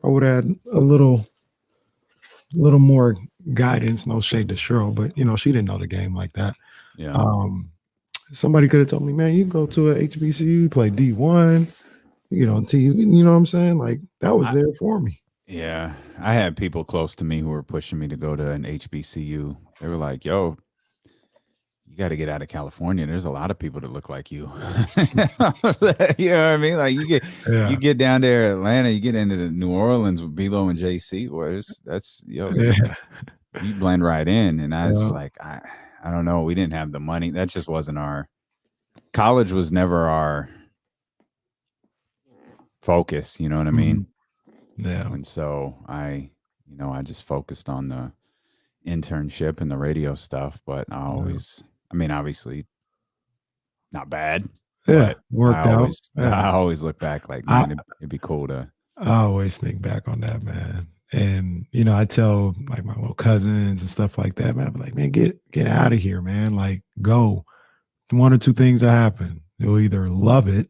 would add a little more guidance. No shade to Cheryl, but she didn't know the game like that. Yeah. Somebody could have told me, man, you can go to a HBCU, play D1, you know what I'm saying? Like that was there for me. Yeah, I had people close to me who were pushing me to go to an HBCU. They were like, "Yo, you got to get out of California. There's a lot of people that look like you." You know what I mean? Like you get down there, Atlanta, you get into the New Orleans with Bilo and JC, where you blend right in. And I was like, I don't know. We didn't have the money. That just wasn't our college. Was never our focus. You know what I mean? Yeah. And so I just focused on the internship and the radio stuff, but obviously not bad. Yeah, worked out. I always look back like, man, it'd be cool to. I always think back on that, man. And I tell like my little cousins and stuff like that, man. I'm like, man, get out of here, man. Like, go. One or two things will happen. You'll either love it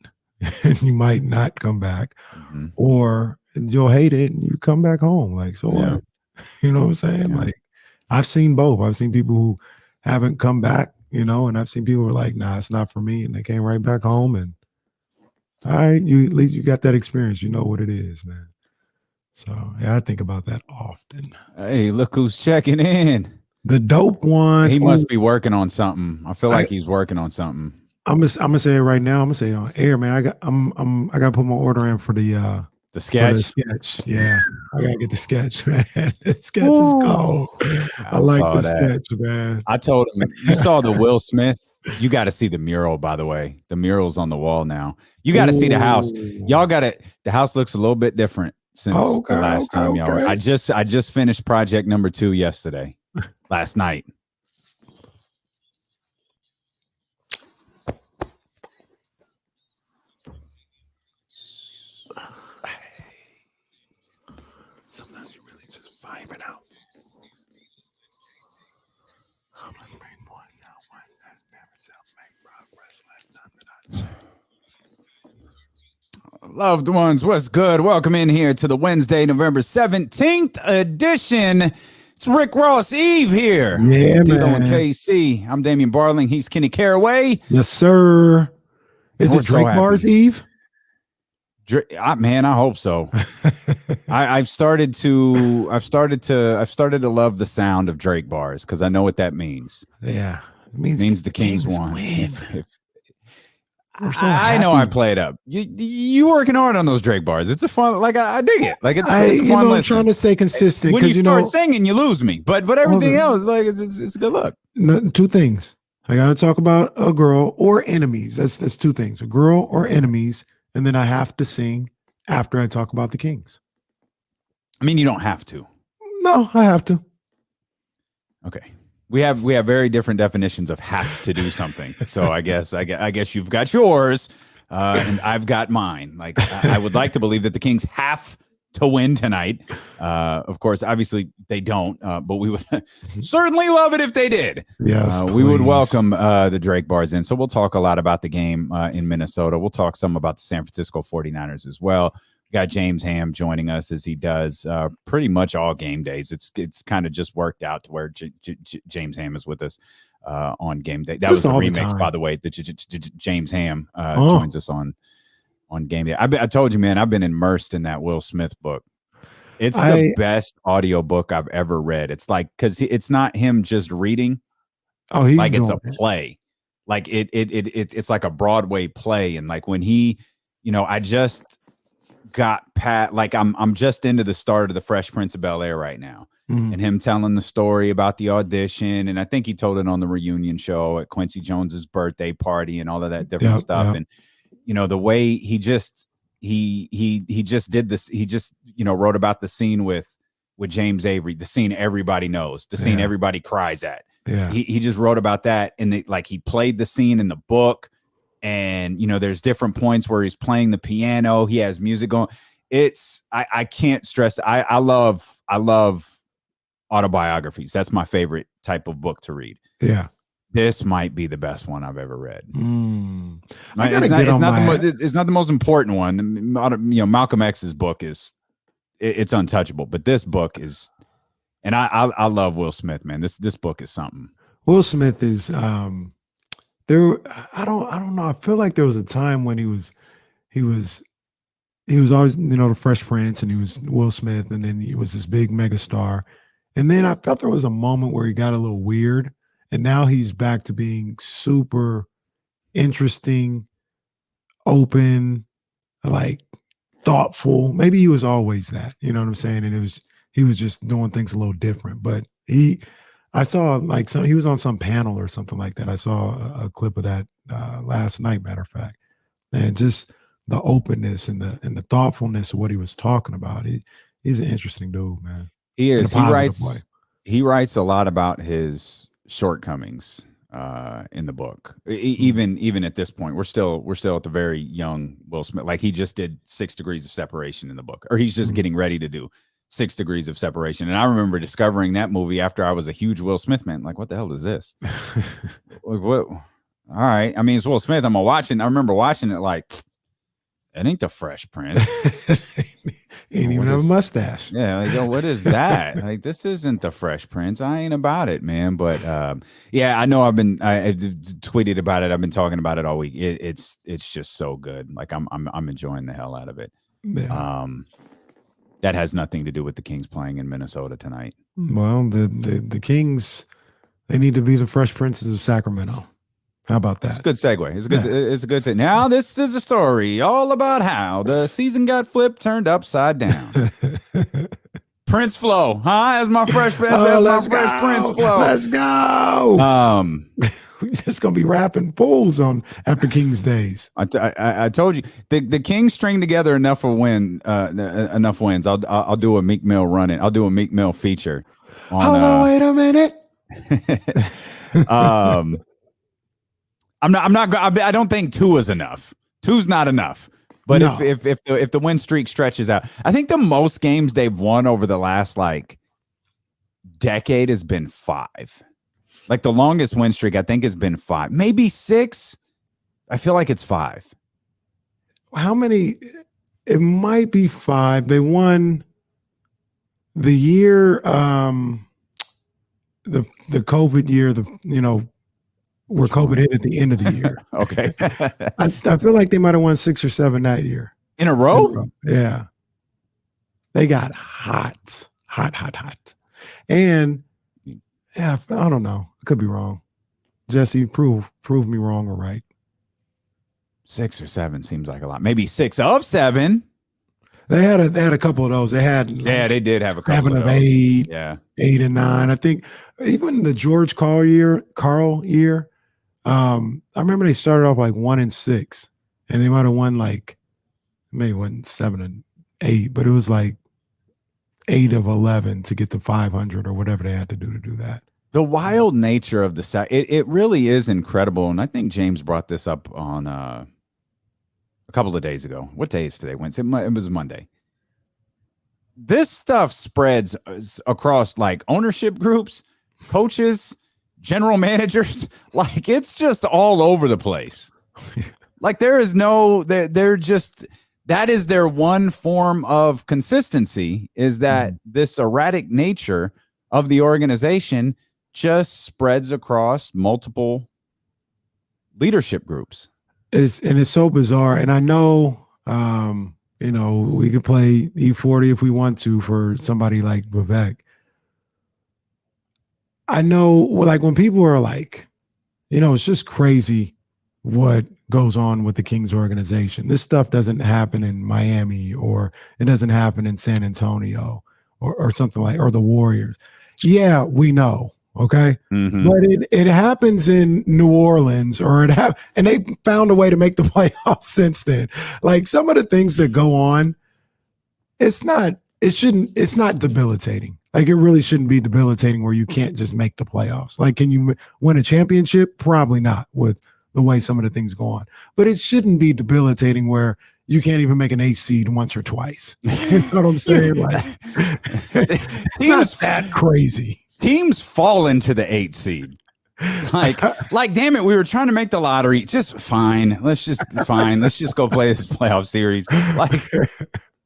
and you might not come back, or you'll hate it and you come back home. Like, so what? You know what I'm saying? Yeah. Like, I've seen both. I've seen people who haven't come back, and I've seen people who are like, nah, it's not for me. And they came right back home. And all right, at least you got that experience. You know what it is, man. So yeah, I think about that often. Hey, look who's checking in. The dope ones. He must be working on something. I feel like he's working on something. I'm gonna say it right now. I'm gonna say it on air, man. I got to put my order in for the sketch. For the sketch, yeah. I gotta get the sketch, man. The sketch is cold. I like the sketch, man. I told him, you saw the Will Smith. You got to see the mural, by the way. The mural's on the wall now. You got to see the house. Y'all got it. The house looks a little bit different since the last time y'all were. I just finished project number 2 yesterday, last night. Sometimes you really just vibe it out. Let's bring boys out. Once that's never self-made progress. Last time that Loved ones, what's good? Welcome in here to the Wednesday, November 17th edition. It's Rick Ross Eve here. Yeah, Deebo man. and KC. I'm Damian Barling. He's Kenny Caraway. Yes, sir. Is it Drake Bars Eve? Man, I hope so. I've started to love the sound of Drake bars because I know what that means. Yeah, it means the Kings won. So I know I play it up. You working hard on those Drake bars. It's a fun, like I dig it. Like it's a fun. I'm trying to stay consistent. When you start singing, you lose me. But everything else, like it's a good look. Two things. I got to talk about a girl or enemies. That's two things: a girl or enemies, and then I have to sing after I talk about the Kings. I mean, you don't have to. No, I have to. Okay. We have very different definitions of have to do something. So I guess you've got yours, and I've got mine. Like I would like to believe that the Kings have to win tonight. Of course, obviously they don't, but we would certainly love it if they did. Yes, we would welcome the Drake bars in. So we'll talk a lot about the game in Minnesota. We'll talk some about the San Francisco 49ers as well. We got James Ham joining us as he does pretty much all game days. It's kind of just worked out to where James Ham is with us on game day. That was the remix, by the way. James Ham joins us on game day. I told you, man, I've been immersed in that Will Smith book. It's the best audio book I've ever read. It's like, because it's not him just reading. Oh, he's like it's a play. Like it's like a Broadway play. And like when he, I just got like I'm just into the start of the Fresh Prince of Bel-Air right now, and him telling the story about the audition, and I think he told it on the reunion show at Quincy Jones's birthday party and all of that different stuff. And the way he just did this, he just wrote about the scene with James Avery, the scene everybody knows, the scene everybody cries at. He just wrote about that, and he played the scene in the book. And there's different points where he's playing the piano. He has music going. I can't stress. I love autobiographies. That's my favorite type of book to read. Yeah, this might be the best one I've ever read. It's not the most important one. Malcolm X's book is it's untouchable. But this book is, and I love Will Smith, man. This book is something. Will Smith is there. I don't know. I feel like there was a time when he was always, the Fresh Prince, and he was Will Smith, and then he was this big mega star. And then I felt there was a moment where he got a little weird, and now he's back to being super interesting, open, like thoughtful. Maybe he was always that, you know what I'm saying? And he was just doing things a little different. But I saw like he was on some panel or something like that. I saw a clip of that last night, matter of fact, and just the openness and the thoughtfulness of what he was talking about. He's an interesting dude, man. He is. He writes a lot about his shortcomings in the book. Even at this point, we're still at the very young Will Smith. Like, he just did 6 Degrees of Separation in the book, or he's just getting ready to do 6 Degrees of Separation. And I remember discovering that movie after I was a huge Will Smith fan. Like, what the hell is this? Like, what? All right. I mean, it's Will Smith. I'm gonna watch it. I remember watching it like, it ain't the Fresh Prince. He ain't even have a mustache. Yeah, like, yo, what is that? Like, this isn't the Fresh Prince. I ain't about it, man. But yeah, I know I tweeted about it. I've been talking about it all week. It's just so good. Like, I'm enjoying the hell out of it. Yeah. That has nothing to do with the Kings playing in Minnesota tonight. Well, the Kings, they need to be the Fresh Princes of Sacramento. How about that? It's a good segue. It's a good segue. Now, this is a story all about how the season got flipped, turned upside down. Prince Flow, huh? As my Fresh Prince. Prince Flow. Let's go. We're just gonna be rapping fools after Kings days. I told you the Kings string together enough wins. I'll do a Meek Mill run-in. I'll do a Meek Mill feature. Hold on, wait a minute. I don't think 2 is enough. 2's not enough. But no. if the win streak stretches out, I think the most games they've won over the last like decade has been 5. Like, the longest win streak I think has been 5, maybe 6. I feel like it's 5. How many? It might be 5. They won the year, the COVID year, where COVID hit at the end of the year. Okay. I feel like they might have won 6 or 7 that year. In a row? Yeah. They got hot. And yeah, I don't know. I could be wrong. Jesse, prove me wrong or right. 6 or 7 seems like a lot. Maybe 6 of 7. They had a couple of those. They had they did have a couple 7 of of those. 8. Yeah. 8 and 9. I think even the George Karl year. I remember they started off like 1 and 6, and they might have won like, maybe it wasn't 7 and 8, but it was like 8 of 11 to get to 500 or whatever they had to do that. The wild nature of it really is incredible. And I think James brought this up on a couple of days ago. What day is today? Wednesday? It was Monday. This stuff spreads across like ownership groups, coaches, general managers. Like, it's just all over the place. Like, there is that is their one form of consistency, is that this erratic nature of the organization just spreads across multiple leadership groups. It's so bizarre. And I know, we could play E40 if we want to for somebody like Vivek. I know, like, when people are like, it's just crazy what goes on with the Kings organization. This stuff doesn't happen in Miami, or it doesn't happen in San Antonio or something like, or the Warriors. Yeah, we know. Okay. Mm-hmm. But it happens in New Orleans, and they found a way to make the playoffs since then. Like, some of the things that go on, it's not debilitating. Like, it really shouldn't be debilitating where you can't just make the playoffs. Like, can you win a championship? Probably not, with the way some of the things go on. But it shouldn't be debilitating where you can't even make an 8 seed once or twice. You know what I'm saying? Like, it's not that crazy. Teams fall into the 8 seed. Like, damn it, we were trying to make the lottery. Just fine. Let's just go play this playoff series. Like,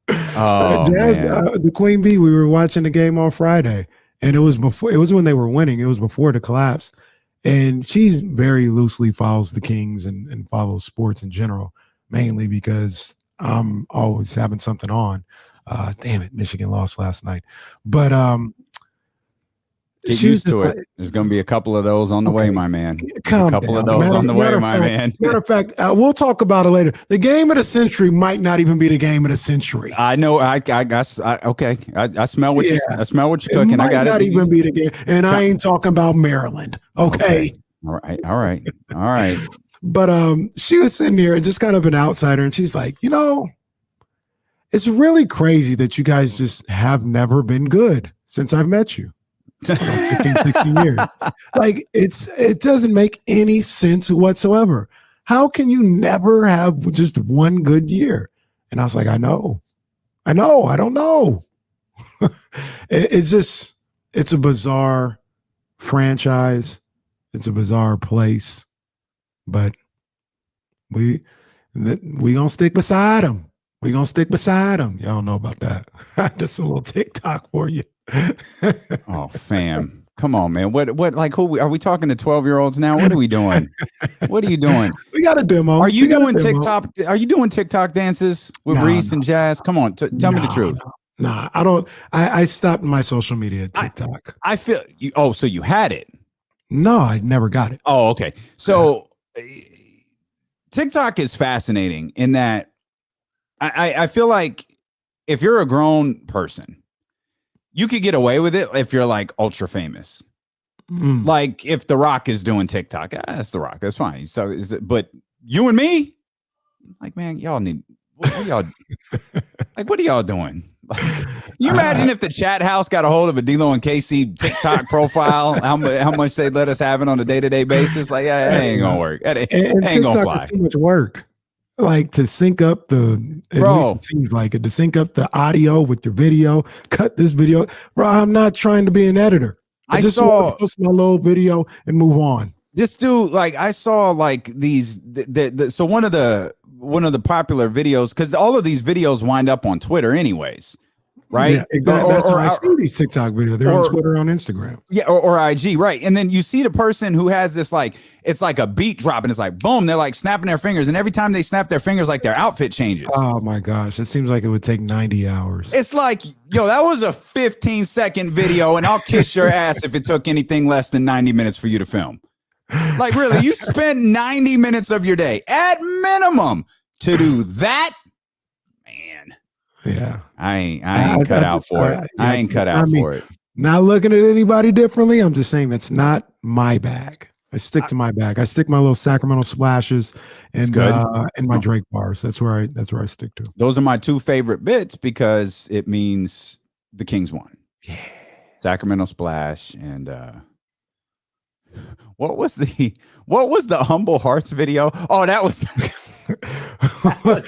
Oh Jazz, man. the Queen Bee. We were watching the game on Friday, and it was before. It was when they were winning. It was before the collapse, and she's very loosely follows the Kings and follows sports in general, mainly because I'm always having something on. Damn it, Michigan lost last night, but Get she was used just to like, it. There's going to be a couple of those on the way, okay, my man. There's a calm couple down. of those on the way, my Fact, man. matter of fact, we'll talk about it later. The game of the century might not even be the game of the century. I know. Okay. I smell what I smell what you're cooking. It might I got not it. even be the game, and I ain't talking about Maryland. Okay. All right. But she was sitting there and just kind of an outsider, and she's like, it's really crazy that you guys just have never been good since I've met you. 15, 16 years. Like it doesn't make any sense whatsoever. How can you never have just one good year? And I was like, I know, I don't know. It's a bizarre franchise. It's a bizarre place, but we gonna stick beside them. We gonna stick beside them. Y'all know about that. Just a little TikTok for you. Oh, fam. Come on, man. What like who are we talking to 12-year-olds now? What are we doing? What are you doing? We got a demo. Are you doing TikTok? Are you doing TikTok dances with Reese and Jazz? Come on, tell me the truth. Nah, I don't. I stopped my social media TikTok. I feel you. Oh, so you had it? No, I never got it. Oh, okay. So TikTok is fascinating in that I feel like if you're a grown person, you could get away with it if you're like ultra famous. Like if The Rock is doing TikTok, that's The Rock. That's fine. So, but you and me, like, man, y'all need. What are y'all? Like, what are y'all doing? Like, you imagine if the chat house got a hold of a D-Lo and KC TikTok profile, how much they'd let us have it on a day-to-day basis? Like, yeah, it ain't gonna work. It ain't gonna fly. Too much work. Like to sync up at least it seems like it, to sync up the audio with your video, cut this video. Bro, I'm not trying to be an editor. I just want to post my little video and move on. This dude, like, I saw like these. So one of the popular videos, because all of these videos wind up on Twitter, anyways. Right. Yeah, exactly. That's how I see these TikTok videos. They're on Twitter, on Instagram. Yeah, or IG, right. And then you see the person who has this, like, it's like a beat drop and it's like, boom, they're like snapping their fingers. And every time they snap their fingers, like their outfit changes. Oh my gosh. It seems like it would take 90 hours. It's like, yo, that was a 15-second video and I'll kiss your ass if it took anything less than 90 minutes for you to film. Like, really, you spent 90 minutes of your day at minimum to do that? Man. Yeah. I ain't cut out for it. I ain't cut out for it. Not looking at anybody differently. I'm just saying that's not my bag. I stick to my bag. I stick my little Sacramento splashes and my Drake bars. That's where I stick to. Those are my two favorite bits because it means the Kings won. Yeah. Sacramento splash and what was the Humble Hearts video? Oh, that was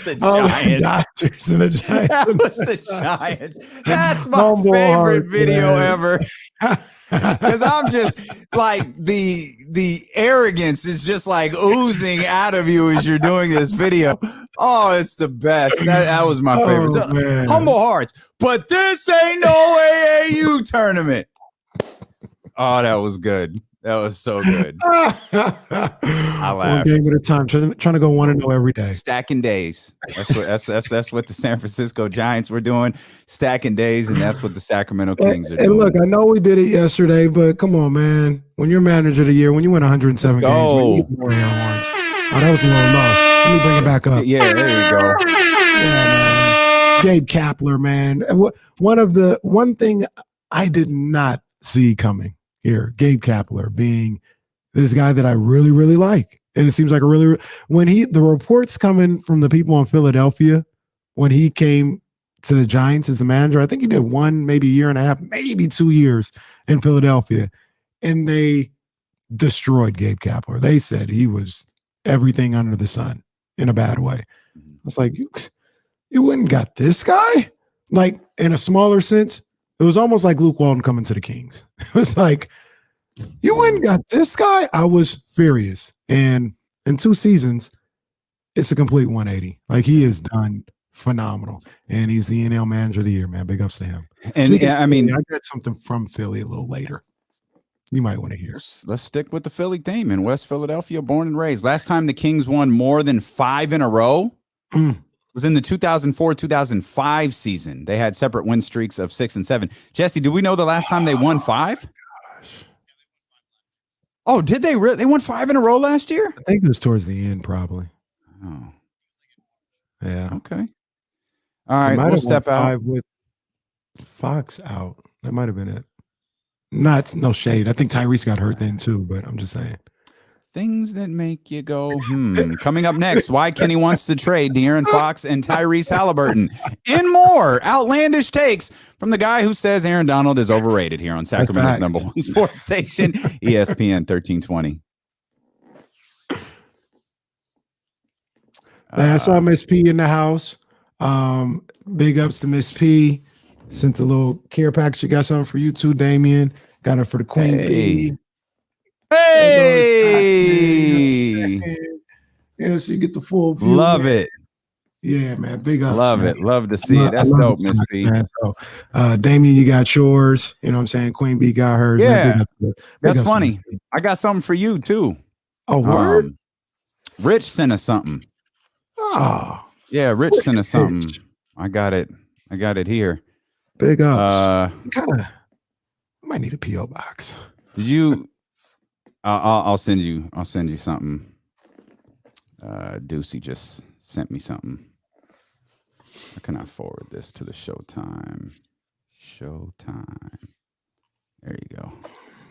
the Giants. Dodgers and the Giants. That was the Giants. That's my favorite video ever. Because I'm just like the arrogance is just like oozing out of you as you're doing this video. Oh, it's the best. That was my favorite. So, Humble Hearts, but this ain't no AAU tournament. Oh, that was good. That was so good. I laughed. One game at a time, trying to go 1-0 every day. Stacking days. That's what the San Francisco Giants were doing. Stacking days, and that's what the Sacramento Kings are doing. And look, I know we did it yesterday, but come on, man. When you're manager of the year, when you win 107 games, you need more awards. Oh, that was a little low. Let me bring it back up. Yeah, there you go. Yeah, man. Gabe Kapler, man. One thing I did not see coming here, Gabe Kapler being this guy that I really, really like. And it seems like the reports coming from the people in Philadelphia, when he came to the Giants as the manager, I think he did maybe a year and a half, maybe 2 years in Philadelphia. And they destroyed Gabe Kapler. They said he was everything under the sun in a bad way. I was like, you wouldn't got this guy? Like, in a smaller sense, it was almost like Luke Walton coming to the Kings. It was like, you went and got this guy? I was furious. And in 2 seasons, it's a complete 180. Like, he has done phenomenal. And he's the NL manager of the year, man. Big ups to him. And Speaking I of mean, Philly, I got something from Philly a little later. You might want to hear. let's stick with the Philly theme. In West Philadelphia, born and raised. Last time the Kings won more than 5 in a row was in the 2004-2005 season. They had separate win streaks of 6 and 7. Jesse, do we know the last time they won 5? Gosh. Oh, did they really? They won 5 in a row last year? I think it was towards the end, probably. Oh, yeah. Okay. All right, we'll step out with Fox out. That might have been it. No shade. I think Tyrese got hurt then too, but I'm just saying. Things that make you go, Coming up next, why Kenny wants to trade De'Aaron Fox and Tyrese Halliburton. And more outlandish takes from the guy who says Aaron Donald is overrated here on Sacramento's #1 sports station, ESPN 1320. I saw Miss P in the house. Big ups to Miss P. Sent a little care package. She got something for you too, Damien. Got it for the Queen Bee. Hey! Yeah, so you get the full view. Love it. Yeah, man. Big ups. Love man. it. Love to see it. That's dope, Miss P. So, Damien, you got yours. You know what I'm saying? Queen Bee got hers. Yeah. Man, that's funny. I got something for you too. Oh, word? Rich sent us something. Oh. Yeah, Rich sent us something. I got it here. Big ups. I might need a P.O. box. Did you? I'll send you something. Deucey just sent me something. How can I forward this to the Showtime? There you go.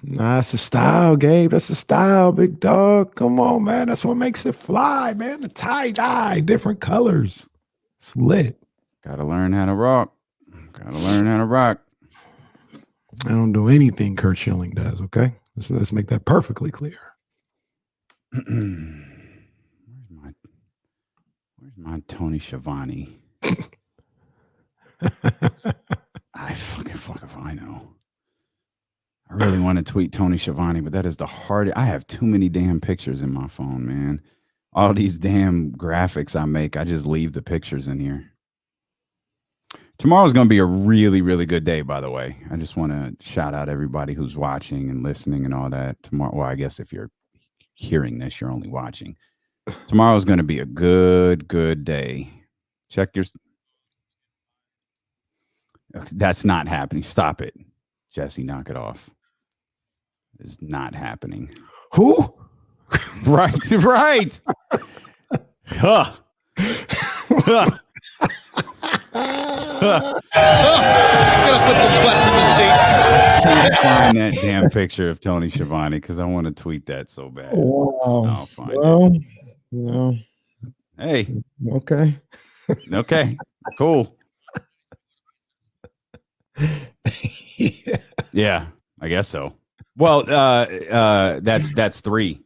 Nah, that's the style, Gabe. That's the style, big dog. Come on, man. That's what makes it fly, man. The tie-dye, different colors. It's lit. Gotta learn how to rock. I don't do anything Kurt Schilling does, okay? So let's make that perfectly clear. Where's my Tony Schiavone? I fuck if I know. I really want to tweet Tony Schiavone, but that is the hardest. I have too many damn pictures in my phone, man. All these damn graphics I make, I just leave the pictures in here. Tomorrow's going to be a really, really good day, by the way. I just want to shout out everybody who's watching and listening and all that. Tomorrow, well, I guess if you're hearing this, you're only watching. Tomorrow's going to be a good day. Check your... That's not happening. Stop it. Jesse, knock it off. It's not happening. Who? Right. Huh. Gonna put some butts in the seat. I can't find that damn picture of Tony Schiavone because I want to tweet that so bad. Wow. I'll find it. No. Hey. Okay. Okay. Cool. Yeah, I guess so. Well, that's 3.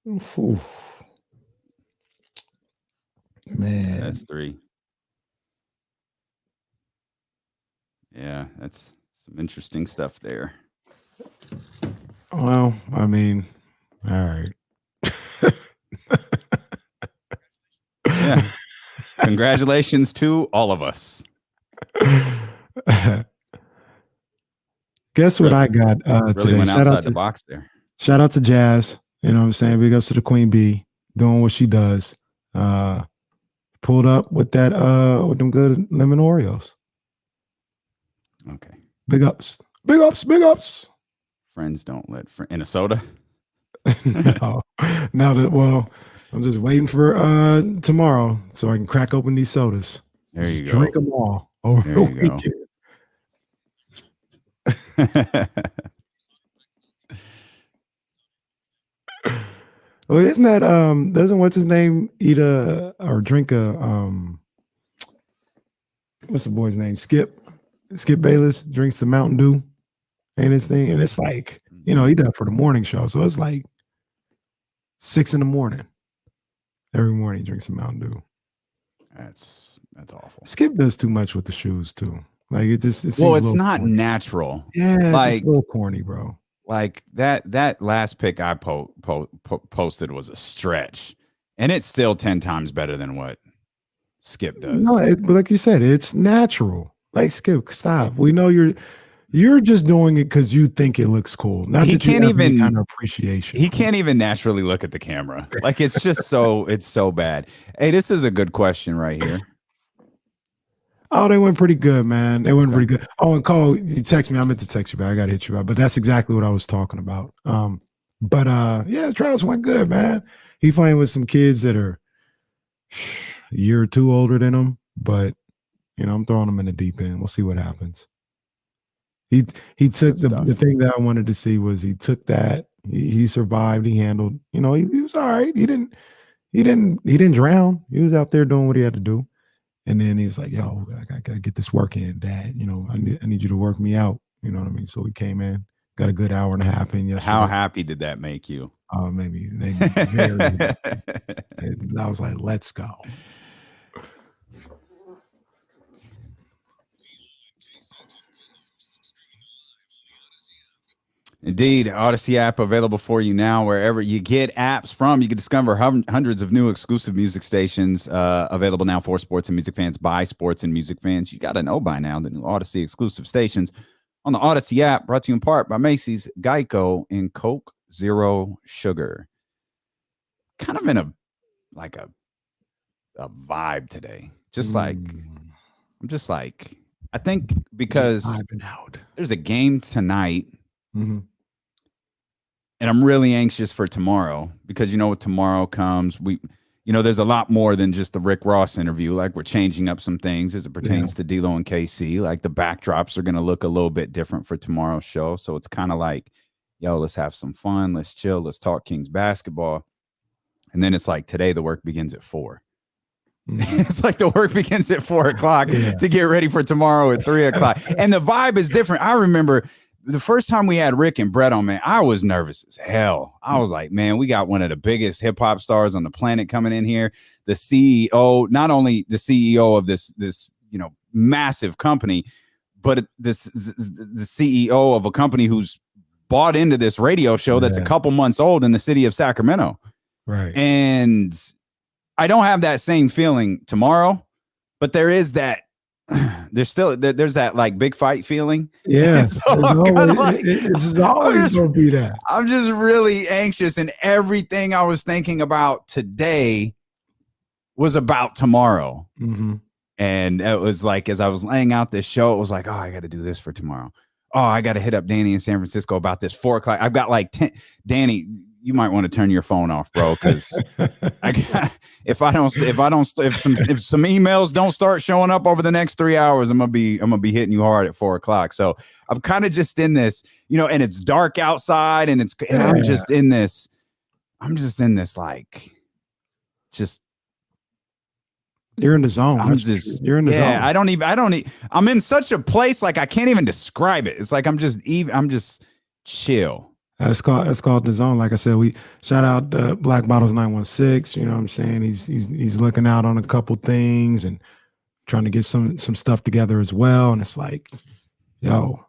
Oof. Man, that's 3. Yeah, that's some interesting stuff there. Well, I mean, all right. Yeah. Congratulations to all of us. Guess what I got really today? Went outside the box there. Shout out to Jazz. You know what I'm saying? Big ups to the Queen Bee doing what she does. Pulled up with that with them good lemon Oreos. Okay. Big ups. Friends don't let in a soda. No. Now that I'm just waiting for tomorrow so I can crack open these sodas. There you just go. Drink them all over the weekend. Well, isn't that doesn't what's his name eat or drink what's the boy's name? Skip Bayless drinks the Mountain Dew and his thing, and it's like, he does it for the morning show, so it's like 6 a.m. every morning he drinks a Mountain Dew. That's awful. Skip does too much with the shoes too. Like it seems it's not corny. natural. Yeah, like it's a little corny, bro. Like that last pick I posted was a stretch, and it's still 10 times better than what Skip does. No, but like you said, it's natural. Like Skip, stop. We know you're just doing it because you think it looks cool. Not He that you can't have any even- kind of appreciation. He can't even naturally look at the camera. Like it's just it's so bad. Hey, this is a good question right here. Oh, they went pretty good, man. They went pretty good. Oh, and Cole, you text me. I meant to text you back. I got to hit you back. But that's exactly what I was talking about. But yeah, the trials went good, man. He playing with some kids that are a year or two older than him. But, I'm throwing him in the deep end. We'll see what happens. He took the thing that I wanted to see was he took that. He survived. He handled, he was all right. He didn't drown. He was out there doing what he had to do. And then he was like, yo, I gotta get this work in, Dad. I need you to work me out. You know what I mean? So we came in, got a good hour and a half in yesterday. How happy did that make you? Maybe very happy. And I was like, let's go. Indeed, Odyssey app available for you now wherever you get apps from. You can discover hundreds of new exclusive music stations available now for sports and music fans by sports and music fans. You got to know by now the new Odyssey exclusive stations on the Odyssey app, brought to you in part by Macy's, Geico, and Coke Zero Sugar. Kind of in a vibe today. I'm just like, I think because there's a game tonight. Mm-hmm. And I'm really anxious for tomorrow because what tomorrow comes. There's a lot more than just the Rick Ross interview. Like we're changing up some things as it pertains to D'Lo and KC. Like the backdrops are going to look a little bit different for tomorrow's show. So it's kind of like, yo, let's have some fun. Let's chill. Let's talk Kings basketball. And then it's like today the work begins at 4. Mm-hmm. It's like the work begins at 4 o'clock to get ready for tomorrow at 3 o'clock. And the vibe is different. I remember the first time we had Rick and Brett on, man, I was nervous as hell. I was like, man, we got one of the biggest hip hop stars on the planet coming in here. The CEO, not only the CEO of this massive company, but the CEO of a company who's bought into this radio show that's a couple months old in the city of Sacramento. Right. And I don't have that same feeling tomorrow, but there is that. There's that like big fight feeling. Yeah. So it's always gonna be that. I'm just really anxious, and everything I was thinking about today was about tomorrow. Mm-hmm. And it was like, as I was laying out this show, it was like, oh, I got to do this for tomorrow. Oh, I got to hit up Danny in San Francisco about this 4 o'clock. I've got like 10. Danny, you might want to turn your phone off, bro, because if some emails don't start showing up over the next 3 hours, I'm gonna be hitting you hard at 4 o'clock. So I'm kind of just in this, and it's dark outside, and I'm just in this like, just. You're in the zone. You're in the zone. I'm in such a place like I can't even describe it. It's like I'm just chill. That's called the zone. Like I said, we shout out Black Bottles 916. You know what I'm saying? He's looking out on a couple things and trying to get some stuff together as well. And it's like, yo,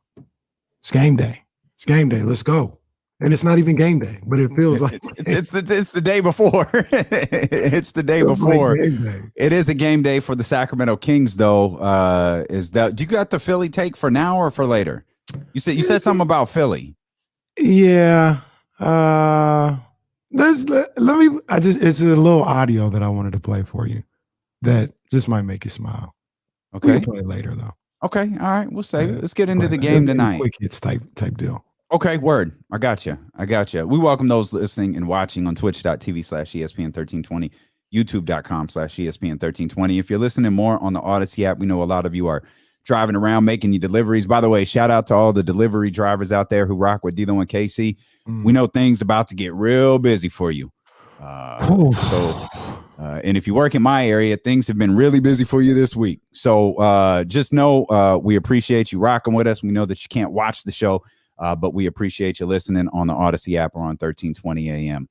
it's game day. It's game day. Let's go. And it's not even game day, but it feels like it's the day before. It's the day before. Like it is a game day for the Sacramento Kings, though. Do you got the Philly take for now or for later? You said something about Philly. Yeah. It's a little audio that I wanted to play for you that just might make you smile. Okay. We'll play it later though. Okay. All right. We'll save it. Let's get into the game tonight. Quick hits type deal. Okay, word. I got you. We welcome those listening and watching on twitch.tv/ESPN1320, youtube.com/ESPN1320. If you're listening more on the Odyssey app, we know a lot of you are driving around making your deliveries. By the way, shout out to all the delivery drivers out there who rock with D'Lo and KC. We know things about to get real busy for you. And if you work in my area, things have been really busy for you this week. So just know we appreciate you rocking with us. We know that you can't watch the show, but we appreciate you listening on the Odyssey app or on 1320 AM.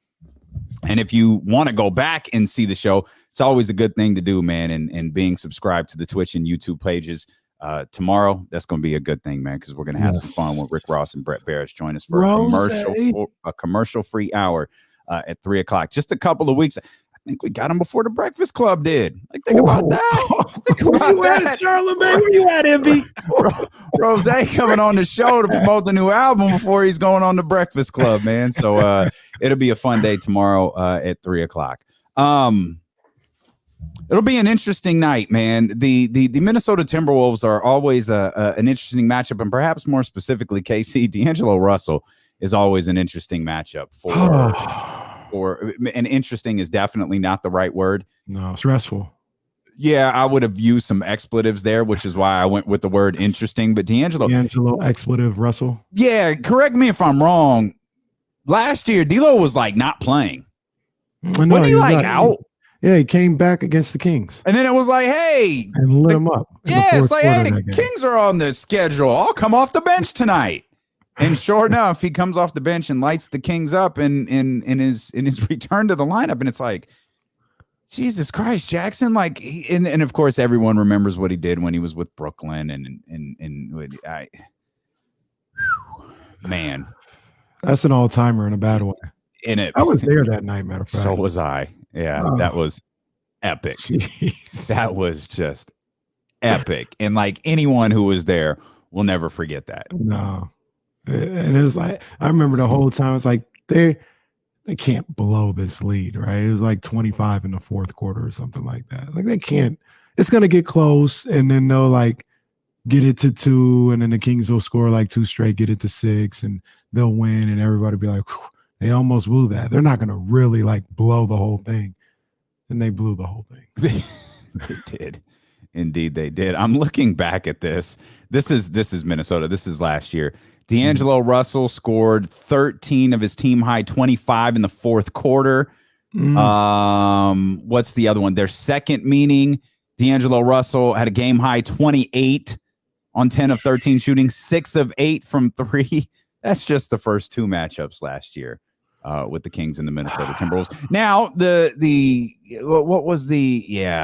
And if you want to go back and see the show, it's always a good thing to do, man. And being subscribed to the Twitch and YouTube pages tomorrow, that's going to be a good thing, man, because we're going to have some fun with Rick Ross and Brett Barrett join us for a commercial-free hour at 3 o'clock. Just a couple of weeks. I think we got him before the Breakfast Club did. Like, think about that. Think Where about you at, that. Charlamagne? Where you at, MB? Rose coming on the show to promote the new album before he's going on the Breakfast Club, man. So it'll be a fun day tomorrow at 3:00. It'll be an interesting night, man. The Minnesota Timberwolves are always an interesting matchup, and perhaps more specifically, KC, D'Angelo Russell is always an interesting matchup and interesting is definitely not the right word. No, stressful. Yeah, I would have used some expletives there, which is why I went with the word interesting. But D'Angelo expletive Russell. Yeah, correct me if I'm wrong. Last year, D'Lo was like not playing. Wasn't he like out? Yeah, he came back against the Kings. And then it was like, hey. And lit him up. Yeah, it's like, hey, the Kings are on the schedule. I'll come off the bench tonight. And sure enough, he comes off the bench and lights the Kings up in his return to the lineup. And it's like, Jesus Christ, Jackson. Like, and of course, everyone remembers what he did when he was with Brooklyn. Man. That's an all-timer in a bad way. I was there that night, matter of fact. So was I. Yeah, that was epic. Jeez. That was just epic. And like anyone who was there will never forget that. No. And it was like, I remember the whole time, it's like, they can't blow this lead, right? It was like 25 in the fourth quarter or something like that. Like, they can't. It's going to get close, and then they'll like get it to 2, and then the Kings will score like 2 straight, get it to 6, and they'll win, and everybody be like, they almost blew that. They're not going to really like blow the whole thing. And they blew the whole thing. They did. Indeed, they did. I'm looking back at this. This is Minnesota. This is last year. D'Angelo Russell scored 13 of his team high 25 in the fourth quarter. What's the other one? Their second meaning, D'Angelo Russell had a game high 28 on 10 of 13 shooting, 6 of 8 from 3. That's just the first 2 matchups last year. With the Kings and the Minnesota Timberwolves. Now,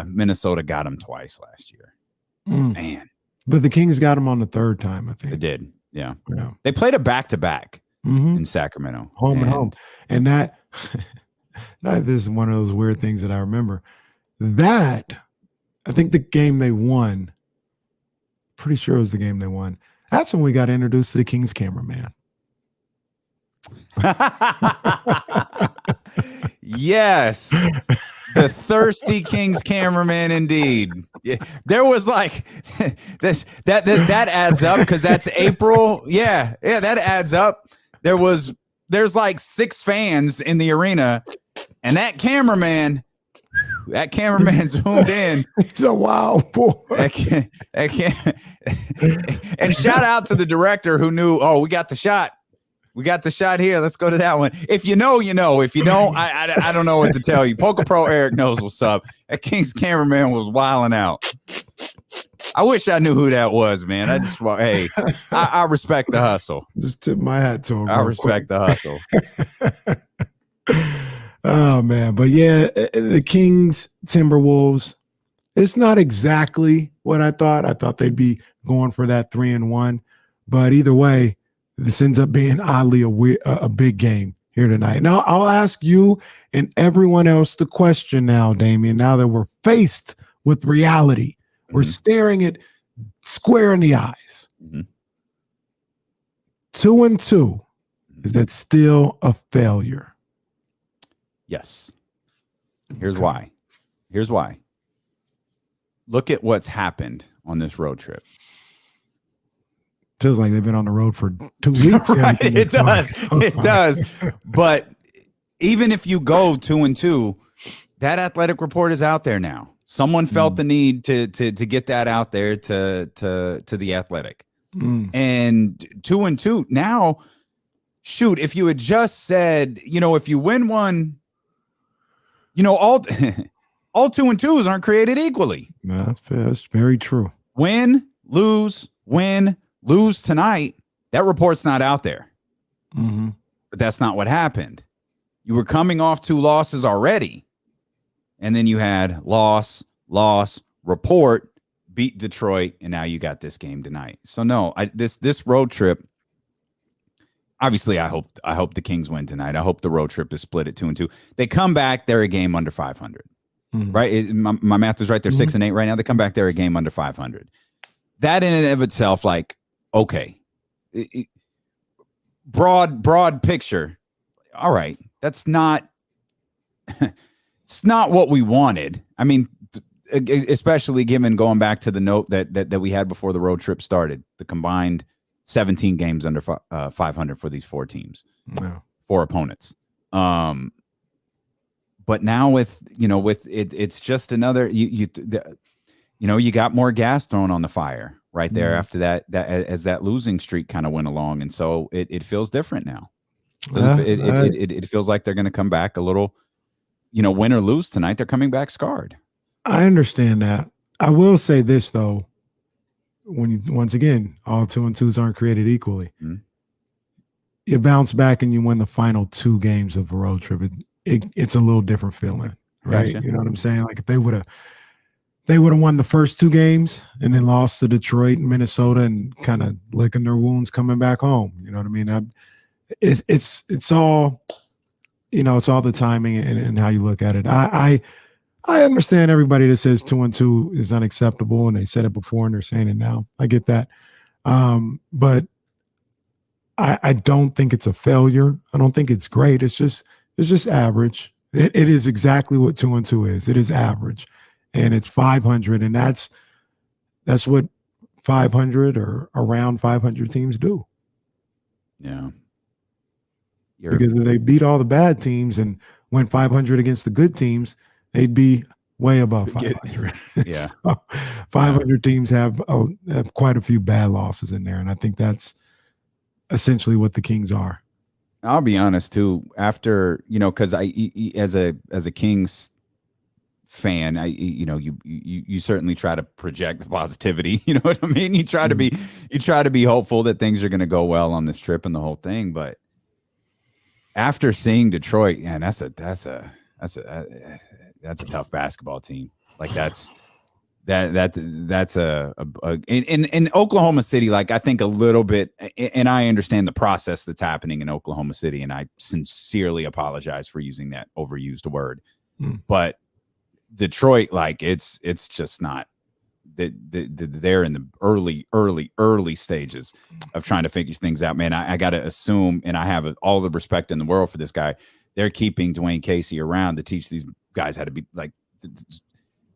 Minnesota got him twice last year. Man. But the Kings got him on the third time, I think. They did, yeah. They played a back-to-back in Sacramento. Home and home. And that this is one of those weird things that I remember. That, I think the game they won, pretty sure it was the game they won. That's when we got introduced to the Kings cameraman. Yes, the thirsty Kings cameraman, indeed. Yeah, there was like that adds up because that's April. Yeah, that adds up. There's like 6 fans in the arena, and that cameraman zoomed in. He's a wild boy. And shout out to the director who knew. Oh, we got the shot. We got the shot here. Let's go to that one. If you know, you know. If you don't, I don't know what to tell you. Poker Pro Eric knows what's up. That King's cameraman was wilding out. I wish I knew who that was, man. I respect the hustle. Just tip my hat to him. I respect the hustle. Oh, man. But yeah, the Kings, Timberwolves, it's not exactly what I thought. I thought they'd be going for that 3-1. But either way, this ends up being oddly a big game here tonight. Now, I'll ask you and everyone else the question now, Damian, now that we're faced with reality. We're staring it square in the eyes. 2-2, is that still a failure? Yes. Here's why. Look at what's happened on this road trip. Feels like they've been on the road for 2 weeks. Right, it does. It does. But even if you go 2-2, that athletic report is out there now. Someone felt the need to get that out there to the Athletic. And 2-2 now. Shoot, if you had just said, if you win one, all 2-2s aren't created equally. That's very true. Win, lose tonight, that report's not out there. But that's not what happened. You were coming off 2 losses already, and then you had loss, report, beat Detroit, and now you got this game tonight. So no, this road trip obviously I hope the Kings win tonight. I hope the road trip is split at 2-2. They come back, they're a game under 500. Right? My math is right. They're 6-8 right now. They come back, they're a game under 500. That in and of itself, like, okay. Broad picture. All right. That's not it's not what we wanted. I mean, especially given going back to the note that we had before the road trip started, the combined 17 games under 500 for these 4 teams, 4 opponents. But now with it, it's just another, you got more gas thrown on the fire right there after that as that losing streak kind of went along. And so it feels different now. It feels like they're going to come back a little, win or lose tonight. They're coming back scarred. I understand that. I will say this though, once again, all 2 and 2s aren't created equally. You bounce back and you win the final 2 games of a road trip. It's a little different feeling, right? Gotcha. You know what I'm saying? Like if they would have won the first 2 games and then lost to Detroit and Minnesota and kind of licking their wounds coming back home. You know what I mean? It's all, it's all the timing and how you look at it. I understand everybody that says 2 and 2 is unacceptable, and they said it before and they're saying it now. I get that. But I don't think it's a failure. I don't think it's great. It's just average. It is exactly what 2 and 2 is. It is average, and it's 500, and that's what 500 or around 500 teams do. Yeah. Because if they beat all the bad teams and went 500 against the good teams, they'd be way above 500. Yeah. So 500 teams have quite a few bad losses in there, and I think that's essentially what the Kings are. I'll be honest too. After because I, as a Kings fan, you certainly try to project the positivity. You know what I mean? You try to be hopeful that things are going to go well on this trip and the whole thing. But after seeing Detroit, man, that's a tough basketball team. Like that's in Oklahoma City. Like I think a little bit, and I understand the process that's happening in Oklahoma City, and I sincerely apologize for using that overused word. But Detroit, like it's just not that they're in the early stages of trying to figure things out. Man, I got to assume, and I have all the respect in the world for this guy. They're keeping Dwayne Casey around to teach these guys how to be like.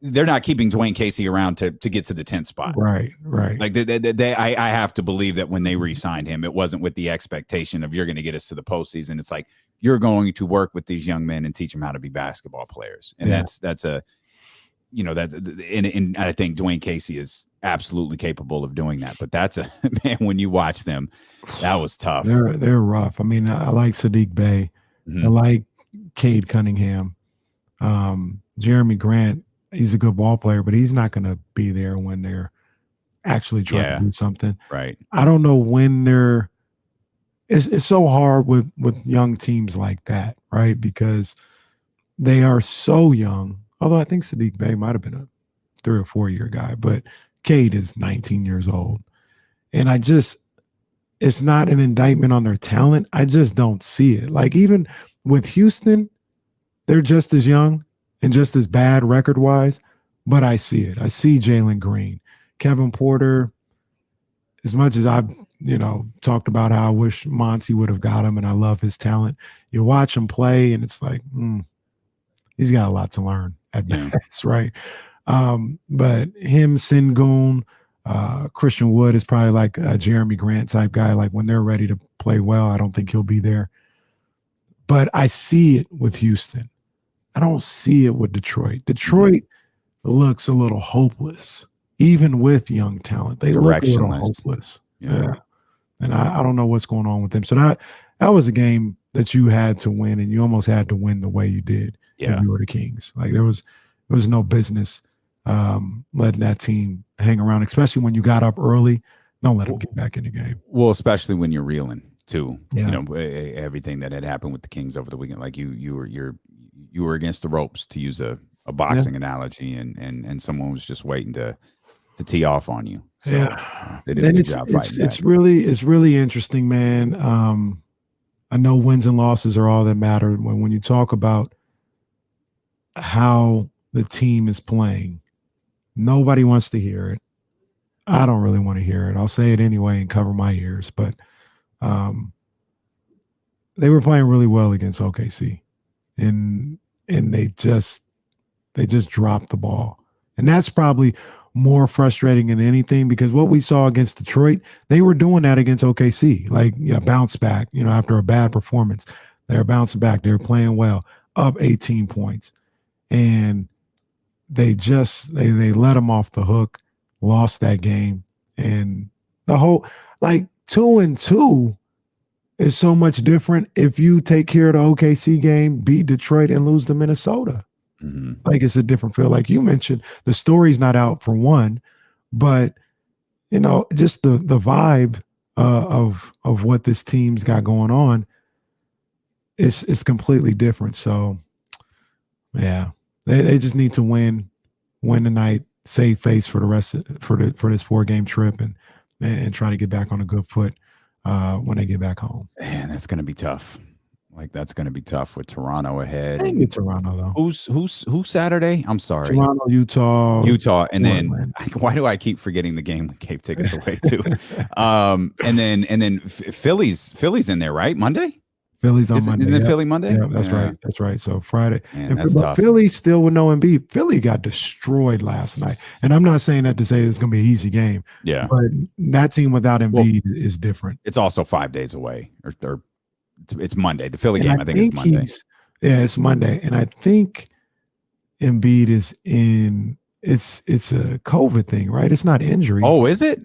They're not keeping Dwayne Casey around to get to the 10th spot. Right. Like I have to believe that when they re-signed him, it wasn't with the expectation of you're going to get us to the postseason. It's like you're going to work with these young men and teach them how to be basketball players. And that's and I think Dwayne Casey is absolutely capable of doing that. But that's man, when you watch them, that was tough. They're rough. I mean, I like Sadiq Bey. I like Cade Cunningham. Jeremy Grant, he's a good ball player, but he's not going to be there when they're actually trying to do something. Right. I don't know when it's so hard with young teams like that, right? Because they are so young. Although I think Sadiq Bey might have been a 3 or 4 year guy, but Cade is 19 years old. And it's not an indictment on their talent. I just don't see it. Like even with Houston, they're just as young and just as bad record-wise, but I see it. I see Jalen Green, Kevin Porter. As much as I've, talked about how I wish Monty would have got him, and I love his talent, you watch him play, and it's like, he's got a lot to learn at best, right? But him, Sengun, Christian Wood is probably like a Jeremy Grant type guy. Like when they're ready to play well, I don't think he'll be there. But I see it with Houston. I don't see it with Detroit. Detroit looks a little hopeless, even with young talent. They look a little hopeless. Yeah. And I don't know what's going on with them. So that was a game that you had to win, and you almost had to win the way you did when you were the Kings. Like there was no business letting that team hang around, especially when you got up early. Don't let them get back in the game. Well, especially when you're reeling too. Yeah. Everything that had happened with the Kings over the weekend. Like you were against the ropes, to use a boxing analogy, and someone was just waiting to tee off on you. So, they did a good job fighting back. It's really interesting, man. I know wins and losses are all that matter. When you talk about how the team is playing, nobody wants to hear it. I don't really want to hear it. I'll say it anyway and cover my ears. But they were playing really well against OKC, and they just dropped the ball, and that's probably more frustrating than anything, because what we saw against Detroit, they were doing that against OKC, like bounce back, after a bad performance. They were bouncing back. They were playing well, up 18 points. And they let them off the hook, lost that game. And the whole, 2-2 is so much different if you take care of the OKC game, beat Detroit, and lose to Minnesota. Mm-hmm. Like, it's a different feel. Like you mentioned, the story's not out for one, but just the vibe of what this team's got going on is completely different. So yeah, they just need to win tonight, save face for the rest for this 4-game trip, and try to get back on a good foot when they get back home. Man, that's going to be tough. That's going to be tough with Toronto ahead. They get Toronto though. Who's Saturday? I'm sorry. Toronto, Utah, and then why do I keep forgetting the game we gave tickets away to? and then Philly's in there, right? Monday. Philly's on Monday. Isn't it Philly Monday? Yeah, that's right. That's right. So Friday. Man, that's tough. Philly still with no Embiid. Philly got destroyed last night, and I'm not saying that to say it's going to be an easy game. Yeah, but that team without Embiid is different. It's also 5 days away, or it's Monday. The Philly game, I think is Monday. It's Monday, and I think Embiid is in. It's a COVID thing, right? It's not injury. Oh, is it?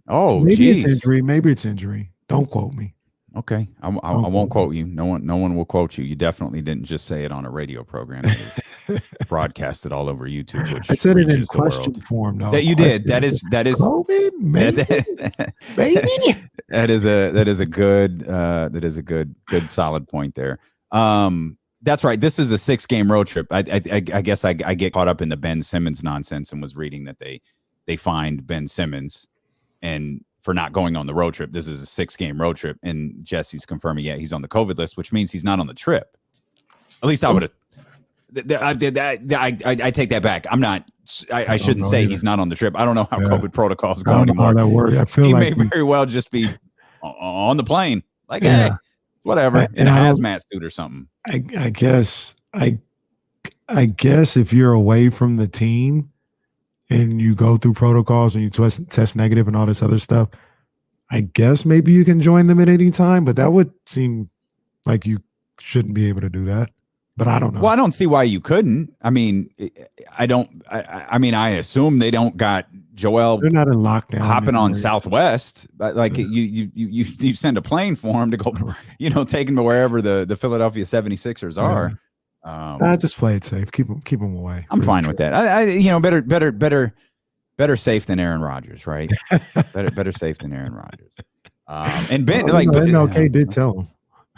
Oh, maybe it's injury. Maybe it's injury. Don't quote me. Okay, I won't quote you. No one will quote you. You definitely didn't just say it on a radio program. It was broadcasted all over YouTube. Which I said it in question form, though. That you did. That is COVID, maybe. That is a good solid point there. That's right. This is a 6-game road trip. I guess I get caught up in the Ben Simmons nonsense and was reading that they fined Ben Simmons and for not going on the road trip. This is a 6-game road trip, and Jesse's confirming, he's on the COVID list, which means he's not on the trip. At least I would have. I take that back. I'm not. I shouldn't say he's not on the trip. I don't know how COVID protocols go anymore. That works. I feel he like may very well just be on the plane. Hey, whatever, in a hazmat suit or something. I guess if you're away from the team and you go through protocols and you test negative and all this other stuff, I guess maybe you can join them at any time, but that would seem like you shouldn't be able to do that. But I don't know. Well, I don't see why you couldn't. I mean, I assume they don't got Joel. They're not in lockdown. Hopping on Southwest, but you send a plane for him to go, take him to wherever the Philadelphia 76ers are. Just play it safe. Keep them away. I'm fine with that. Better safe than Aaron Rodgers, right? better safe than Aaron Rodgers. And Ben, MLK did tell him.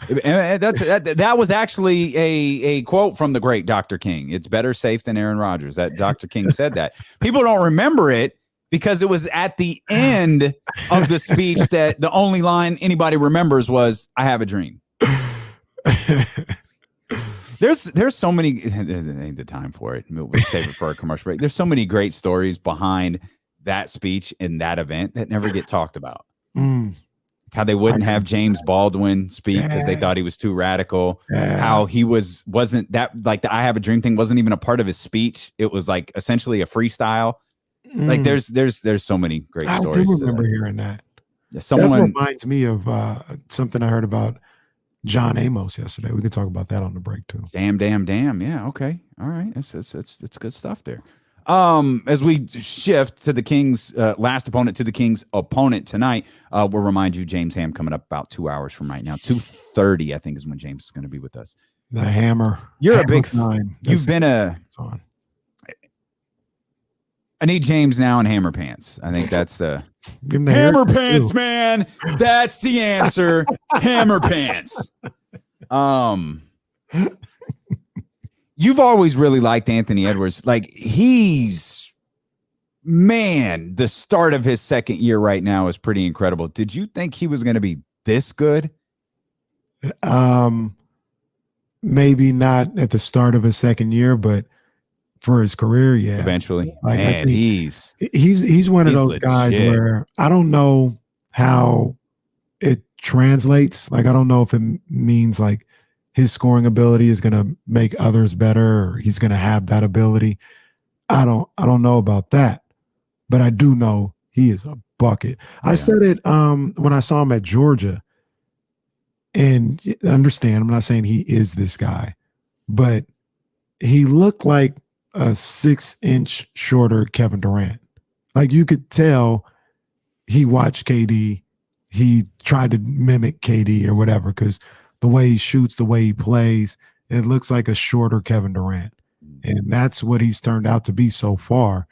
That was actually a quote from the great Dr. King. It's better safe than Aaron Rodgers. That Dr. King said that. People don't remember it because it was at the end of the speech that the only line anybody remembers was, "I have a dream." There's so many. Ain't the time for it. We'll save it for our commercial break. There's so many great stories behind that speech and that event that never get talked about. How they wouldn't have James Baldwin speak because they thought he was too radical. How he wasn't that, like, the "I have a dream" thing wasn't even a part of his speech. It was like essentially a freestyle. Like there's so many great stories. I do remember hearing that. Yeah, that reminds me of something I heard about John Amos yesterday. We can talk about that on the break too. Damn. Yeah. Okay. All right. It's good stuff there. As we shift to the Kings' last opponent, to the Kings' opponent tonight, we'll remind you James Ham coming up about 2 hours from right now. 2:30, I think, is when James is going to be with us. The Hammer. You're a big fan. You've been I need James now in Hammer Pants. I think that's the Hammer Pants, man. That's the answer. Hammer Pants. You've always really liked Anthony Edwards. Like, the start of his second year right now is pretty incredible. Did you think he was going to be this good? Maybe not at the start of his second year, but for his career, yeah. Eventually, Like, I man, think he's one of he's those guys legit. where I don't know how it translates. Like, I don't know if it means like his scoring ability is going to make others better, or he's going to have that ability. I don't know about that, but I do know he is a bucket. I said it when I saw him at Georgia. And understand, I'm not saying he is this guy, but he looked like a 6-inch shorter Kevin Durant. Like, you could tell he watched KD. He tried to mimic KD or whatever, because the way he shoots, the way he plays, it looks like a shorter Kevin Durant. And that's what he's turned out to be so far.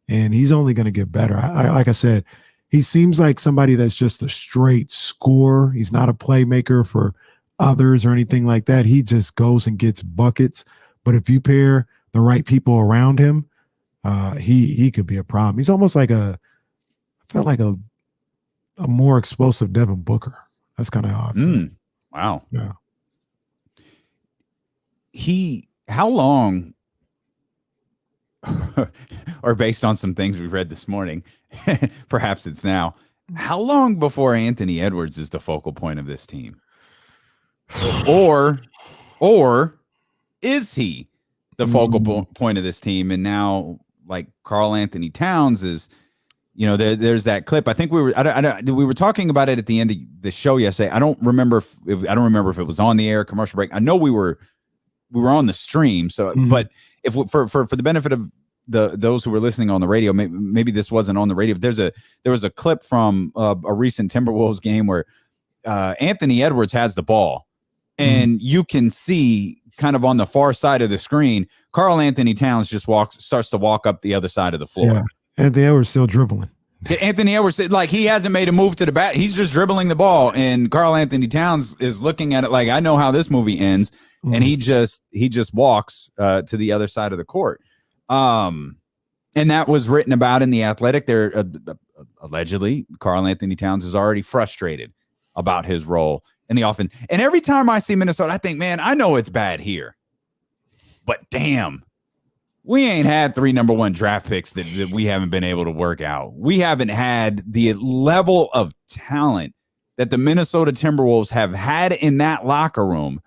And he's only going to get better. Like I said, he seems like somebody that's just a straight scorer. He's not a playmaker for others or anything like that. He just goes and gets buckets. But if you pair the right people around him, he could be a problem. He's almost like I felt like a more explosive Devin Booker. That's kind of how I feel. Wow. Yeah. How long, or based on some things we read this morning, perhaps it's now, how long before Anthony Edwards is the focal point of this team? Or is he the focal point of this team? And now, like, Karl Anthony Towns is, there's that clip. I think we were talking about it at the end of the show yesterday. I don't remember if it was on the air, commercial break. I know we were on the stream. So, but if for the benefit of those who were listening on the radio, maybe this wasn't on the radio, but there was a clip from a recent Timberwolves game where Anthony Edwards has the ball, and you can see kind of on the far side of the screen, Karl Anthony Towns just starts to walk up the other side of the floor. Yeah. Anthony Edwards still dribbling. Anthony Edwards, like, he hasn't made a move to the bat. He's just dribbling the ball, and Karl Anthony Towns is looking at it like, I know how this movie ends, and he just walks to the other side of the court. And that was written about in The Athletic. There, allegedly, Karl Anthony Towns is already frustrated about his role in the offense. And every time I see Minnesota, I think, man, I know it's bad here, but damn, we ain't had 3 number 1 draft picks that we haven't been able to work out. We haven't had the level of talent that the Minnesota Timberwolves have had in that locker room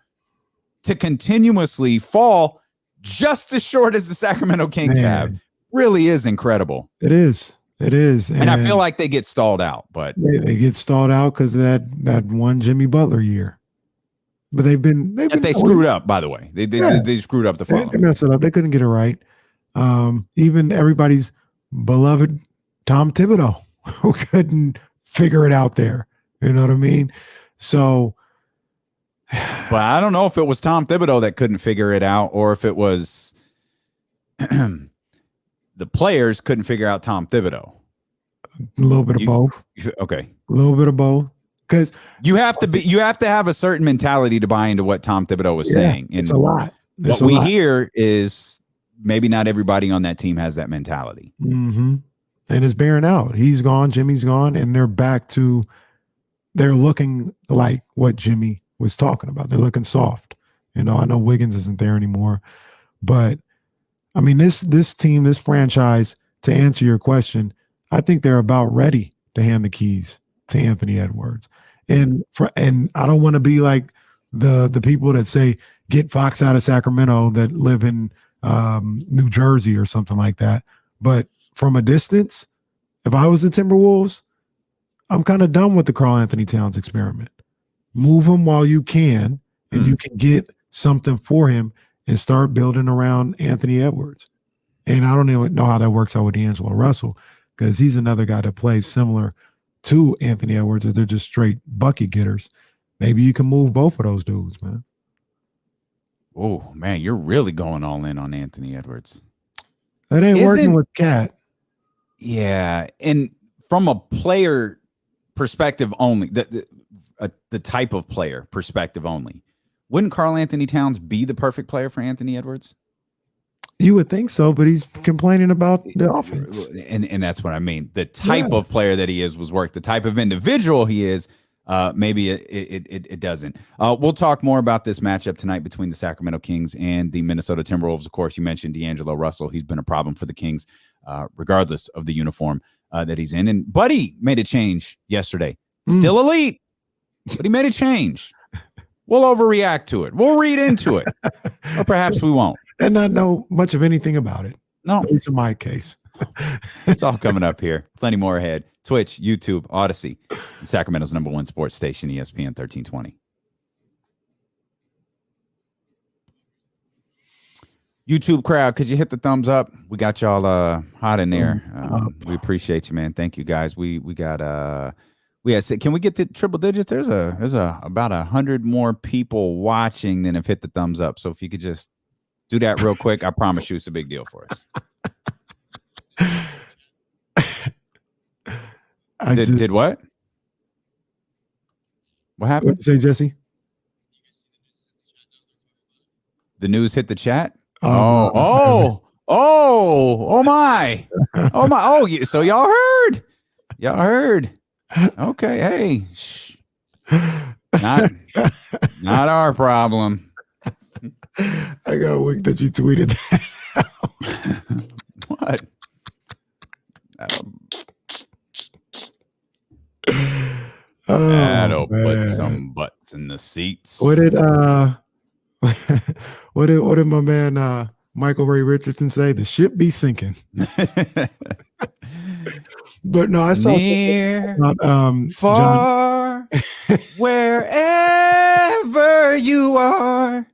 to continuously fall just as short as the Sacramento Kings have. Really is incredible. It is. And I feel like they get stalled out, but they get stalled out because of that one Jimmy Butler year. But they screwed up, by the way. They screwed up the following. They messed it up. They couldn't get it right. Even everybody's beloved Tom Thibodeau, who couldn't figure it out there. You know what I mean? So, but I don't know if it was Tom Thibodeau that couldn't figure it out, or if it was the players couldn't figure out Tom Thibodeau. A little bit of both. Okay. A little bit of both. Because you have to have a certain mentality to buy into what Tom Thibodeau was saying. And it's a lot. What we hear is maybe not everybody on that team has that mentality. Mm-hmm. And it's bearing out. He's gone, Jimmy's gone, and they're looking like what Jimmy was talking about. They're looking soft. I know Wiggins isn't there anymore, but I mean, this team, this franchise, to answer your question, I think they're about ready to hand the keys to Anthony Edwards. And I don't want to be like the people that say get Fox out of Sacramento that live in New Jersey or something like that. But from a distance, if I was the Timberwolves, I'm kind of done with the Karl Anthony Towns experiment. Move him while you can, and you can get something for him and start building around Anthony Edwards. And I don't even know how that works out with D'Angelo Russell, because he's another guy that plays similar to Anthony Edwards, if they're just straight bucket getters. Maybe you can move both of those dudes, man. Oh, man, you're really going all in on Anthony Edwards. That ain't working with Cat. Yeah, and from a player perspective only, the type of player perspective only, wouldn't Karl Anthony Towns be the perfect player for Anthony Edwards? You would think so, but he's complaining about the offense. And that's what I mean. The type of player that he is was work. The type of individual he is, maybe it doesn't. We'll talk more about this matchup tonight between the Sacramento Kings and the Minnesota Timberwolves. Of course, you mentioned D'Angelo Russell. He's been a problem for the Kings, regardless of the uniform that he's in. And Buddy made a change yesterday. Still elite, but he made a change. We'll overreact to it. We'll read into it. Or perhaps we won't. And not know much of anything about it. No. It's in my case. It's all coming up here. Plenty more ahead. Twitch, YouTube, Odyssey, and Sacramento's #1 sports station, ESPN 1320. YouTube crowd, could you hit the thumbs up? We got y'all hot in there. We appreciate you, man. Thank you, guys. We got can we get to triple digits? There's about 100 more people watching than have hit the thumbs up. So if you could just do that real quick, I promise you it's a big deal for us. Did what? What happened? What say, Jesse? The news hit the chat. Oh My! Oh, so y'all heard? Okay, hey, shh. Not our problem. I got a week that you tweeted that. What? That'll put some butts in the seats. What did what did my man Michael Ray Richardson say? The ship be sinking. But no, I saw near, about, far, wherever you are.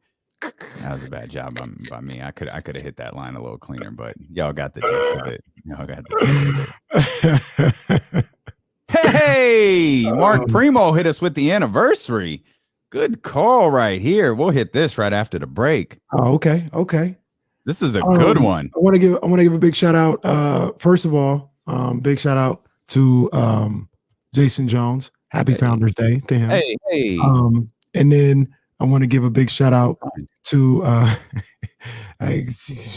That was a bad job by me. I could have hit that line a little cleaner, but y'all got the gist of it. Y'all got the gist of it. Hey, Mark Primo hit us with the anniversary. Good call right here. We'll hit this right after the break. Oh, okay. This is a good one. I want to give a big shout out. First of all, big shout out to Jason Jones. Happy Founders Day to him. Hey. And then I want to give a big shout out to he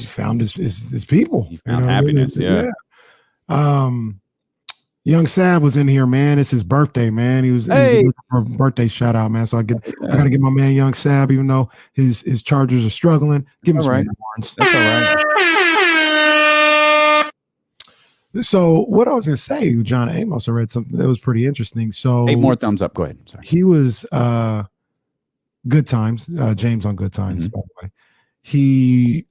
found his people. He found happiness. Yeah. Young Sab was in here, man. It's his birthday, man. He was looking for a birthday shout out, man. So I gotta give my man Young Sab, even though his Chargers are struggling. Give him some horns. That's all right. So what I was gonna say, John Amos, I read something that was pretty interesting. So 8 more thumbs up. Go ahead. Sorry. He was Good Times, James on Good Times, by the way. He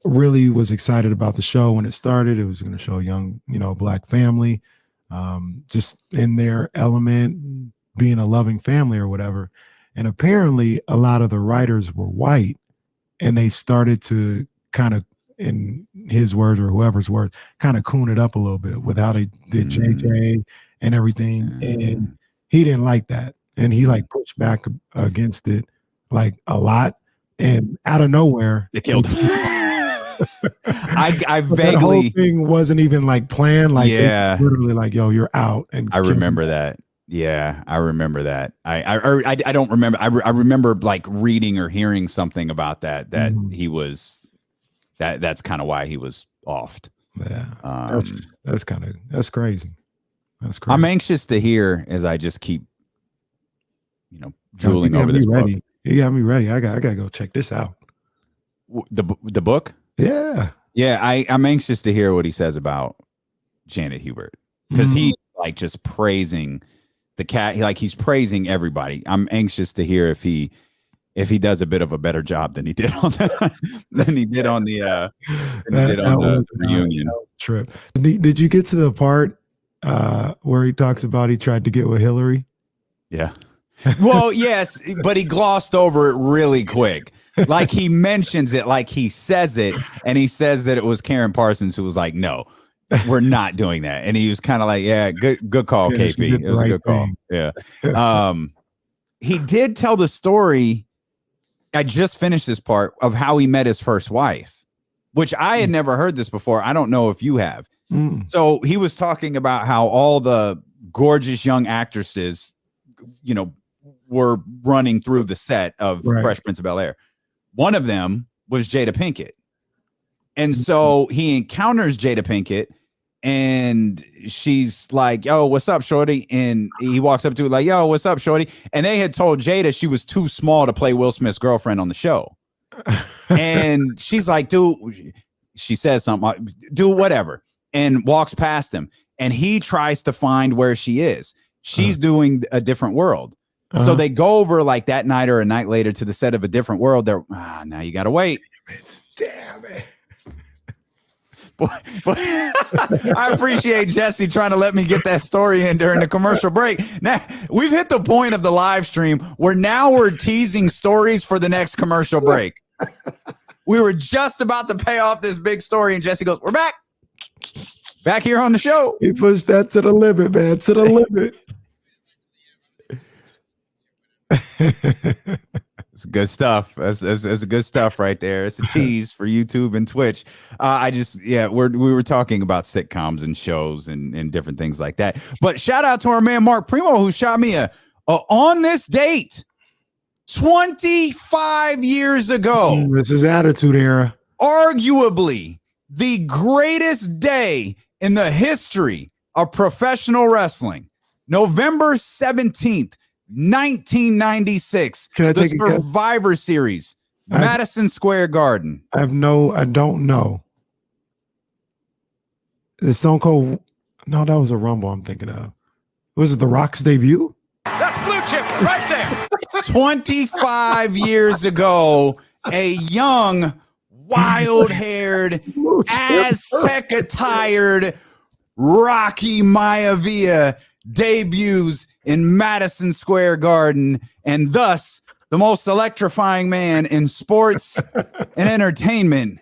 really was excited about the show when it started. It was going to show a young, Black family, just in their element, being a loving family or whatever. And apparently a lot of the writers were white, and they started to kind of, in his words or whoever's words, kind of coon it up a little bit with how they did JJ and everything. And he didn't like that. And he pushed back against it a lot. And out of nowhere, they killed him. I vaguely, that whole thing wasn't even planned. Literally yo, you're out. And I remember that. Yeah, I remember that. I don't remember. I remember reading or hearing something about that he was that's kind of why he was offed. Yeah, that's crazy. That's crazy. I'm anxious to hear as I just keep drooling over this book. You got me ready. I gotta go check this out. The book? Yeah. I'm anxious to hear what he says about Janet Hubert, because he's just praising the cat. He's praising everybody. I'm anxious to hear if he does a bit of a better job than he did on the reunion trip. Did you get to the part where he talks about he tried to get with Hillary? Yeah. Well, yes, but he glossed over it really quick. He mentions it, he says it, and he says that it was Karen Parsons who was like, "No, we're not doing that." And he was kind of "Yeah, good call, KP. It was a good call." Yeah. He did tell the story. I just finished this part of how he met his first wife, which I had never heard this before. I don't know if you have. So he was talking about how all the gorgeous young actresses, were running through the set of Fresh Prince of Bel-Air. One of them was Jada Pinkett. And so he encounters Jada Pinkett, and she's like, yo, what's up, shorty? And he walks up to her like, yo, what's up, shorty? And they had told Jada she was too small to play Will Smith's girlfriend on the show. And she's like, dude, she says something, dude, whatever, and walks past him. And he tries to find where she is. She's doing a different world. So they go over like that night or a night later to the set of a different world. They're now you got to wait. Damn it. But I appreciate Jesse trying to let me get that story in during the commercial break. Now we've hit the point of the live stream where now we're teasing stories for the next commercial break. We were just about to pay off this big story, and Jesse goes, "We're back here on the show." He pushed that to the limit, man. To the limit. It's good stuff. That's good stuff right there. It's a tease for YouTube and Twitch. We were talking about sitcoms and shows and different things like that. But shout out to our man Mark Primo, who shot me a on this date 25 years ago. This is Attitude Era. Arguably the greatest day in the history of professional wrestling. November 17th. 1996. Can I take the Survivor Series, Madison Square Garden. I don't know. The Stone Cold. No, that was a Rumble I'm thinking of. Was it The Rock's debut? That's blue chip right there. 25 years ago, a young, wild-haired, Aztec-attired Rocky Maivia debuts in Madison Square Garden, and thus the most electrifying man in sports and entertainment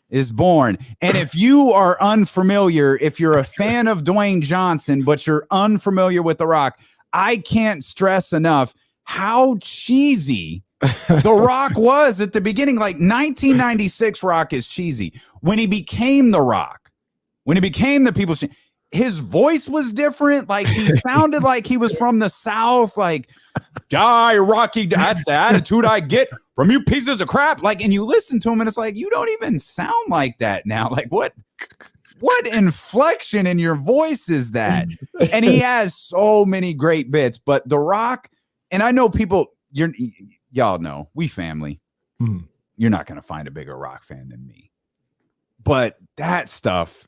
is born. And if you are unfamiliar, if you're a fan of Dwayne Johnson, but you're unfamiliar with The Rock, I can't stress enough how cheesy The Rock was at the beginning. Like 1996 Rock is cheesy. When he became The Rock, when he became the people's, his voice was different. Like he sounded like he was from the South. Like, die, Rocky. That's the attitude I get from you pieces of crap. Like, and you listen to him and it's like, you don't even sound like that now. Like what inflection in your voice is that? And he has so many great bits, but The Rock, and I know people, y'all know, we family. You're not going to find a bigger Rock fan than me. But that stuff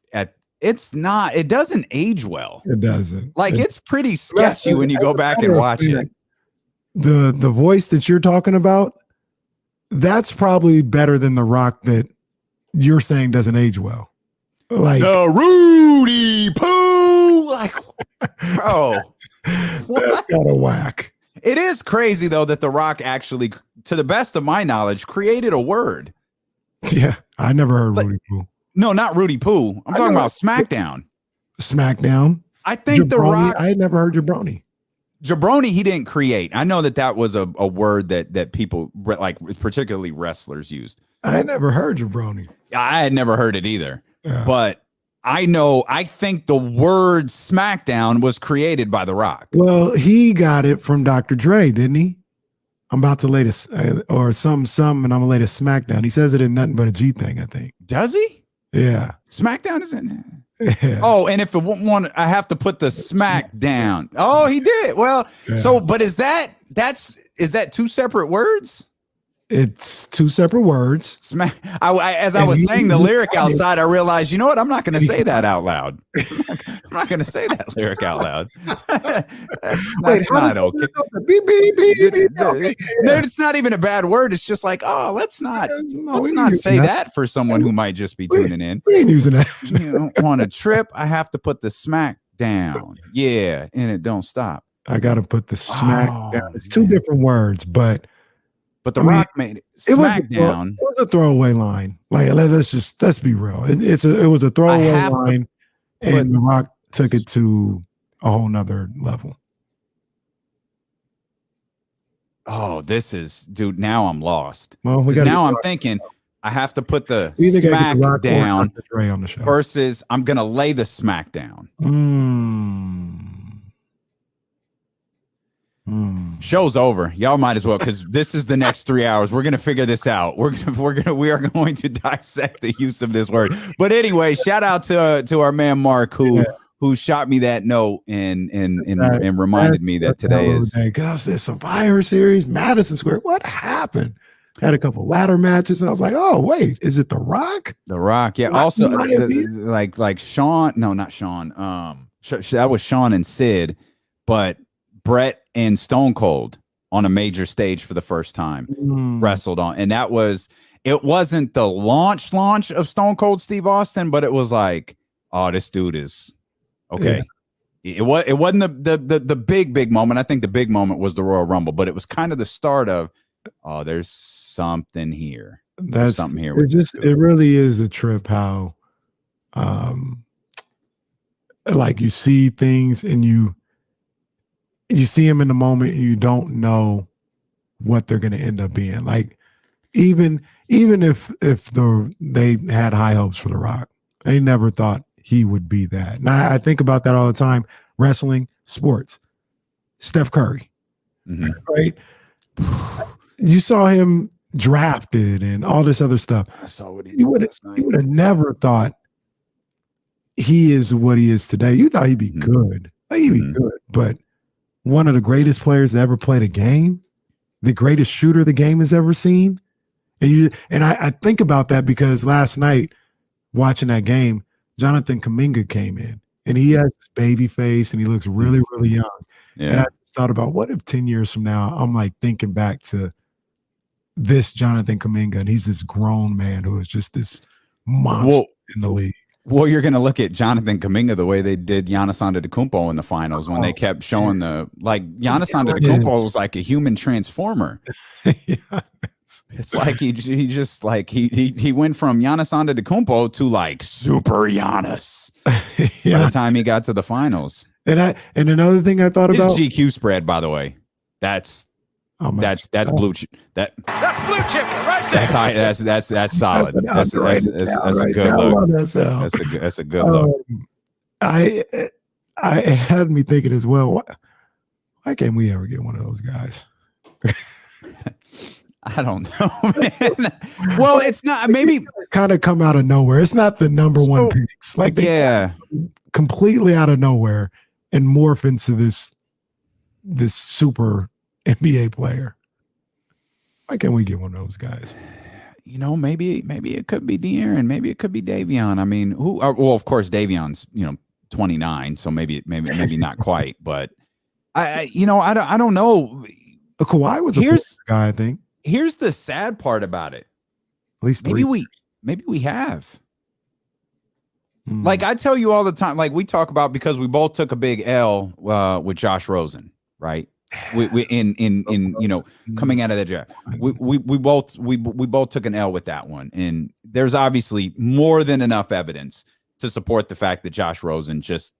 it doesn't age well. It doesn't. Like it's pretty sketchy when you go back and watch it. The voice that you're talking about, that's probably better than The Rock that you're saying doesn't age well. Like the Rudy Poo, like, bro, that's got a whack. It is crazy though that The Rock actually, to the best of my knowledge, created a word. Yeah, I never heard Rudy Poo. No, not Rudy Poo. I'm talking about SmackDown. SmackDown. I think Jabroni, The Rock. I had never heard Jabroni. Jabroni, he didn't create. I know that was a word that people like, particularly wrestlers, used. I had never heard Jabroni. I had never heard it either. Yeah. But I think the word SmackDown was created by The Rock. Well, he got it from Dr. Dre, didn't he? I'm about to lay this or some, and I'm gonna lay this SmackDown. He says it in Nothing But a G Thing, I think. Does he? Yeah. SmackDown isn't. Yeah. Oh, and if it one, I have to put the Smack down. Oh, he did. Well, yeah. So, but is that two separate words? It's two separate words. Smack. As I was saying the lyric outside, I realized, you know what? I'm not going to say that out loud. I'm not going to say that lyric out loud. that's not okay. It's not even a bad word. It's just like, oh, let's not say that for someone who might just be tuning in. We ain't using that. You don't want to trip. I have to put the smack down. Yeah, and it don't stop. I got to put the smack down. It's two different words, but The Rock made it. SmackDown. It was a throwaway line. Like let's be real. It was a throwaway line, and The Rock took it to a whole nother level. Oh, this is, dude. Now I'm lost. Well, I'm thinking I have to put the smack down on the show versus I'm gonna lay the smack down. Show's over. Y'all might as well, because this is the next 3 hours. We're gonna figure this out. We are going to dissect the use of this word. But anyway, shout out to our man Mark who shot me that note and reminded me that today is gosh, there's Survivor Series, Madison Square. What happened? Had a couple ladder matches, and I was like, oh wait, is it The Rock? The Rock, yeah. Also, like Sean, no, not Sean. That was Sean and Sid, but Brett and Stone Cold on a major stage for the first time wrestled on, and it wasn't the launch of Stone Cold Steve Austin, but it was like, oh, this dude is okay. Yeah. It wasn't the big moment. I think the big moment was the Royal Rumble, but it was kind of the start of, oh, there's something here. There's something here. It really is a trip how, like you see things and you see them in the moment and you don't know what they're going to end up being. Like even if they had high hopes for The Rock, they never thought he would be that. And I think about that all the time. Wrestling, sports, Steph Curry, right? You saw him drafted and all this other stuff. I saw what you would have never thought he is what he is today. You thought he'd be good. Like, he'd be good, but one of the greatest players to ever play the game, the greatest shooter the game has ever seen. And I think about that because last night watching that game, Jonathan Kuminga came in and he has this baby face and he looks really, really young. Yeah. And I just thought about, what if 10 years from now, I'm like thinking back to this Jonathan Kuminga and he's this grown man who is just this monster in the league. Well, you're going to look at Jonathan Kuminga the way they did Giannis Antetokounmpo in the finals when they kept showing Giannis Antetokounmpo was like a human transformer. Yeah. It's like he just like he went from Giannis Antetokounmpo to like super Giannis by the time he got to the finals. And another thing I thought about, GQ spread, by the way, that's blue chip. That's blue chip right there. That's high. That's solid. That's a good look. That's a good look. It had me thinking as well. Why can't we ever get one of those guys? I don't know, man. Well, it's not. Maybe kind of come out of nowhere. It's not the number one picks. Like they completely out of nowhere and morph into this super NBA player. Why can't we get one of those guys? Maybe it could be De'Aaron. Maybe it could be Davion. I mean, well, of course, Davion's 29, so maybe not quite. But I don't know. Kawhi was a guy, I think. Here's the sad part about it. At least maybe we have. Like I tell you all the time, like we talk about, because we both took a big L with Josh Rosen, right? We coming out of the draft, we both took an L with that one, and there's obviously more than enough evidence to support the fact that Josh Rosen just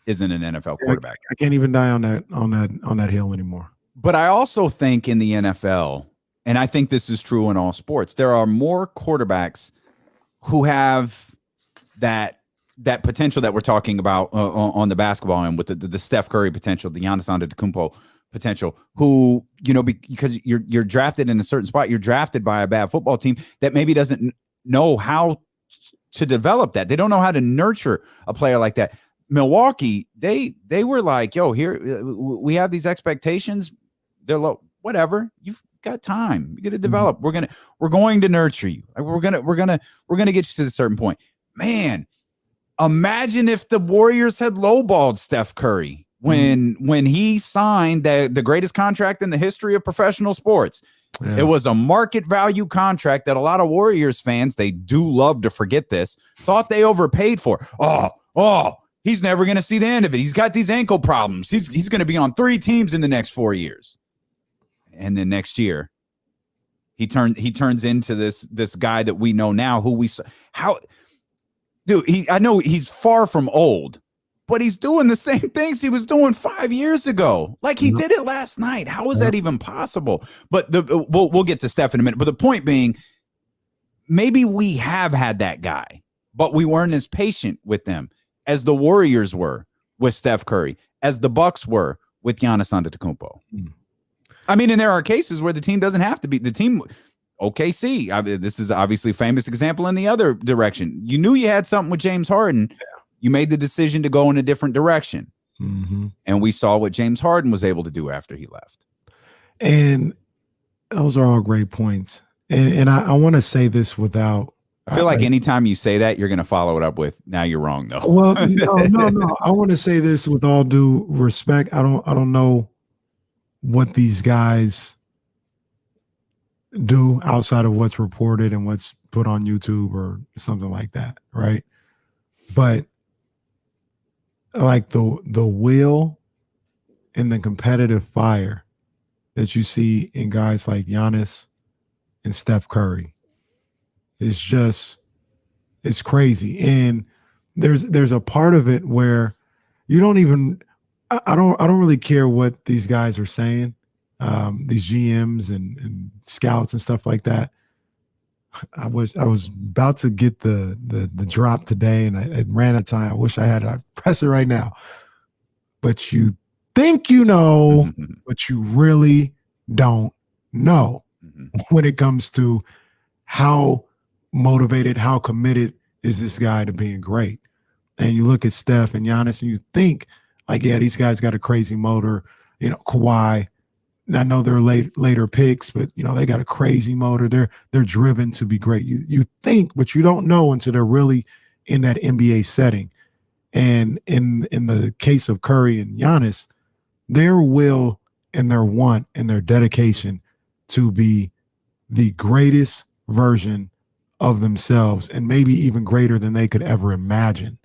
isn't an NFL quarterback. I can't even die on that hill anymore. But I also think in the NFL, and I think this is true in all sports, there are more quarterbacks who have that potential that we're talking about on the basketball end, with the Steph Curry potential, the Giannis Antetokounmpo potential, who, because you're drafted in a certain spot, you're drafted by a bad football team that maybe doesn't know how to develop that. They don't know how to nurture a player like that. Milwaukee, they were like, yo, here we have these expectations. They're low. Whatever, you've got time. You got to develop. We're going to nurture you. We're gonna get you to a certain point. Man, imagine if the Warriors had lowballed Steph Curry when he signed the greatest contract in the history of professional sports. Yeah. It was a market value contract that a lot of Warriors fans, they do love to forget this, thought they overpaid for. Oh, he's never going to see the end of it. He's got these ankle problems. He's going to be on 3 teams in the next 4 years. And then next year, he turns into this guy that we know now, I know he's far from old, but he's doing the same things he was doing 5 years ago. Like he did it last night. How is that even possible? But we'll get to Steph in a minute. But the point being, maybe we have had that guy, but we weren't as patient with them as the Warriors were with Steph Curry, as the Bucks were with Giannis Antetokounmpo. I mean, and there are cases where the team doesn't have to be the team. OKC, this is obviously a famous example in the other direction. You knew you had something with James Harden. You made the decision to go in a different direction. Mm-hmm. And we saw what James Harden was able to do after he left. And those are all great points. And I want to say this without. I feel like anytime you say that, you're going to follow it up with, now you're wrong, though. Well, no. I want to say this with all due respect. I don't know what these guys do outside of what's reported and what's put on YouTube or something like that, right? But like the will and the competitive fire that you see in guys like Giannis and Steph Curry is just, it's crazy. And there's a part of it where you don't even, I don't really care what these guys are saying, these GMs and scouts and stuff like that. I was about to get the drop today, and I ran out of time. I wish I had it. I'd press it right now. But you think you know, but you really don't know when it comes to how motivated, how committed is this guy to being great. And you look at Steph and Giannis, and you think, like, yeah, these guys got a crazy motor. You know, Kawhi. I know they're later picks, but you know they got a crazy motor. They're driven to be great. You think, but you don't know until they're really in that NBA setting. And in the case of Curry and Giannis, their will and their want and their dedication to be the greatest version of themselves, and maybe even greater than they could ever imagine,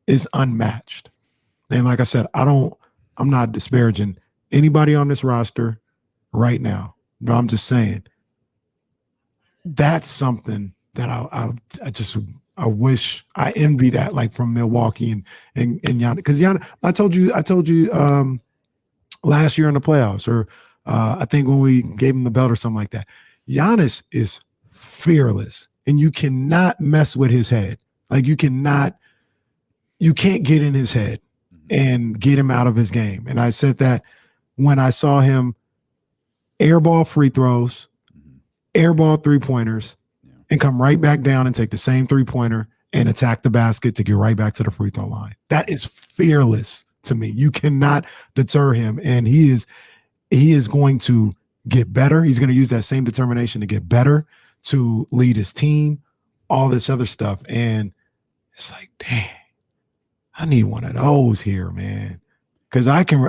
is unmatched. And like I said, I'm not disparaging anybody on this roster right now, but I'm just saying that's something that I wish I envy that, like from Milwaukee and Giannis. Because Giannis, I told you last year in the playoffs, or I think when we gave him the belt or something like that. Giannis is fearless, and you cannot mess with his head. Like you can't get in his head and get him out of his game. And I said that when I saw him airball free throws, airball three-pointers, and come right back down and take the same three-pointer and attack the basket to get right back to the free throw line. That is fearless to me. You cannot deter him, and he is going to get better. He's going to use that same determination to get better, to lead his team, all this other stuff. And it's like, dang, I need one of those here, man. Because I can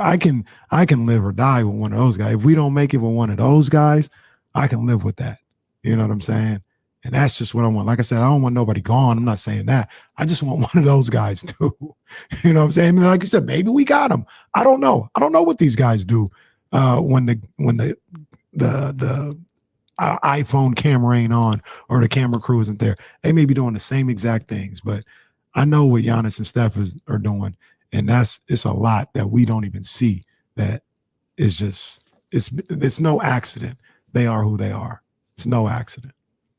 live or die with one of those guys. If we don't make it with one of those guys, I can live with that. You know what I'm saying? And that's just what I want. Like I said, I don't want nobody gone. I'm not saying that. I just want one of those guys too. You know what I'm saying? Like you said, maybe we got them. I don't know. I don't know what these guys do when the iPhone camera ain't on or the camera crew isn't there. They may be doing the same exact things, but I know what Giannis and Steph are doing. And it's a lot that we don't even see. That is just, it's no accident. They are who they are. It's no accident.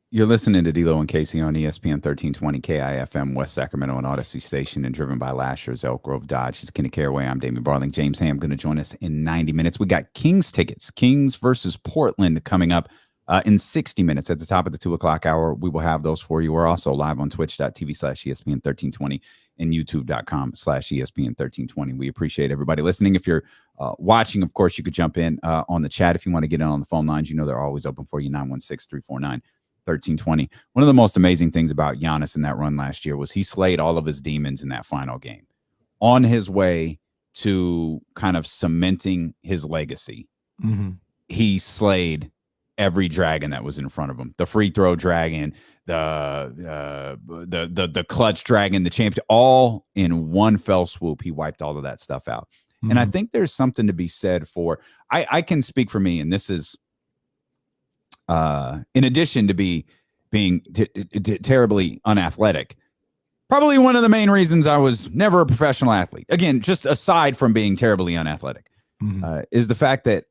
You're listening to D'Lo and Casey on ESPN 1320 KIFM, West Sacramento and Odyssey Station, and driven by Lashers, Elk Grove Dodge. It's Kenny Caraway. I'm Damian Barling. James Ham going to join us in 90 minutes. We got Kings tickets. Kings versus Portland coming up in 60 minutes at the top of the 2 o'clock hour. We will have those for you. We're also live on twitch.tv/ESPN 1320 and youtube.com/ESPN 1320. We appreciate everybody listening. If you're watching, of course, you could jump in on the chat. If you want to get in on the phone lines, you know they're always open for you, 916-349-1320. One of the most amazing things about Giannis in that run last year was he slayed all of his demons in that final game on his way to kind of cementing his legacy. He slayed every dragon that was in front of him. The free throw dragon, the clutch dragon, the champion, all in one fell swoop. He wiped all of that stuff out. And I think there's something to be said for, I can speak for me, and this is in addition to being terribly unathletic, probably one of the main reasons I was never a professional athlete. Again, just aside from being terribly unathletic, is the fact that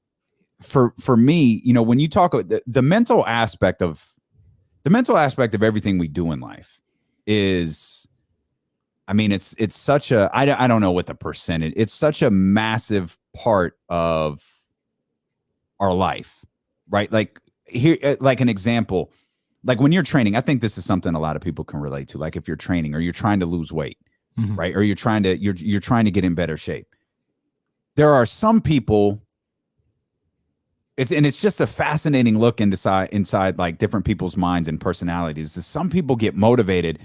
for me, you know, when you talk about the mental aspect of everything we do in life is, I mean, it's such a, I don't know what the percentage, it's such a massive part of our life, right? Like here, like an example, like when you're training, I think this is something a lot of people can relate to. Like if you're training or you're trying to lose weight, right? Or you're trying to get in better shape. There are some people, it's just a fascinating look inside like different people's minds and personalities. Some people get motivated.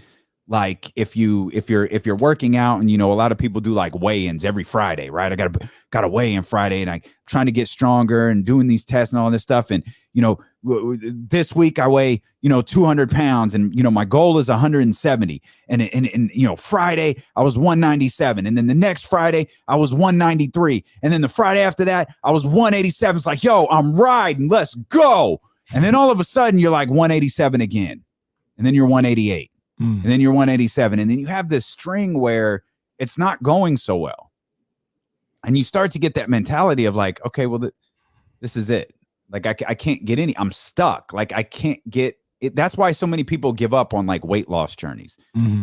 Like if you're working out and, a lot of people do like weigh-ins every Friday, right? I got to weigh in Friday and I'm trying to get stronger and doing these tests and all this stuff. And, this week I weigh, 200 pounds and, my goal is 170. And Friday I was 197. And then the next Friday I was 193. And then the Friday after that I was 187. It's like, yo, I'm riding, let's go. And then all of a sudden you're like 187 again. And then you're 188. And then you're 187. And then you have this string where it's not going so well. And you start to get that mentality of like, okay, well, this is it. Like, I can't get I'm stuck. Like, I can't get it. That's why so many people give up on like weight loss journeys,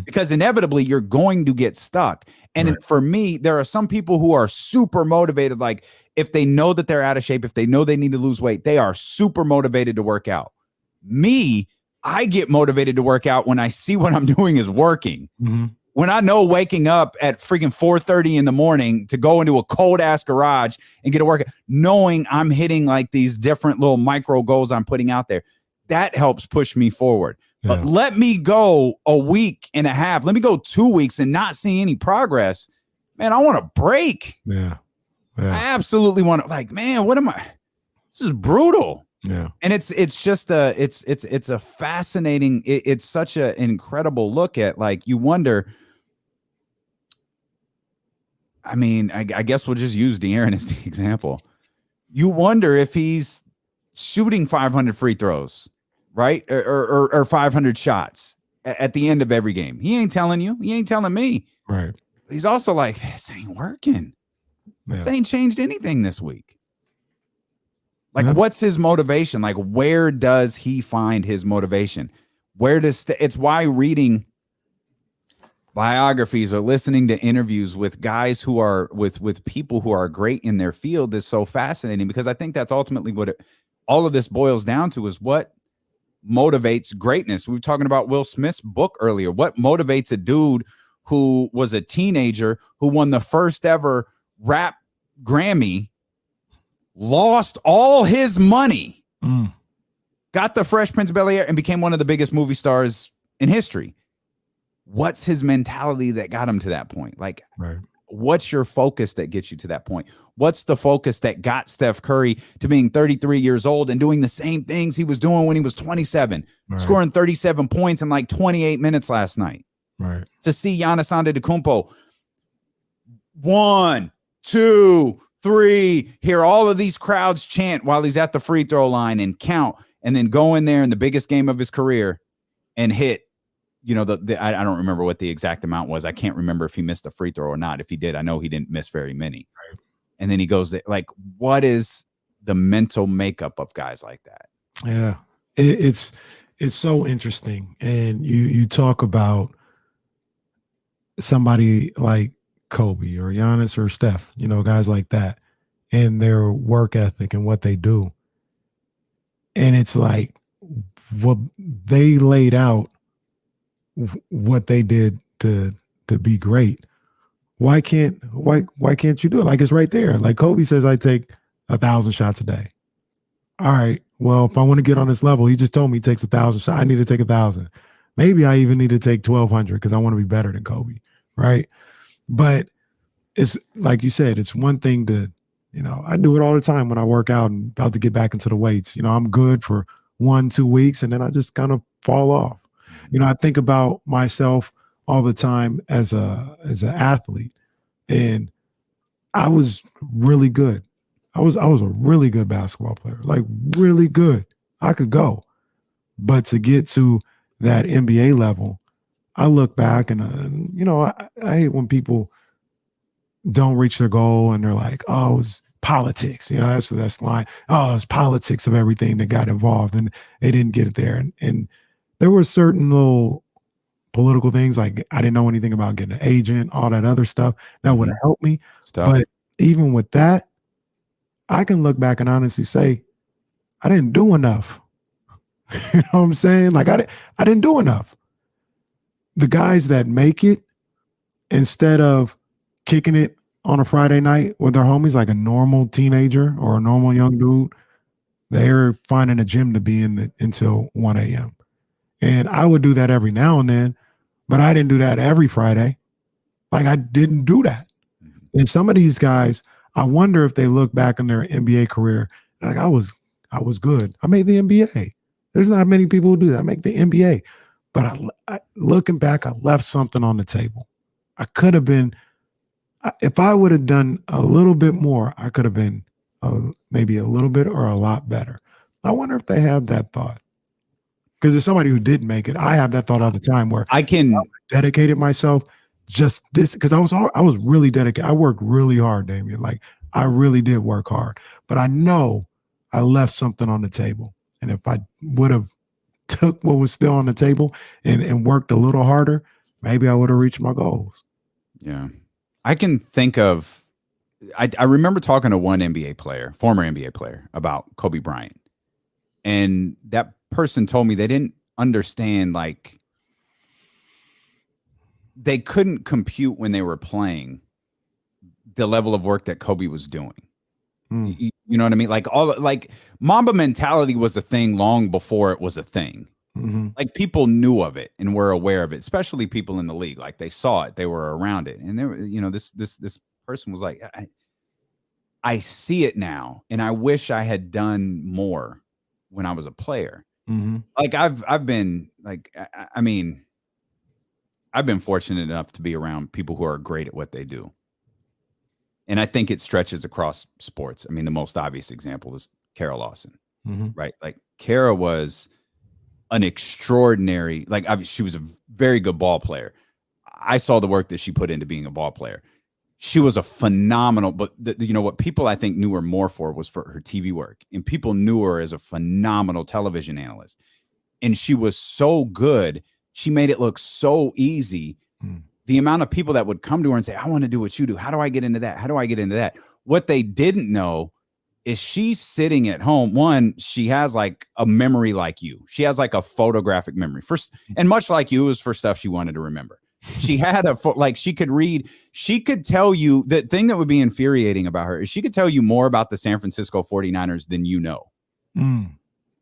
because inevitably you're going to get stuck. And for me, there are some people who are super motivated. Like if they know that they're out of shape, if they know they need to lose weight, they are super motivated to work out. Me, I get motivated to work out when I see what I'm doing is working. When I know waking up at freaking 4:30 in the morning to go into a cold ass garage and get a workout, knowing I'm hitting like these different little micro goals I'm putting out there, that helps push me forward. Yeah. But let me go a week and a half. Let me go 2 weeks and not see any progress. Man, I want to break. Yeah. I absolutely want to, like, man, what am I? This is brutal. Yeah. And it's just it's a fascinating, it's such an incredible look at, like, you wonder. I mean, I guess we'll just use De'Aaron as the example. You wonder if he's shooting 500 free throws, right? Or 500 shots at the end of every game. He ain't telling you. He ain't telling me. Right. He's also like, this ain't working. Yeah. This ain't changed anything this week. Like, what's his motivation? Like, where does he find his motivation? It's why reading biographies or listening to interviews with guys who are with people who are great in their field is so fascinating, because I think that's ultimately what all of this boils down to, is what motivates greatness. We were talking about Will Smith's book earlier. What motivates a dude who was a teenager who won the first ever rap Grammy, lost all his money, got the Fresh Prince of Bel-Air, and became one of the biggest movie stars in history? What's his mentality that got him to that point? Like, what's your focus that gets you to that point? What's the focus that got Steph Curry to being 33 years old and doing the same things he was doing when he was 27, scoring 37 points in like 28 minutes last night? To see Giannis Antetokounmpo 1, 2, 3, hear all of these crowds chant while he's at the free throw line and count, and then go in there in the biggest game of his career and hit. I don't remember what the exact amount was. I can't remember if he missed a free throw or not. If he did, I know he didn't miss very many. And then he goes there. Like, what is the mental makeup of guys like that? Yeah, it's so interesting. And you talk about somebody like Kobe or Giannis or Steph, guys like that, and their work ethic and what they do. And it's like what they laid out, what they did to be great. Why can't you do it? Like, it's right there. Like Kobe says, I take 1,000 shots a day. All right. Well, if I want to get on this level, he just told me he takes 1,000 shots. I need to take 1,000. Maybe I even need to take 1,200 because I want to be better than Kobe. Right. But it's like you said, it's one thing to, I do it all the time when I work out and about to get back into the weights. I'm good for 1-2 weeks and then I just kind of fall off. I think about myself all the time as an athlete, and I was really good. I was a really good basketball player, like really good. I could go, but to get to that NBA level, I look back and I hate when people don't reach their goal and they're like, oh, it was politics. That's the line. Oh, it's politics of everything that got involved, and they didn't get it there. And there were certain little political things, like I didn't know anything about getting an agent, all that other stuff that would have helped me. But even with that, I can look back and honestly say I didn't do enough. You know what I'm saying? Like I didn't do enough. The guys that make it, instead of kicking it on a Friday night with their homies like a normal teenager or a normal young dude, they're finding a gym to be in until 1 a.m. And I would do that every now and then, but I didn't do that every Friday. Like I didn't do that. And some of these guys, I wonder if they look back on their NBA career, like I was good. I made the NBA. There's not many people who do that. I make the NBA. But I looking back, I left something on the table. I could have been, if I would have done a little bit more, I could have been maybe a little bit or a lot better. I wonder if they have that thought. Because as somebody who didn't make it, I have that thought all the time where I dedicated myself just this, because I was really dedicated. I worked really hard, Damian. Like I really did work hard. But I know I left something on the table. And if I would have took what was still on the table and worked a little harder, maybe I would have reached my goals. Yeah. I can think of, I remember talking to one NBA player, former NBA player, about Kobe Bryant. And that person told me they didn't understand, like, they couldn't compute when they were playing the level of work that Kobe was doing. You know what I mean? Like Mamba mentality was a thing long before it was a thing. Like people knew of it and were aware of it, especially people in the league. Like they saw it, they were around it. And they were, you know, this person was like, I see it now. And I wish I had done more when I was a player. Like I've been like, I mean, I've been fortunate enough to be around people who are great at what they do. And I think it stretches across sports. I mean, the most obvious example is Kara Lawson, right? Like Kara was an extraordinary, like she was a very good ball player. I saw the work that she put into being a ball player. She was a phenomenal, but you know what people I think knew her more for was for her TV work. And people knew her as a phenomenal television analyst. And she was so good. She made it look so easy. The amount of people that would come to her and say, I want to do what you do. How do I get into that? How do I get into that? What they didn't know is she's sitting at home. One, she has like a memory like you. She has like a photographic memory first. And much like you, it was for stuff she wanted to remember. She had like she could read. She could tell you the thing that would be infuriating about her is she could tell you more about the San Francisco 49ers than you know.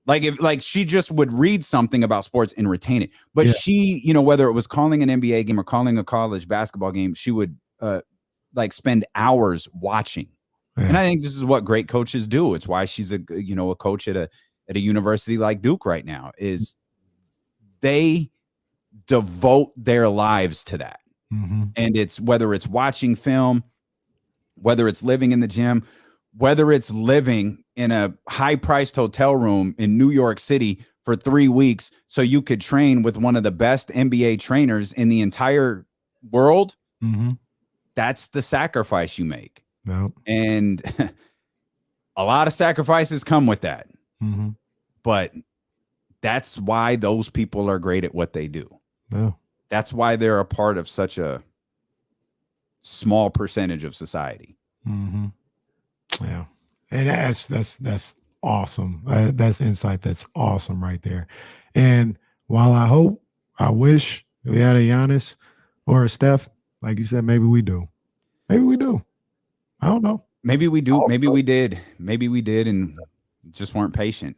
Like if like she just would read something about sports and retain it. But she, you know, whether it was calling an NBA game or calling a college basketball game, she would like spend hours watching. And I think this is what great coaches do. It's why she's a coach at a university like Duke right now, is they devote their lives to that. And it's whether it's watching film, whether it's living in the gym, whether it's living in a high-priced hotel room in New York City for 3 weeks so you could train with one of the best NBA trainers in the entire world, that's the sacrifice you make. And a lot of sacrifices come with that. But that's why those people are great at what they do. That's why they're a part of such a small percentage of society. Yeah. And that's awesome. That's insight. That's awesome right there. And while I wish we had a Giannis or a Steph, like you said, maybe we do. Maybe we do. I don't know. Maybe we do. Maybe we did. Maybe we did and just weren't patient.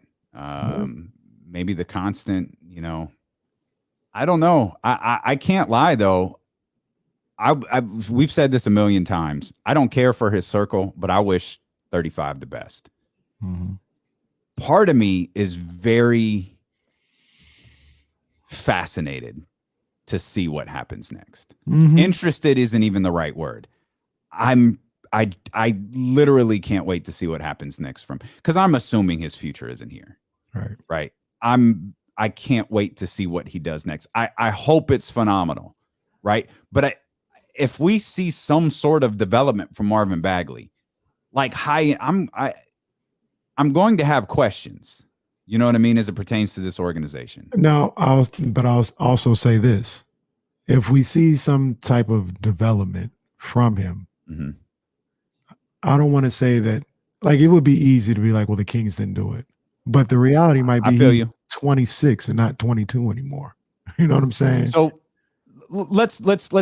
Maybe the constant, you know, I don't know. I can't lie though. We've said this a million times. I don't care for his circle, but I wish 35 the best. Part of me is very fascinated to see what happens next. Interested isn't even the right word. I literally can't wait to see what happens next because I'm assuming his future isn't here. Right. I can't wait to see what he does next. I hope it's phenomenal. Right. But if we see some sort of development from Marvin Bagley, like I'm going to have questions, you know what I mean, as it pertains to this organization. Now, I'll also say this. If we see some type of development from him, I don't want to say that, like, it would be easy to be like, well, the Kings didn't do it. But the reality might be I feel he's you. 26 and not 22 anymore. You know what I'm saying? So let's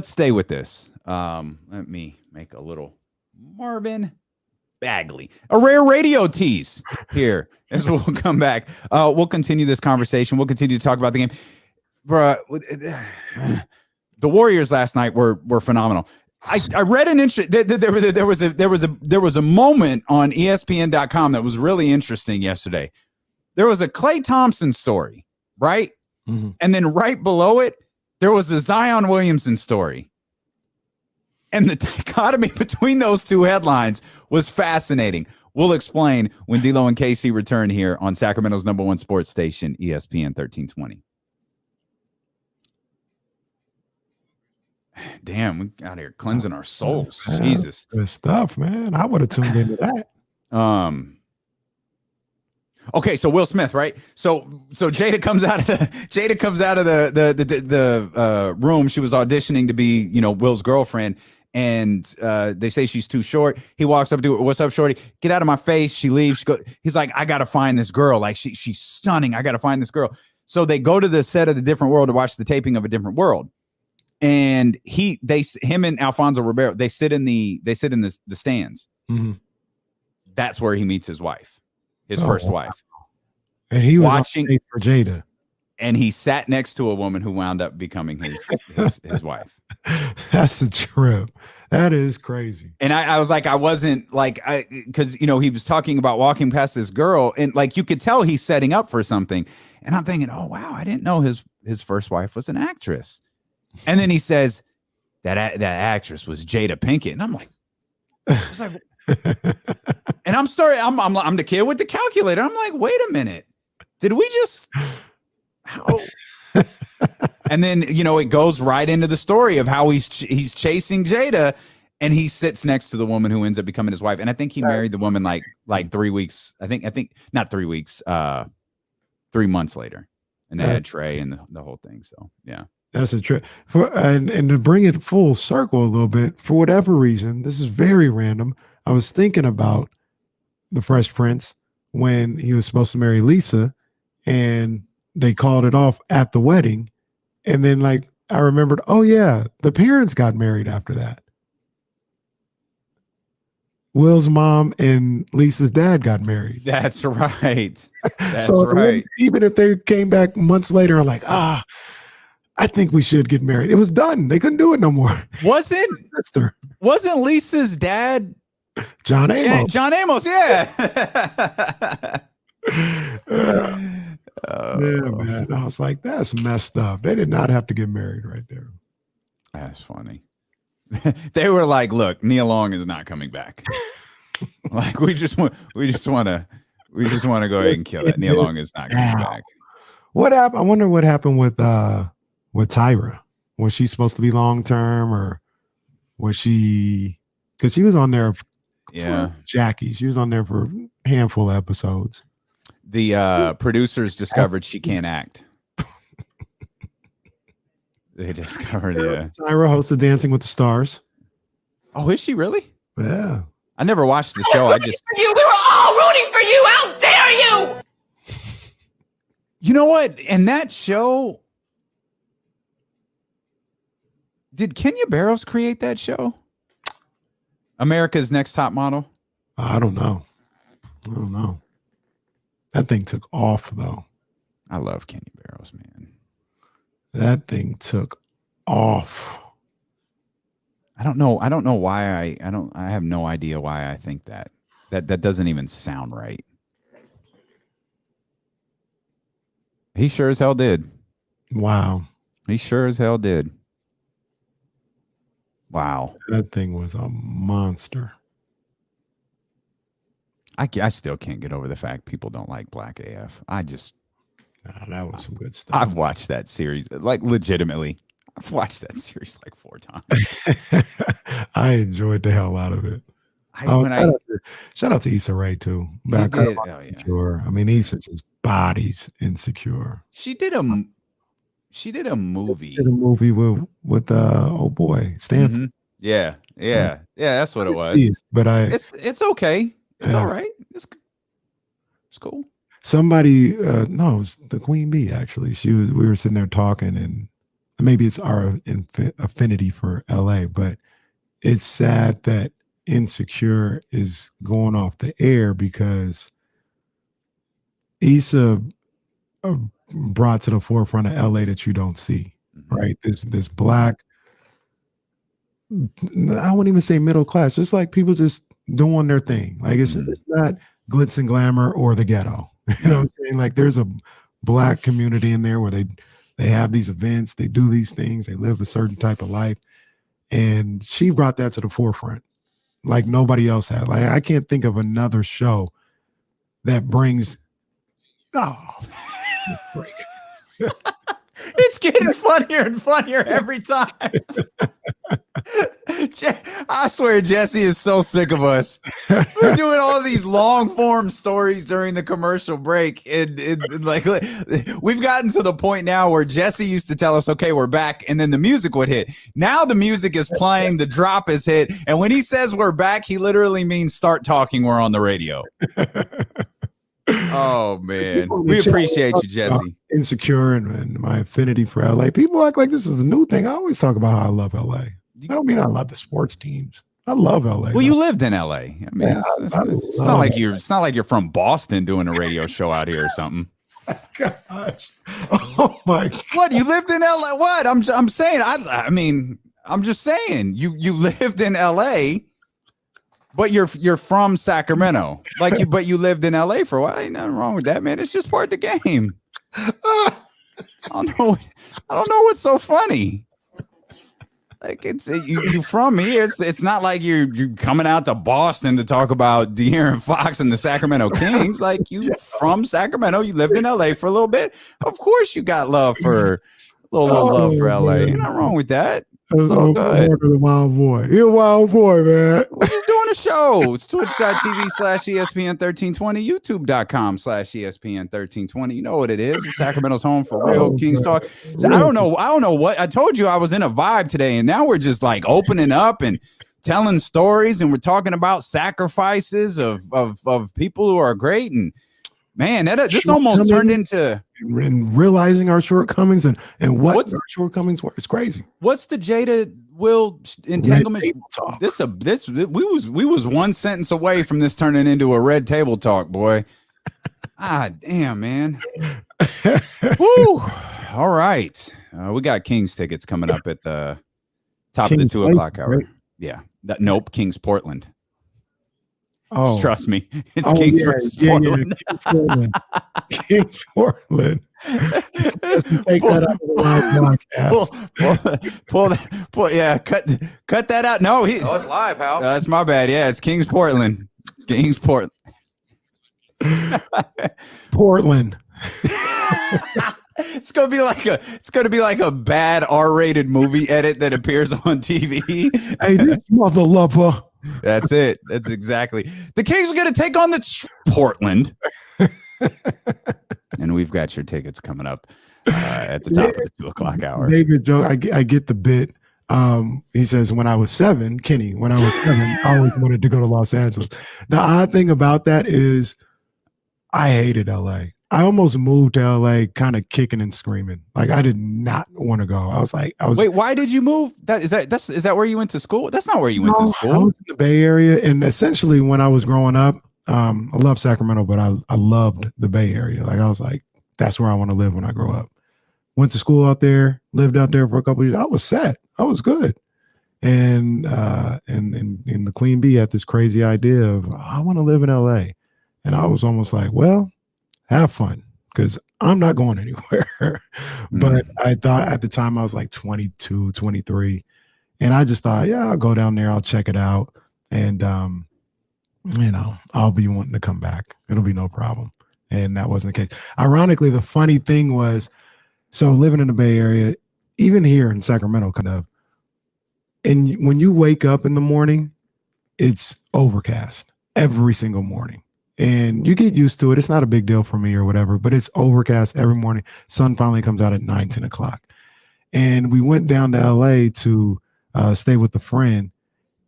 stay with this. Let me make a little Marvin Bagley, a rare radio tease here as we'll come back. We'll continue this conversation. We'll continue to talk about the game. Bruh, the Warriors last night were phenomenal. I read an interest. There was a moment on ESPN.com that was really interesting yesterday. There was a Klay Thompson story, right? Mm-hmm. And then right below it, there was a Zion Williamson story. And the dichotomy between those two headlines was fascinating. We'll explain when D'Lo and Casey return here on Sacramento's #1 sports station, ESPN 1320. Damn, we got here cleansing our souls. Yeah, Jesus. good stuff, man. I would have tuned into that. Okay, so Will Smith, right? So Jada comes out of the room. She was auditioning to be, Will's girlfriend, and they say she's too short. He walks up to her, "What's up, shorty? Get out of my face." She leaves. He's like, "I gotta find this girl. Like she's stunning. I gotta find this girl." So they go to the set of The Different World to watch the taping of A Different World. And him and Alfonso Ribeiro, they sit in the stands. Mm-hmm. That's where he meets his wife, his first wife. And he was watching for Jada. And he sat next to a woman who wound up becoming his wife. That's a trip. That is crazy. And I was like, I wasn't like, because he was talking about walking past this girl, and like you could tell he's setting up for something. And I'm thinking, oh wow, I didn't know his first wife was an actress. And then he says that actress was Jada Pinkett, and I'm like, and I'm the kid with the calculator. I'm like, wait a minute, did we just? How? And then it goes right into the story of how he's chasing Jada, and he sits next to the woman who ends up becoming his wife. And I think he married the woman like 3 weeks. I think not 3 weeks. 3 months later, and they had Trey and the whole thing. So yeah. That's a trip. And to bring it full circle a little bit, for whatever reason, this is very random. I was thinking about the Fresh Prince when he was supposed to marry Lisa, and they called it off at the wedding. And then, I remembered, oh yeah, the parents got married after that. Will's mom and Lisa's dad got married. That's right. That's so right. Even if they came back months later and I think we should get married, it was done. They couldn't do it no more. Wasn't Lisa's dad John Amos? John Amos, yeah. Yeah, man. I was like, that's messed up. They did not have to get married right there. That's funny. They were like, look, Nia Long is not coming back. Like we just want to go ahead and kill that. Nia Long is not coming back. What happened? I wonder what happened with Tyra. Was she supposed to be long term, or was she? Because she was on there. For Jackie. She was on there for a handful of episodes. The producers discovered she can't act. They discovered, Tyra hosted Dancing with the Stars. Oh, is she really? Yeah. I never watched the show. I just. We were all rooting for you. How dare you? You know what? And that show. Did Kenya Barrows create that show? America's Next Top Model? I don't know. That thing took off, though. I love Kenya Barrows, man. That thing took off. I don't know why I have no idea why I think that. That doesn't even sound right. He sure as hell did. Wow. He sure as hell did. Wow. That thing was a monster. I still can't get over the fact people don't like Black AF. That was some good stuff. I've watched that series, legitimately. I've watched that series 4 times. I enjoyed the hell out of it. Shout out to Issa Rae too. Insecure. I mean, Issa just bodies Insecure. She did a movie. She did a movie with old boy Stanford. Mm-hmm. Yeah. That's what it was. But it's okay. It's all right. It's cool. somebody, no, it was the Queen Bee, actually. We were sitting there talking, and maybe it's our affinity for LA, but it's sad that Insecure is going off the air because Issa brought to the forefront of LA that you don't see, right? This black, I wouldn't even say middle class, just like people just doing their thing. Like it's not glitz and glamour or the ghetto. You know what I'm saying? Like there's a black community in there where they have these events, they do these things, they live a certain type of life. And she brought that to the forefront like nobody else had. Like I can't think of another show that brings It's getting funnier and funnier every time. I swear Jesse is so sick of us. We're doing all these long form stories during the commercial break. And like we've gotten to the point now where Jesse used to tell us, okay, we're back. And then the music would hit. Now the music is playing, the drop is hit. And when he says we're back, he literally means start talking. We're on the radio. Oh man, we appreciate you, Jesse. Insecure and my affinity for LA. People act like this is a new thing. I always talk about how I love LA. I don't mean I love the sports teams. I love LA. Well, you lived in LA. I mean, it's not like you're from Boston doing a radio show out here or something. Gosh, oh my God. What, you lived in LA? What? I'm saying. I mean, I'm just saying. You lived in LA. But you're from Sacramento, but you lived in LA for a while. Ain't nothing wrong with that, man. It's just part of the game. I don't know what's so funny. Like you from here. It's not like you're coming out to Boston to talk about De'Aaron Fox and the Sacramento Kings. Like you from Sacramento, you lived in LA for a little bit. Of course, you got love for a little love for LA. Ain't nothing wrong with that. So good. A wild boy. You're a wild boy, man. We're just doing a show. It's twitch.tv/ESPN1320, youtube.com/ESPN1320. You know what it is. It's Sacramento's home for real Kings talk. So I don't know what I told you. I was in a vibe today, and now we're just like opening up and telling stories, and we're talking about sacrifices of people who are great. And man, this almost turned into and realizing our shortcomings and what our shortcomings were. It's crazy. What's the Jada Will entanglement? We was one sentence away from this turning into a red table talk, boy. Damn, man. Woo. All right. We got Kings tickets coming up at the top of the 2 o'clock hour. Right? Yeah. Nope. Kings Portland. Oh, trust me, it's Kings versus Portland. Kings Portland. Take that out of the live podcast. Pull, yeah, cut that out. No, it's live, pal. That's my bad. Yeah, it's Kings Portland. Kings Portland. Portland. It's gonna be like a bad R-rated movie edit that appears on TV. Hey, this mother lover. That's it. That's exactly. The Kings are going to take on the Portland. And we've got your tickets coming up at the top of the 2 o'clock hour. David Joe, I get the bit. He says, when I was 7, Kenny, I always wanted to go to Los Angeles. The odd thing about that is I hated LA. I almost moved to LA kind of kicking and screaming. Like I did not want to go. Wait, why did you move? Is that where you went to school? That's not where you went to school. I was in the Bay Area. And essentially when I was growing up, I love Sacramento, but I loved the Bay Area. Like I was like, that's where I want to live when I grow up. Went to school out there, lived out there for a couple of years. I was set. I was good. And the Queen Bee had this crazy idea of, I want to live in LA. And I was almost like, well, have fun, because I'm not going anywhere. But I thought at the time I was like 22, 23. And I just thought, yeah, I'll go down there. I'll check it out. And, I'll be wanting to come back. It'll be no problem. And that wasn't the case. Ironically, the funny thing was, so living in the Bay Area, even here in Sacramento, kind of, and when you wake up in the morning, it's overcast every single morning. And you get used to it. It's not a big deal for me or whatever, but it's overcast every morning. Sun finally comes out at 9, 10 o'clock. And we went down to LA to stay with a friend.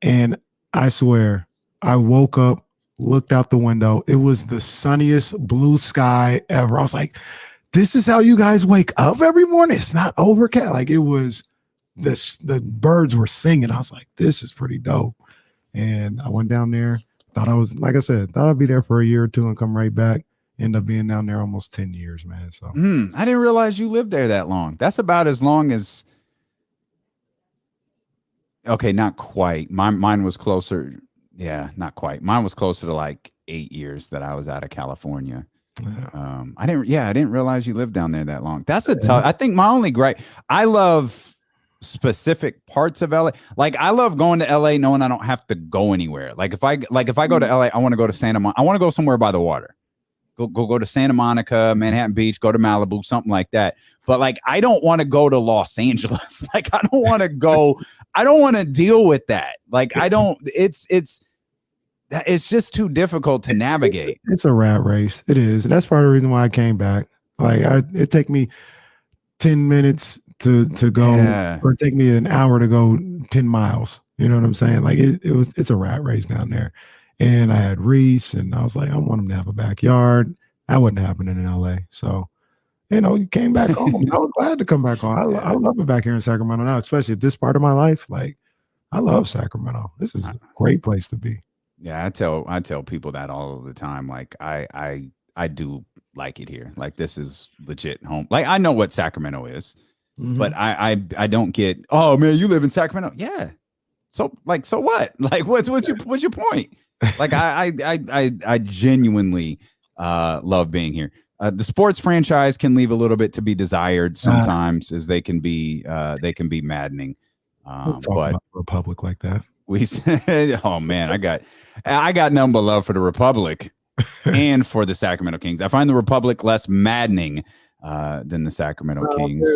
And I swear, I woke up looked out the window. It was the sunniest blue sky ever. I was like, this is how you guys wake up every morning? It's not overcast. Like, it was this, the birds were singing. I was like, this is pretty dope. And I went down there, thought I was, like I said, thought I'd be there for a year or two and come right back. End up being down there almost 10 years, man. So I didn't realize you lived there that long. That's about as long as, okay, not quite. Mine was closer. Yeah, not quite. Mine was closer to like 8 years that I was out of California. yeah. I didn't realize you lived down there that long. That's a tough. I think my only I love specific parts of LA. Like, I love going to LA knowing I don't have to go anywhere. Like, if I go to LA, I want to go to Santa Monica. I want to go somewhere by the water. Go to Santa Monica, Manhattan Beach, go to Malibu, something like that. But like, I don't want to go to Los Angeles. Like, I don't want to go. I don't want to deal with that. Like, I don't. It's just too difficult to navigate. It's a rat race. It is. And that's part of the reason why I came back. Like, it take me 10 minutes to go, or take me an hour to go 10 miles. You know what I'm saying? Like, it's a rat race down there. And I had Reese, and I was like, I want him to have a backyard. That wasn't happening in LA. So, you came back home. I was glad to come back home. I love it back here in Sacramento now, especially at this part of my life. Like, I love Sacramento. This is a great place to be. Yeah, I tell people that all the time. Like, I do like it here. Like, this is legit home. Like, I know what Sacramento is, but I don't get, oh man, you live in Sacramento. Yeah. So what? Like, what's your point? Like, I genuinely love being here. The sports franchise can leave a little bit to be desired sometimes, as they can be maddening. But about the Republic like that. We said, oh man, I got nothing but love for the Republic and for the Sacramento Kings. I find the Republic less maddening than the Sacramento Kings.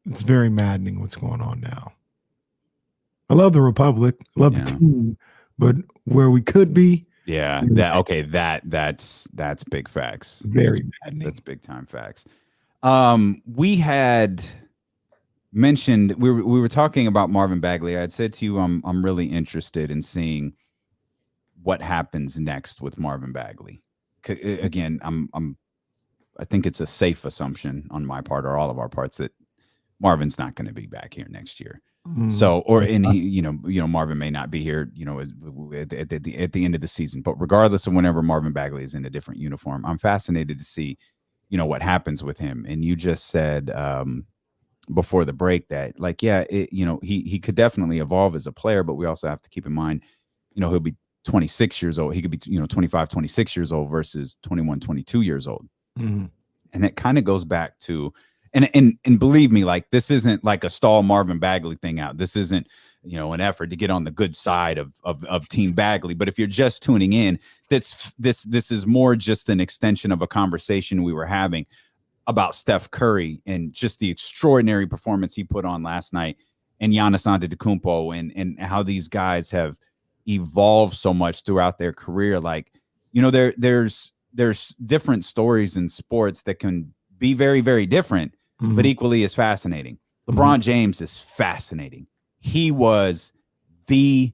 It's very maddening what's going on now. I love the Republic, love the team, but where we could be. Yeah, that's big facts. Very maddening. That's big time facts. We had mentioned, we were talking about Marvin Bagley. I had said to you, I'm really interested in seeing what happens next with Marvin Bagley. Again, I think it's a safe assumption on my part, or all of our parts, that Marvin's not going to be back here next year. So, Marvin may not be here, at the end of the season. But regardless of whenever Marvin Bagley is in a different uniform, I'm fascinated to see, what happens with him. And you just said before the break that, like, he could definitely evolve as a player, but we also have to keep in mind, he'll be 26 years old. He could be, 25, 26 years old versus 21, 22 years old. And that kind of goes back to, and believe me, like, this isn't like a stall Marvin Bagley thing out. This isn't, an effort to get on the good side of Team Bagley. But if you're just tuning in, this is more just an extension of a conversation we were having about Steph Curry and just the extraordinary performance he put on last night, and Giannis Antetokounmpo, and how these guys have evolved so much throughout their career. Like, there's different stories in sports that can be very, very different, but equally as fascinating. LeBron James is fascinating. He was the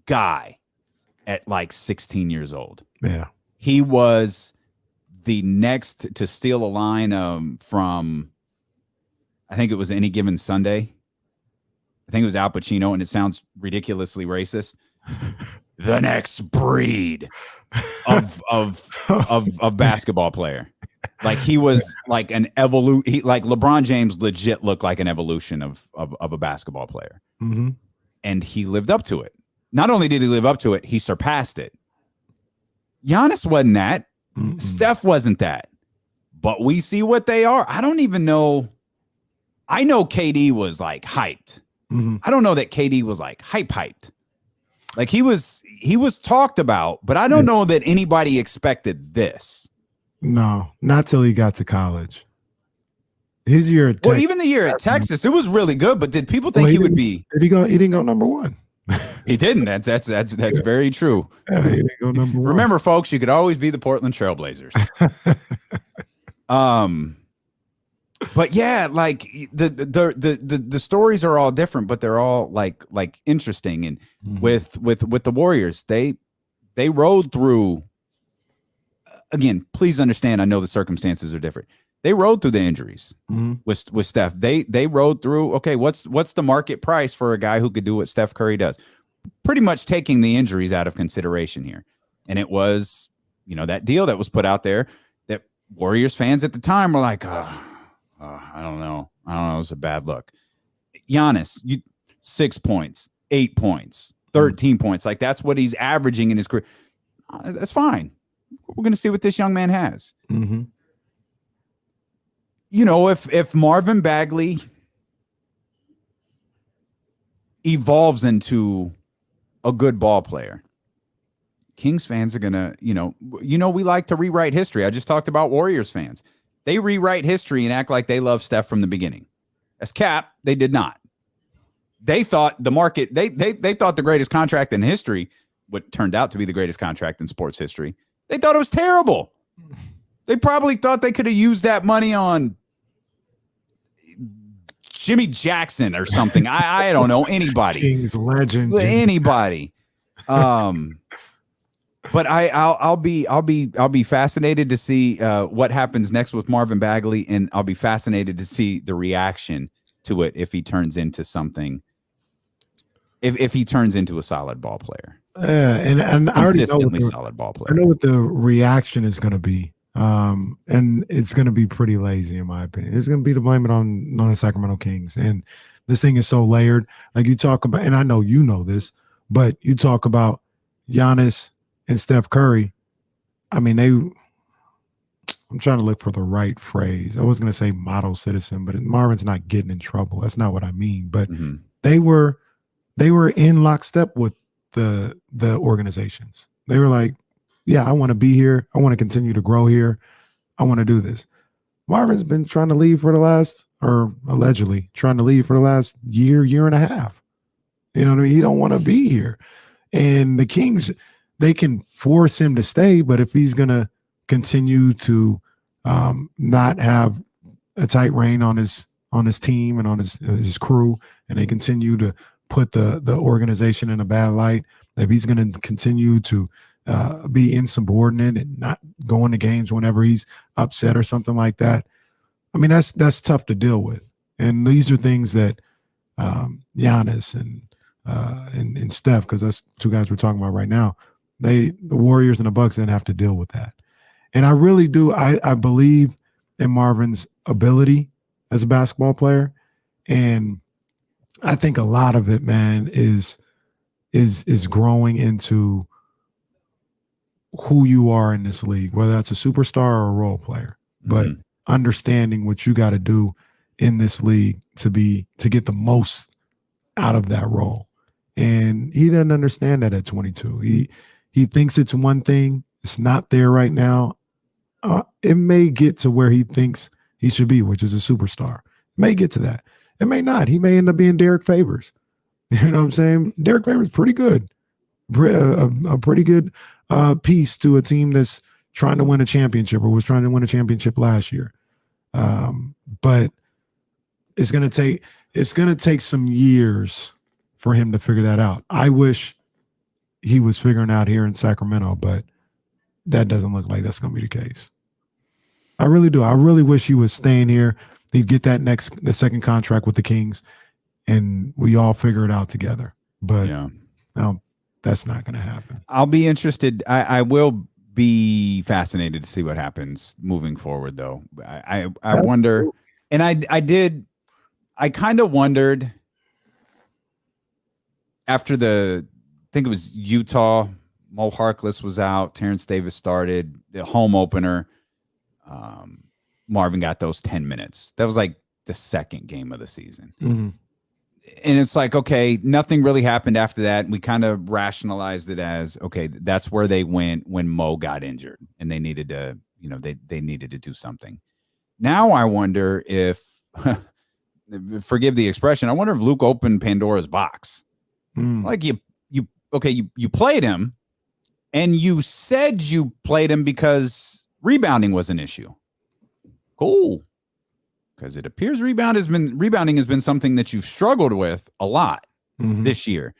guy at like 16 years old. Yeah. He was the next to steal a line from, I think it was Any Given Sunday. I think it was Al Pacino, and it sounds ridiculously racist. The next breed of basketball player. Like, he was like an evolution. Like, LeBron James legit looked like an evolution of a basketball player. And he lived up to it. Not only did he live up to it, he surpassed it. Giannis wasn't that. Steph wasn't that. But we see what they are. I don't even know. I know KD was like hyped. I don't know that KD was like hyped. Like, he was talked about, but I don't know that anybody expected this. No, not till he got to college. His year at Texas, even the year at Texas, it was really good. But did people think he would be? Did he go? He didn't go number one. He didn't. That's very true. Yeah, he didn't go number one. Remember, folks, you could always be the Portland Trailblazers. But yeah, like, the stories are all different, but they're all like interesting. And with the Warriors, they they rode through. Again, please understand, I know the circumstances are different. They rode through the injuries with Steph. They rode through, okay, what's the market price for a guy who could do what Steph Curry does? Pretty much taking the injuries out of consideration here. And it was, that deal that was put out there that Warriors fans at the time were like, I don't know. It was a bad look. Giannis, 6 points, 8 points, 13 points. Like, that's what he's averaging in his career. That's fine. We're going to see what this young man has. Mm-hmm. If Marvin Bagley evolves into a good ball player, Kings fans are going to, we like to rewrite history. I just talked about Warriors fans. They rewrite history and act like they love Steph from the beginning. As Cap, they did not. They thought the market, they thought the greatest contract in history, what turned out to be the greatest contract in sports history, they thought it was terrible. They probably thought they could have used that money on Jimmy Jackson or something. I don't know, anybody. Kings legend. Anybody. But I'll be fascinated to see what happens next with Marvin Bagley, and I'll be fascinated to see the reaction to it if he turns into something. If he turns into a solid ball player. And I already know solid ball player. I know what the reaction is going to be. And it's going to be pretty lazy, in my opinion. It's going to be to blame it on the Sacramento Kings. And this thing is so layered. Like, you talk about, and I know you know this, but you talk about Giannis and Steph Curry. I mean, I'm trying to look for the right phrase. I was going to say model citizen, but Marvin's not getting in trouble. That's not what I mean. But they were in lockstep with the organizations. They were like, yeah, I want to be here. I want to continue to grow here. I want to do this. Marvin's been trying to leave for the last, or allegedly trying to leave for the last year and a half. You know what I mean? He don't want to be here. And the Kings, they can force him to stay, but if he's going to continue to not have a tight rein on his team and on his crew, and they continue to put the organization in a bad light, if he's going to continue to be insubordinate and not going to games whenever he's upset or something like that, I mean, that's tough to deal with. And these are things that Giannis and Steph, because that's two guys we're talking about right now, the Warriors and the Bucks didn't have to deal with that. And I really do. I believe in Marvin's ability as a basketball player, and I think a lot of it, man, is growing into who you are in this league, whether that's a superstar or a role player, but understanding what you got to do in this league to get the most out of that role. And he doesn't understand that at 22. He thinks it's one thing. It's not there right now. It may get to where he thinks he should be, which is a superstar. It may get to that. It may not. He may end up being Derek Favors. You know what I'm saying? Derek Favors is pretty good. A pretty good piece to a team that's trying to win a championship, or was trying to win a championship last year. But it's gonna take some years for him to figure that out. I wish he was figuring out here in Sacramento, but that doesn't look like that's gonna be the case. I really do. I really wish he was staying here. He'd get the second contract with the Kings, and we all figure it out together. But no, that's not going to happen. I'll be interested. I will be fascinated to see what happens moving forward, though. I wonder, and I kind of wondered after I think it was Utah, Mo Harkless was out, Terrence Davis started, the home opener. Marvin got those 10 minutes. That was like the second game of the season. Mm-hmm. And it's like, okay, nothing really happened after that. We kind of rationalized it as, okay, that's where they went when Mo got injured and they needed to, they needed to do something. Now I wonder if, forgive the expression, I wonder if Luke opened Pandora's box. Like you played him, and you said you played him because rebounding was an issue. Cool. Because it appears rebounding has been something that you've struggled with a lot this year.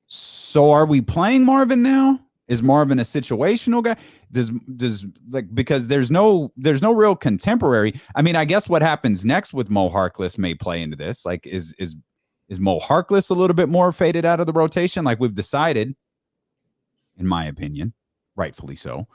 So are we playing Marvin now? Is Marvin a situational guy? Does like, because there's no real contemporary. I mean, I guess what happens next with Mo Harkless may play into this. Like, is Mo Harkless a little bit more faded out of the rotation? Like we've decided, in my opinion, rightfully so,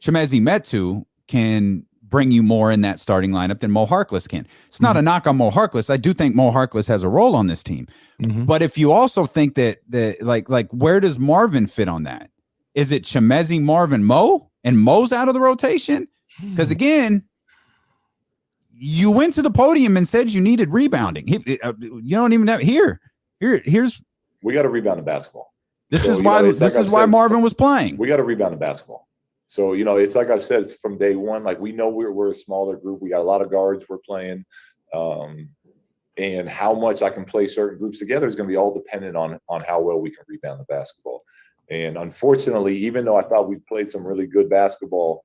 Chimezie Metu can bring you more in that starting lineup than Mo Harkless can. It's not a knock on Mo Harkless. I do think Mo Harkless has a role on this team. But if you also think that like where does Marvin fit on that? Is it Chimezie, Marvin, Mo, and Mo's out of the rotation? Because again, you went to the podium and said you needed rebounding. You don't even have here's we got to rebound the basketball. This is why Marvin was playing. We got to rebound the basketball. So, it's like I've said from day one, like we know we're a smaller group. We got a lot of guards we're playing. And how much I can play certain groups together is going to be all dependent on how well we can rebound the basketball. And unfortunately, even though I thought we played some really good basketball,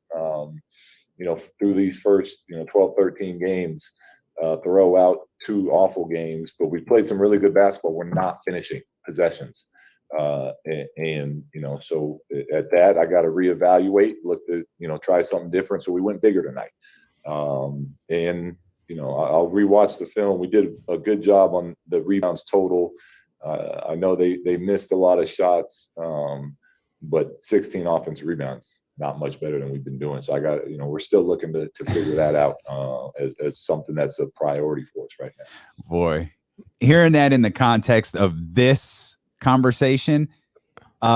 through these first, 12, 13 games, throw out 2 awful games, but we played some really good basketball. We're not finishing possessions. So at that, I got to reevaluate, look to, try something different. So we went bigger tonight. I'll rewatch the film. We did a good job on the rebounds total. I know they missed a lot of shots, but 16 offensive rebounds, not much better than we've been doing. So I got, we're still looking to figure that out as something that's a priority for us right now. Boy, hearing that in the context of this conversation, he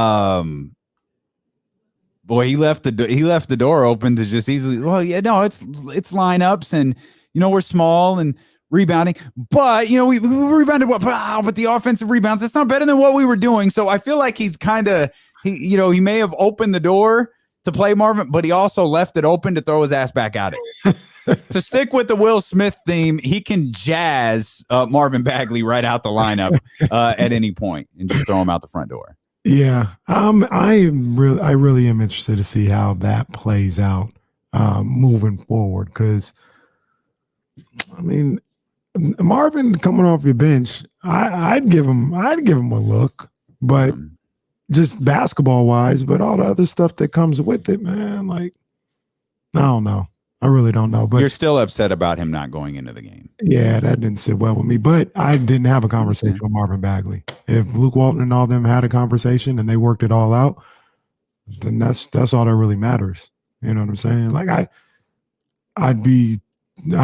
left the door open to just easily. Well, yeah, no, it's lineups, and we're small and rebounding, but we rebounded but the offensive rebounds, it's not better than what we were doing. So I feel like he's he may have opened the door to play Marvin, but he also left it open to throw his ass back at it. To stick with the Will Smith theme, he can jazz Marvin Bagley right out the lineup at any point and just throw him out the front door. Yeah, I really am interested to see how that plays out moving forward. Because I mean, Marvin coming off your bench, I'd give him a look, but just basketball wise, but all the other stuff that comes with it, man, like I don't know. I really don't know. But you're still upset about him not going into the game. Yeah, that didn't sit well with me. But I didn't have a conversation with Marvin Bagley. If Luke Walton and all them had a conversation and they worked it all out, then that's all that really matters. You know what I'm saying? Like I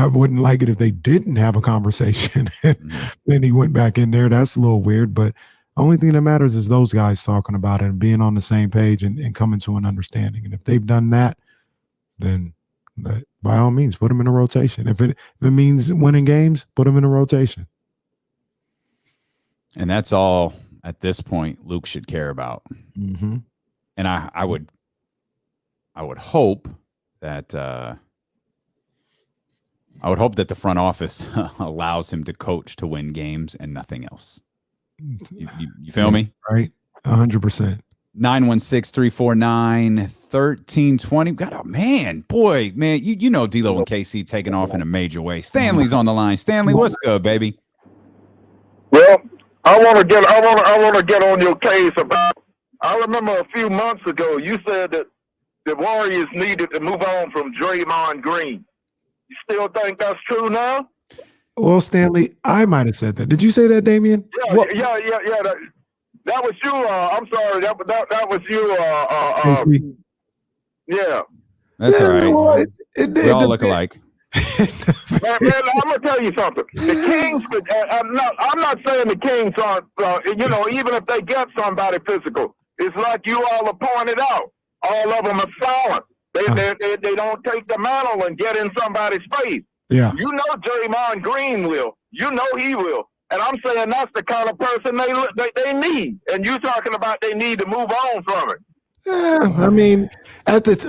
wouldn't like it if they didn't have a conversation and then he went back in there. That's a little weird. But the only thing that matters is those guys talking about it and being on the same page and coming to an understanding. And if they've done that, then by all means, put them in a rotation. If it means winning games, put them in a rotation. And that's all at this point Luke should care about. Mm-hmm. And I would hope that the front office allows him to coach to win games and nothing else. You feel me? Right. 100%. 916-349-1320. God, man, you know D'Lo and KC taking off in a major way. Stanley's on the line. Stanley, what's good, baby? Well, I want to get on your case about. I remember a few months ago you said that the Warriors needed to move on from Draymond Green. You still think that's true now? Well, Stanley, I might have said that. Did you say that, Damian? Yeah. That was you. I'm sorry. That was you. Yeah. That's all right. We all look alike. man, I'm gonna tell you something. The Kings. I'm not saying the Kings aren't. Even if they get somebody physical, it's like you all have pointed out. All of them are silent. They don't take the mantle and get in somebody's face. Yeah. You know Draymond Green will. You know he will. And I'm saying that's the kind of person they need. And you talking about they need to move on from it. Yeah, I mean,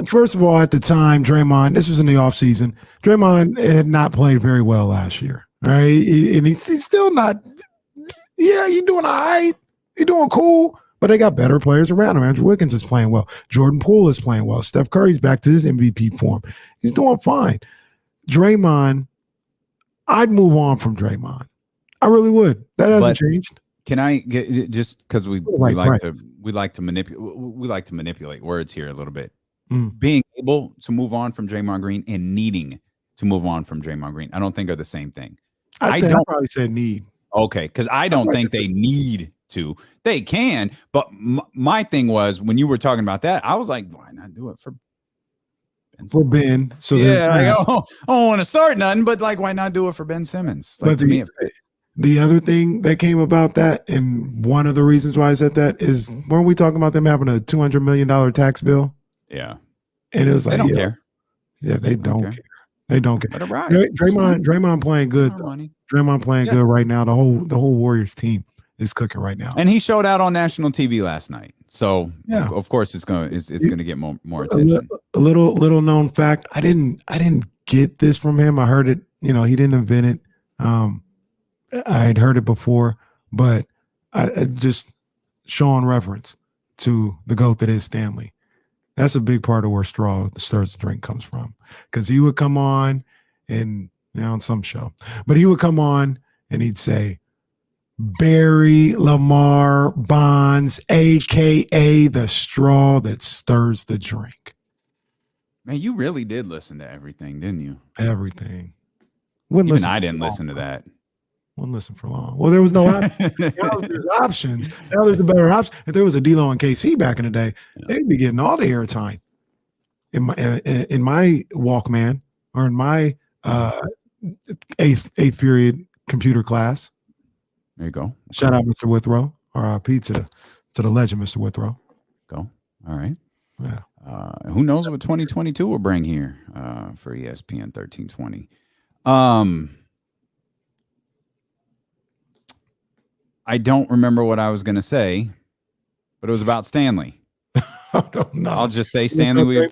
first of all, at the time, Draymond, this was in the offseason, Draymond had not played very well last year, right? And he's still not, you're doing all right. You're doing cool. But they got better players around him. Andrew Wiggins is playing well. Jordan Poole is playing well. Steph Curry's back to his MVP form. He's doing fine. Draymond, I'd move on from Draymond. I really would. That hasn't changed. Can I get just because we Right, like right. to manipulate words here a little bit. Mm. Being able to move on from Draymond Green and needing to move on from Draymond Green, I don't think are the same thing. I don't probably said need. Okay, because I don't think they need to. They can, but my thing was when you were talking about that, I was like, why not do it for Ben? For Ben? So yeah, like, I don't want to start nothing, but like, why not do it for Ben Simmons? Like, but to me, the other thing that came about that, and one of the reasons why I said that is, weren't we talking about them having a $200 million tax bill? Yeah, and it was like they don't care. Yeah, they don't care. They don't care. Let it ride. Draymond playing good. Draymond playing good right now. The whole Warriors team is cooking right now. And he showed out on national TV last night. So yeah, of course it's gonna get more attention. A little known fact. I didn't get this from him. I heard it. He didn't invent it. I had heard it before, but I just showing reference to the GOAT that is Stanley. That's a big part of where straw stirs the drink comes from, because he would come on and on some show, but he would come on and he'd say, Barry Lamar Bonds, aka the straw that stirs the drink. Man, you really did listen to everything, didn't you? Everything. Even I didn't listen to that. Wouldn't listen for long. Well, there was no option. Now there's options. Now there's a better option. If there was a D-Lo and KC back in the day, they'd be getting all the airtime. In my Walkman, or in my eighth period computer class. There you go. Shout out, Mr. Withrow. RIP to the legend, Mr. Withrow. Go. All right. Yeah. Who knows what 2022 will bring here for ESPN 1320. I don't remember what I was going to say, but it was about Stanley. I don't know. I'll just say Stanley.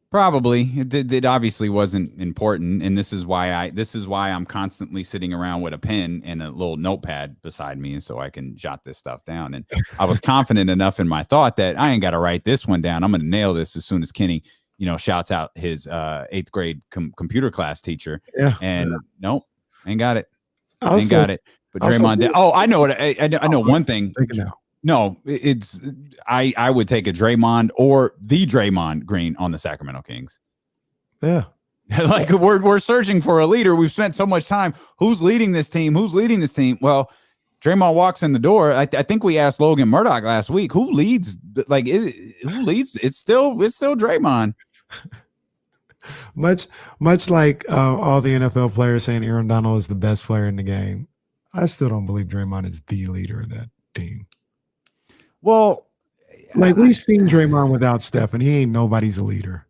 Probably it obviously wasn't important, and this is why I'm constantly sitting around with a pen and a little notepad beside me, so I can jot this stuff down. And I was confident enough in my thought that I ain't got to write this one down. I'm going to nail this as soon as Kenny, shouts out his 8th grade computer class teacher. Yeah. And nope, ain't got it. Also, ain't got it. But Draymond did. Oh, I know what I know. One thing. No, I would take a Draymond or the Draymond Green on the Sacramento Kings. Yeah. Like we're searching for a leader. We've spent so much time. Who's leading this team? Well, Draymond walks in the door. I think we asked Logan Murdoch last week, who leads? Who leads? It's still Draymond. Much like all the NFL players saying Aaron Donald is the best player in the game, I still don't believe Draymond is the leader of that team. Well, like we've seen Draymond without Steph, and he ain't nobody's a leader.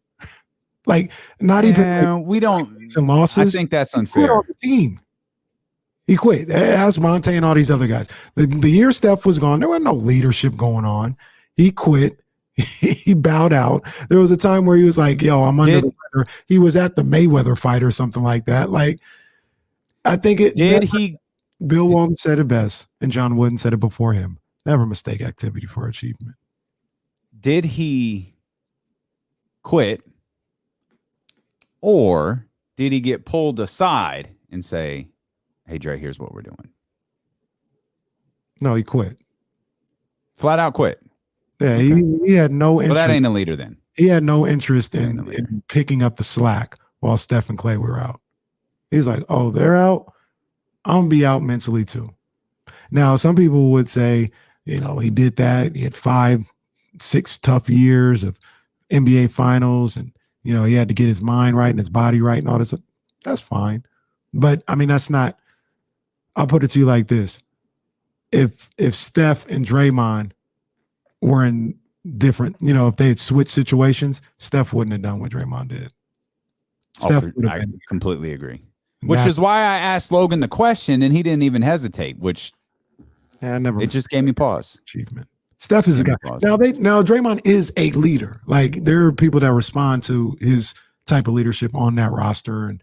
Like not even we don't. And losses. I think that's unfair. He quit on the team. He quit. As Monte and all these other guys. The year Steph was gone, there wasn't no leadership going on. He quit. He bowed out. There was a time where he was like, "Yo, I'm under the weather." He was at the Mayweather fight or something like that. Like, I think it. Bill Walton said it best, and John Wooden said it before him. Never mistake activity for achievement. Did he quit, or did he get pulled aside and say, "Hey, Dre, here's what we're doing"? No, he quit. Flat out quit. Yeah, okay. He had no interest. Well, that ain't a leader then. He had no interest in picking up the slack while Steph and Clay were out. He's like, "Oh, they're out. I'm gonna be out mentally too." Now, some people would say, he did that. He had 5-6 tough years of NBA finals, and he had to get his mind right and his body right and all this. That's fine, but I mean, that's not. I'll put it to you like this: if Steph and Draymond were in different, if they had switched situations, Steph wouldn't have done what Draymond did. I completely agree. Which is why I asked Logan the question, and he didn't even hesitate. It just gave me pause. Achievement. Steph is the guy. Now Draymond is a leader. Like there are people that respond to his type of leadership on that roster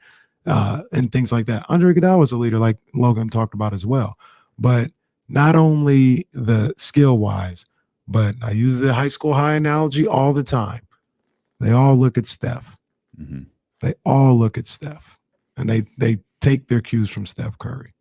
and things like that. Andre Iguodala was a leader, like Logan talked about as well. But not only the skill wise, but I use the high school high analogy all the time. They all look at Steph. Mm-hmm. They all look at Steph, and they take their cues from Steph Curry.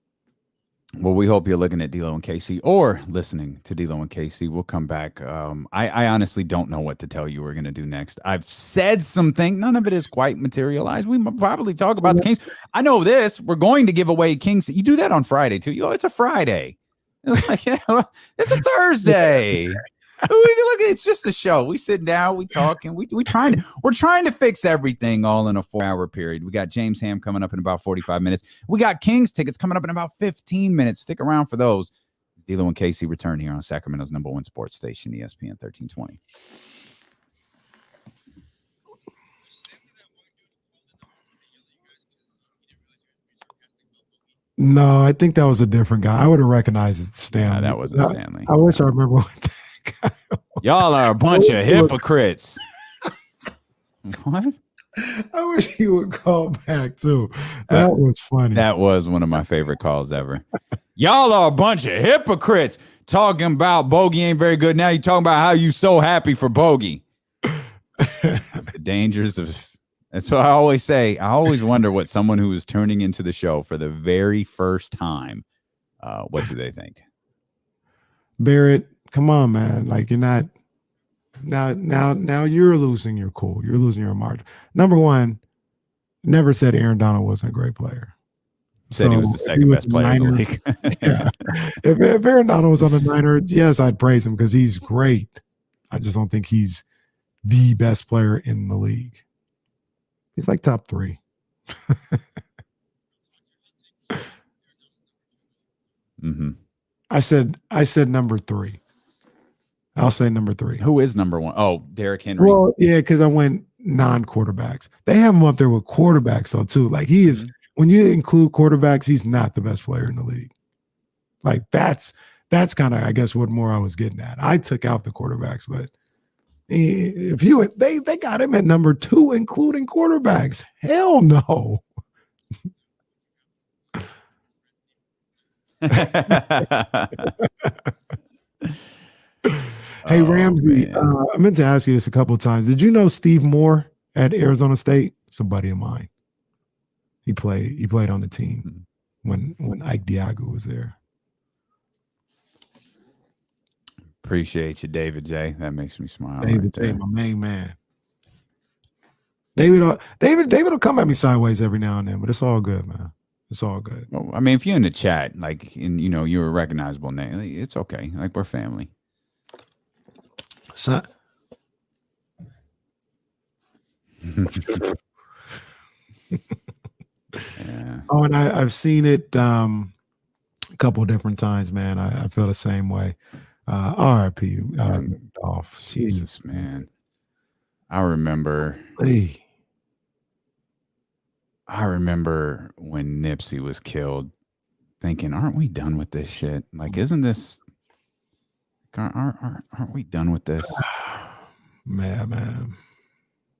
Well, we hope you're looking at D-Lo and KC or listening to D-Lo and KC. We'll come back. I honestly don't know what to tell you we're going to do next. I've said something. None of it is quite materialized. We might probably talk about the Kings. I know this. We're going to give away Kings. You do that on Friday, too. It's a Friday. It's like, it's a Thursday. Look, it's just a show. We sit down, we talk, and we're trying to fix everything all in a 4-hour period. We got James Ham coming up in about 45 minutes. We got Kings tickets coming up in about 15 minutes. Stick around for those. D-Lo and KC return here on Sacramento's #1 sports station, ESPN 1320. No, I think that was a different guy. I would have recognized it, Stanley. That wasn't Stanley. I wish I remember what that guy was. Y'all are a bunch of hypocrites. What? I wish he would call back too. That was funny. That was one of my favorite calls ever. Y'all are a bunch of hypocrites talking about Bogey ain't very good. Now you're talking about how you so happy for Bogey. The dangers of that's what I always say. I always wonder what someone who is turning into the show for the very first time, what do they think? Barrett, come on, man. Like you're not now you're losing your cool. You're losing your margin. Number one, never said Aaron Donald wasn't a great player. Said he was the second best player in the league. Yeah. If Aaron Donald was on the Niners, yes, I'd praise him because he's great. I just don't think he's the best player in the league. He's like top 3. Mm-hmm. I said number 3. I'll say number 3. Who is number 1? Oh, Derrick Henry. Well, yeah, because I went non-quarterbacks. They have him up there with quarterbacks though too. Like he is. When you include quarterbacks, he's not the best player in the league. Like that's kind of I guess what more I was getting at. I took out the quarterbacks, but if you they got him at number 2, including quarterbacks. Hell no. Hey, Ramsey, I meant to ask you this a couple of times. Did you know Steve Moore at Arizona State? It's a buddy of mine. He played on the team when Ike Diago was there. Appreciate you, David J. That makes me smile. David J, my main man. David will come at me sideways every now and then, but it's all good, man. It's all good. Well, I mean, if you're in the chat, like, and you're a recognizable name, it's okay. Like, we're family. So, yeah. Oh, and I've seen it a couple of different times, man. I feel the same way. RIP, Dolph. Jesus, man. I remember when Nipsey was killed, thinking, "Aren't we done with this shit? Like, isn't this? Aren't we done with this?" Man.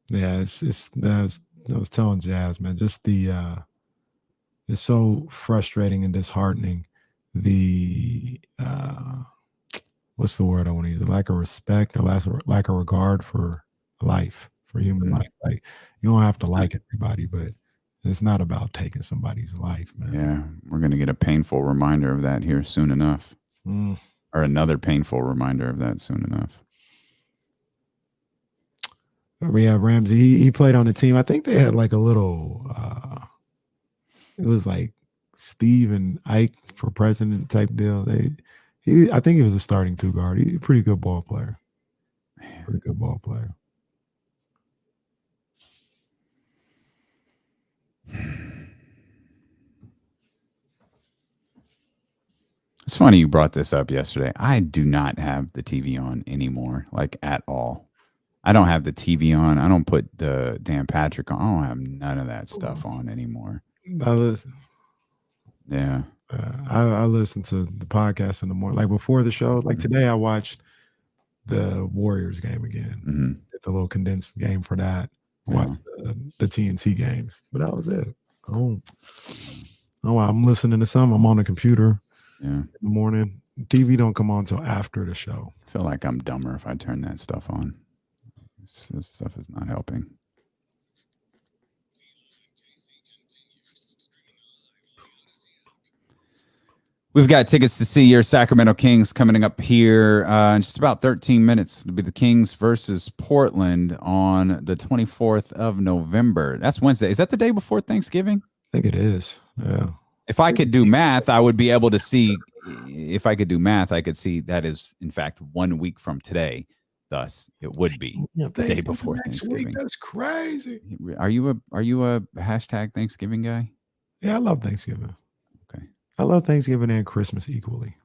Yeah, it's. I was telling Jazz, man, just the. It's so frustrating and disheartening. The what's the word I want to use? Lack of respect or lack of regard for life, for human life. Like you don't have to like everybody, but it's not about taking somebody's life, man. Yeah, we're gonna get a painful reminder of that here soon enough, or another painful reminder of that soon enough. Yeah, Ramsey. He played on the team. I think they had like a little. It was like Steve and Ike for president type deal. I think he was a starting 2 guard. He's a pretty good ball player. Pretty good ball player. It's funny you brought this up yesterday. I do not have the TV on anymore, like at all. I don't have the TV on. I don't put the Dan Patrick on. I don't have none of that stuff on anymore. I listen. Yeah. I listen to the podcast in the morning. Like before the show, like today I watched the Warriors game again. The little condensed game for that. Watched the TNT games. But that was it. Oh, I'm listening to some. I'm on the computer in the morning. TV don't come on until after the show. I feel like I'm dumber if I turn that stuff on. This stuff is not helping. We've got tickets to see your Sacramento Kings coming up here in just about 13 minutes. It'll be the Kings versus Portland on the 24th of November. That's Wednesday. Is that the day before Thanksgiving? I think it is. Yeah. If I could do math, I would be able to see. If I could do math, I could see that is, in fact, 1 week from today. Thus, it would be the day before Thanksgiving. That's crazy. Are you a hashtag Thanksgiving guy? Yeah, I love Thanksgiving. Okay. I love Thanksgiving and Christmas equally.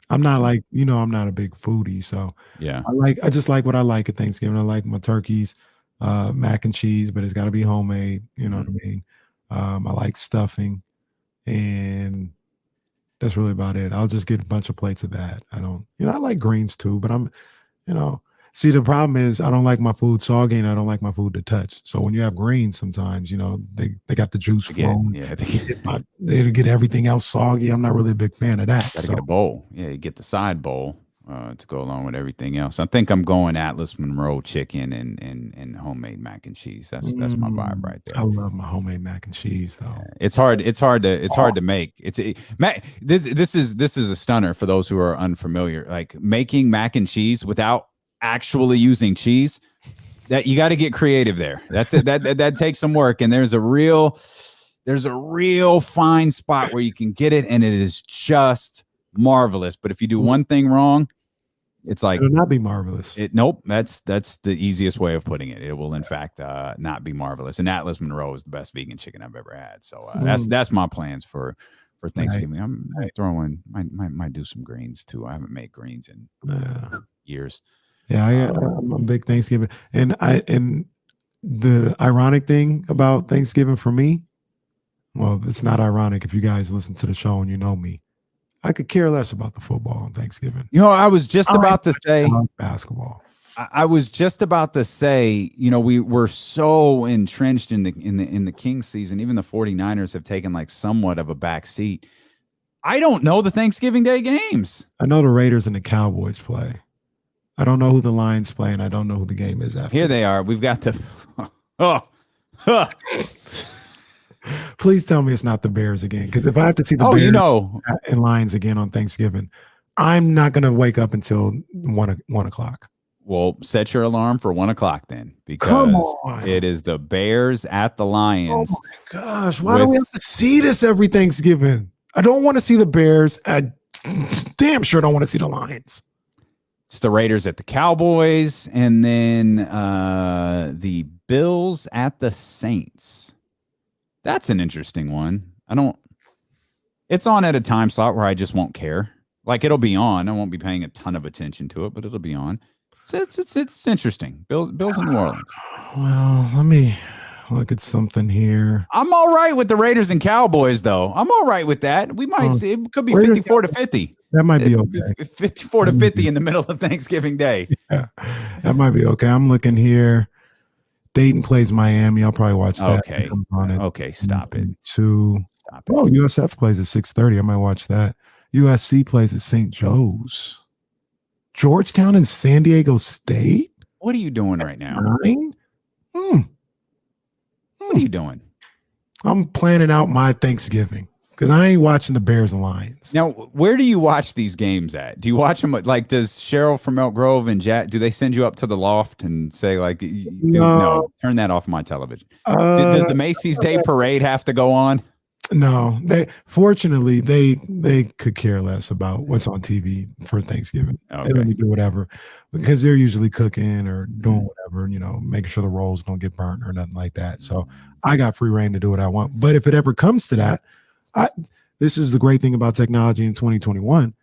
I'm not like, I'm not a big foodie, so yeah. I just like what I like at Thanksgiving. I like my turkeys, mac and cheese, but it's got to be homemade. You know what I mean? I like stuffing, and that's really about it. I'll just get a bunch of plates of that. I don't, I like greens too, but see, the problem is I don't like my food soggy and I don't like my food to touch. So when you have greens, sometimes, they got the juice flowing. Yeah, they get everything else soggy. I'm not really a big fan of that. Gotta get a bowl. Yeah, you get the side bowl to go along with everything else. I think I'm going Atlas Monroe chicken and homemade mac and cheese. That's my vibe right there. I love my homemade mac and cheese though. Yeah, it's hard to make. This is a stunner for those who are unfamiliar. Like making mac and cheese without actually using cheese, that you got to get creative there. That's it. That takes some work, and there's a real fine spot where you can get it, and it is just marvelous. But if you do one thing wrong, it's like it'll not be marvelous. Nope, that's the easiest way of putting it. It will in fact not be marvelous. And Atlas Monroe is the best vegan chicken I've ever had. So that's my plans for Thanksgiving. Nice. I'm throwing might do some greens too. I haven't made greens in years. Yeah, I'm a big Thanksgiving, and the ironic thing about Thanksgiving for me, well, it's not ironic if you guys listen to the show and you know me. I could care less about the football on Thanksgiving. I was just about to say basketball. I was just about to say, we were so entrenched in the Kings season. Even the 49ers have taken like somewhat of a back seat. I don't know the Thanksgiving Day games. I know the Raiders and the Cowboys play. I don't know who the Lions play, and I don't know who the game is after. Here they are. We've got the Please tell me it's not the Bears again, because if I have to see the Bears and Lions again on Thanksgiving, I'm not going to wake up until 1 o'clock. Well, set your alarm for 1 o'clock then, because it is the Bears at the Lions. Oh my gosh, why do we have to see this every Thanksgiving? I don't want to see the Bears. I damn sure don't want to see the Lions. It's the Raiders at the Cowboys, and then the Bills at the Saints. That's an interesting one. It's on at a time slot where I just won't care. Like, it'll be on. I won't be paying a ton of attention to it, but it'll be on. It's interesting. Bills in New Orleans. Well, let me look at something here. I'm all right with the Raiders and Cowboys, though. I'm all right with that. We might see it could be 54-50. That might be okay. 54-50 in the middle of Thanksgiving Day. Yeah, that might be okay. I'm looking here. Dayton plays Miami. I'll probably watch that. Okay, stop it. Stop it. Oh, USF plays at 6:30. I might watch that. USC plays at St. Joe's. Georgetown and San Diego State? What are you doing right now? 9? What are you doing? I'm planning out my Thanksgiving because I ain't watching the Bears and Lions. Now, where do you watch these games at? Do you watch them? Like, does Cheryl from Elk Grove and Jack, do they send you up to the loft and say, like, no, turn that off my television? Does the Macy's Day Parade have to go on? No, fortunately they could care less about what's on TV for Thanksgiving. Okay. They let me do whatever because they're usually cooking or doing whatever, making sure the rolls don't get burnt or nothing like that. So I got free reign to do what I want. But if it ever comes to that, this is the great thing about technology in 2021.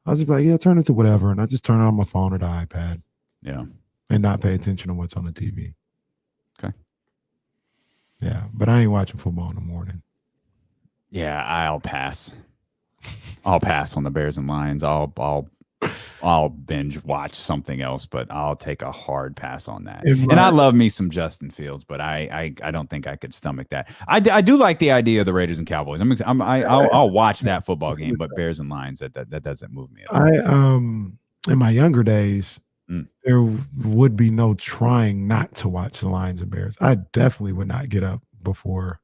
I was just like, yeah, turn it to whatever, and I just turn it on my phone or the iPad. Yeah, and not pay attention to what's on the TV. Okay. Yeah, but I ain't watching football in the morning. Yeah, I'll pass. I'll pass on the Bears and Lions. I'll binge watch something else, but I'll take a hard pass on that. And I love me some Justin Fields, but I don't think I could stomach that. I do like the idea of the Raiders and Cowboys. I'll watch that football game, but Bears and Lions that doesn't move me at all. In my younger days, there would be no trying not to watch the Lions and Bears. I definitely would not get up before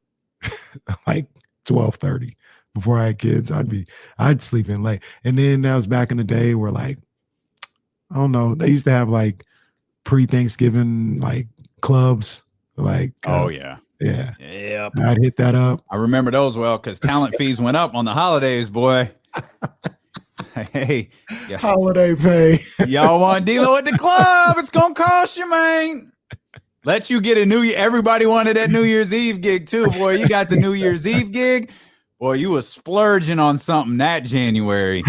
like 12:30. Before I had kids, I'd sleep in late. And then that was back in the day where like, I don't know, they used to have like pre-Thanksgiving like clubs. Like yeah. Yep. I'd hit that up. I remember those well because talent fees went up on the holidays, boy. Hey, yeah. Holiday pay. Y'all want D'Lo at the club? It's gonna cost you, man. Let you get a New Year. Everybody wanted that New Year's Eve gig too, boy. You got the New Year's Eve gig, boy. You was splurging on something that January.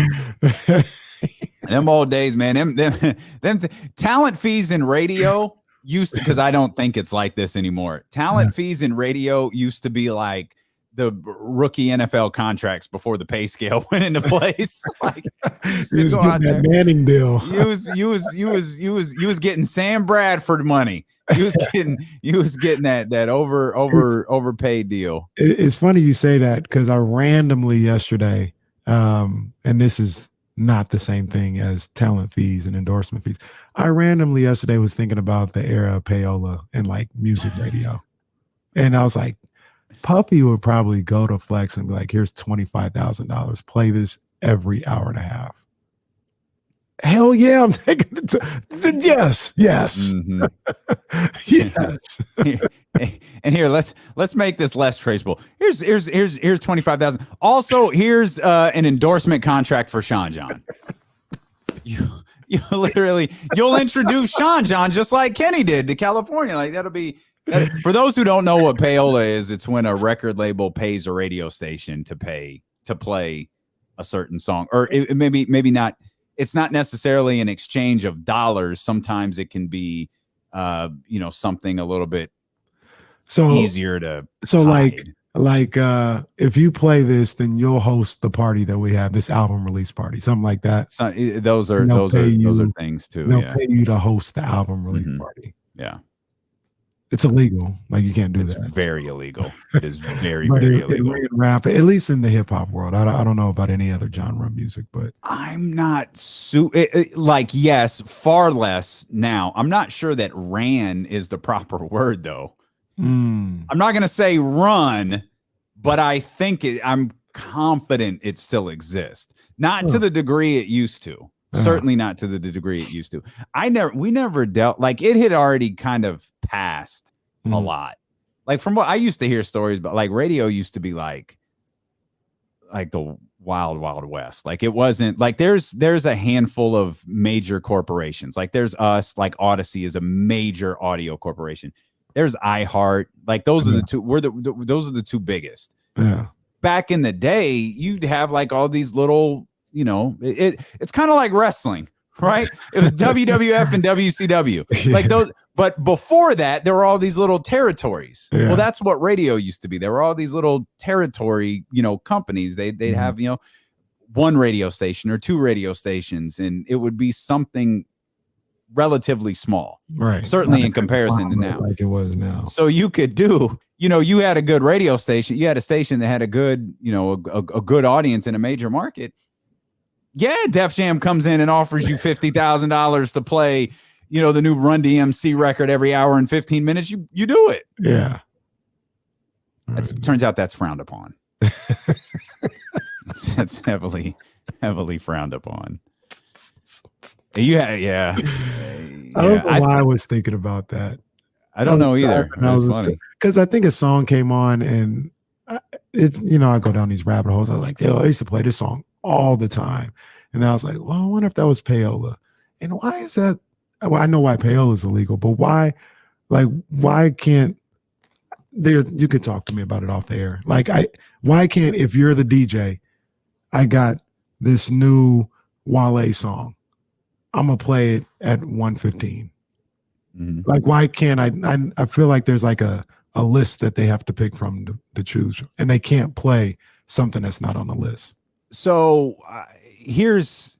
Them old days, man. Them talent fees in radio used to, because I don't think it's like this anymore. Talent fees in radio used to be like the rookie NFL contracts before the pay scale went into place. Like you was getting that Manning deal. You was getting Sam Bradford money. You was getting that overpaid deal. It's funny you say that because I randomly yesterday, and this is not the same thing as talent fees and endorsement fees. I randomly yesterday was thinking about the era of payola and like music radio. And I was like, Puffy would probably go to Flex and be like, here's $25,000. Play this every hour and a half. Hell yeah, I'm taking it. Yes. Mm-hmm. Yes. And here, let's make this less traceable. Here's $25,000. Also, here's an endorsement contract for Sean John. You literally, you'll introduce Sean John just like Kenny did to California. Like that'll be. For those who don't know what payola is, it's when a record label pays a radio station to play a certain song, or maybe not. It's not necessarily an exchange of dollars. Sometimes it can be, something a little bit easier to. So hide. like if you play this, then you'll host the party that we have, this album release party, something like that. So, those are things too. They'll pay you to host the album release party. Yeah. It's illegal. Like you can't do that. It's very illegal. It is very illegal. In rap, at least in the hip hop world. I don't know about any other genre of music, but I'm not yes, far less now. I'm not sure that ran is the proper word though. I'm not going to say run, but I'm confident it still exists. Not to the degree it used to. Certainly not to the degree it used to. We never dealt, like it had already kind of passed a lot. Like from what I used to hear stories, but like radio used to be like the wild, wild west. Like it wasn't like there's a handful of major corporations. Like there's us, like Odyssey is a major audio corporation. There's iHeart. Like those are the two. Those are the two biggest. Yeah. Back in the day, you'd have like all these little. It's kind of like wrestling, right? It was WWF and WCW, like those. But before that, there were all these little territories. Yeah. Well, that's what radio used to be. There were all these little territory, companies. They'd have, one radio station or two radio stations, and it would be something relatively small, right? Certainly in comparison to now, like it was now. So you could do. You had a good radio station. You had a station that had a good, a good audience in a major market. Yeah, Def Jam comes in and offers you $50,000 to play, the new Run DMC record every hour and 15 minutes. You do it. Yeah. Turns out that's frowned upon. That's heavily frowned upon. Yeah. I don't know why I was thinking about that. I don't know either. Funny because I think a song came on and it's I go down these rabbit holes. I was like, I used to play this song all the time. And I was like, well, I wonder if that was payola. And why is that? Well, I know why payola is illegal, but why can't you could talk to me about it off the air. Like why can't, if you're the DJ, I got this new Wale song, I'm gonna play it at 1:15. Like, why can't I feel like there's like a list that they have to pick from to choose, and they can't play something that's not on the list. So here's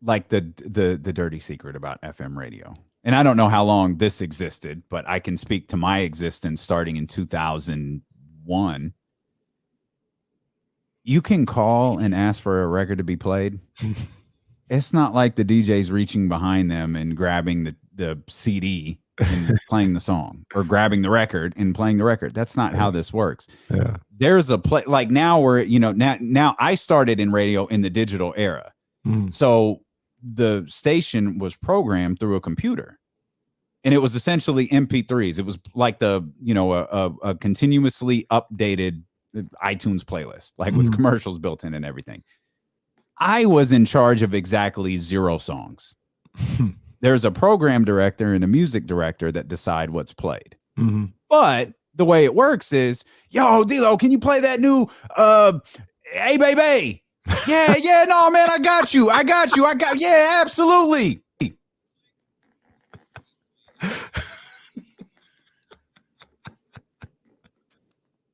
like the dirty secret about FM radio. And I don't know how long this existed, but I can speak to my existence starting in 2001. You can call and ask for a record to be played. It's not like the DJ's reaching behind them and grabbing the CD and playing the song, or grabbing the record and playing the record. That's not how this works. Yeah. There's a play like now where, now I started in radio in the digital era. So the station was programmed through a computer, and it was essentially MP3s. It was like a continuously updated iTunes playlist, like with commercials built in and everything. I was in charge of exactly 0 songs. There's a program director and a music director that decide what's played. But the way it works is, yo, D-Lo, can you play that new Hey Baby? Yeah, no, man, I got you. Yeah, absolutely.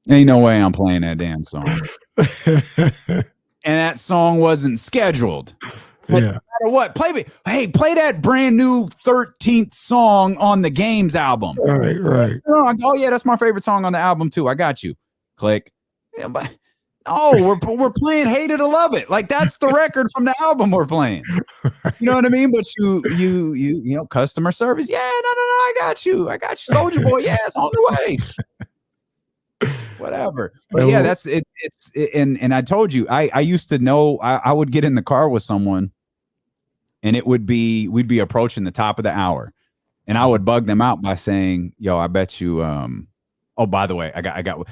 Ain't no way I'm playing that damn song. And that song wasn't scheduled. But no matter what, play that brand new 13th song on the Games album. Right. Oh yeah, that's my favorite song on the album too. I got you. Click. Yeah, but we're playing Hate It or Love It. Like, that's the record from the album we're playing. You know what I mean? But you customer service. Yeah, no, I got you. Soldier Boy. Yeah, it's on the way. Whatever. But yeah, that's it. And I told you, I used to know, I would get in the car with someone, and we'd be approaching the top of the hour, and I would bug them out by saying, yo, I bet you, oh, by the way, I got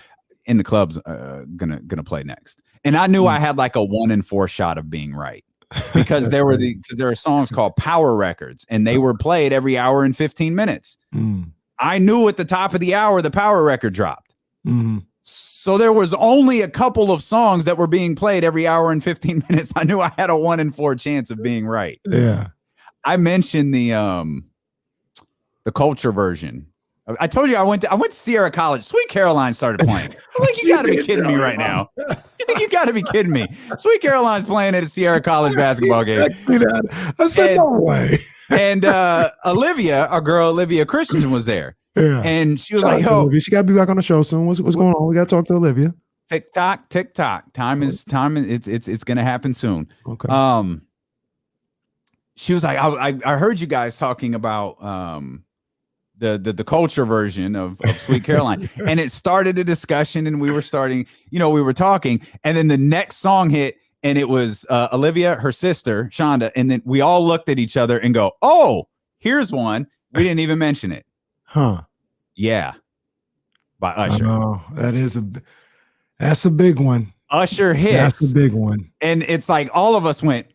in the club's gonna play next. And I knew I had like a 1 in 4 shot of being right, because there are songs called power records, and they were played every hour and 15 minutes. I knew at the top of the hour the power record dropped. So there was only a couple of songs that were being played every hour and 15 minutes. I knew I had a 1 in 4 chance of being right. Yeah. I mentioned the culture version. I told you I went to Sierra College. Sweet Caroline started playing. I'm like, you got to be kidding me right now. You got to be kidding me. Sweet Caroline's playing at a Sierra College basketball game. I said, no way. And Olivia Christian was there. Yeah. And she was like, yo, she got to be back on the show soon. What's going on? We got to talk to Olivia. Tick tock. Time is it's going to happen soon. Okay. She was like, I heard you guys talking about the culture version of Sweet Caroline. And it started a discussion, and we were talking, and then the next song hit, and it was Olivia, her sister, Shonda. And then we all looked at each other and go, oh, here's one. We didn't even mention it. Huh. Yeah. By Usher. Oh, that's a big one. Usher hits. That's a big one. And it's like all of us went,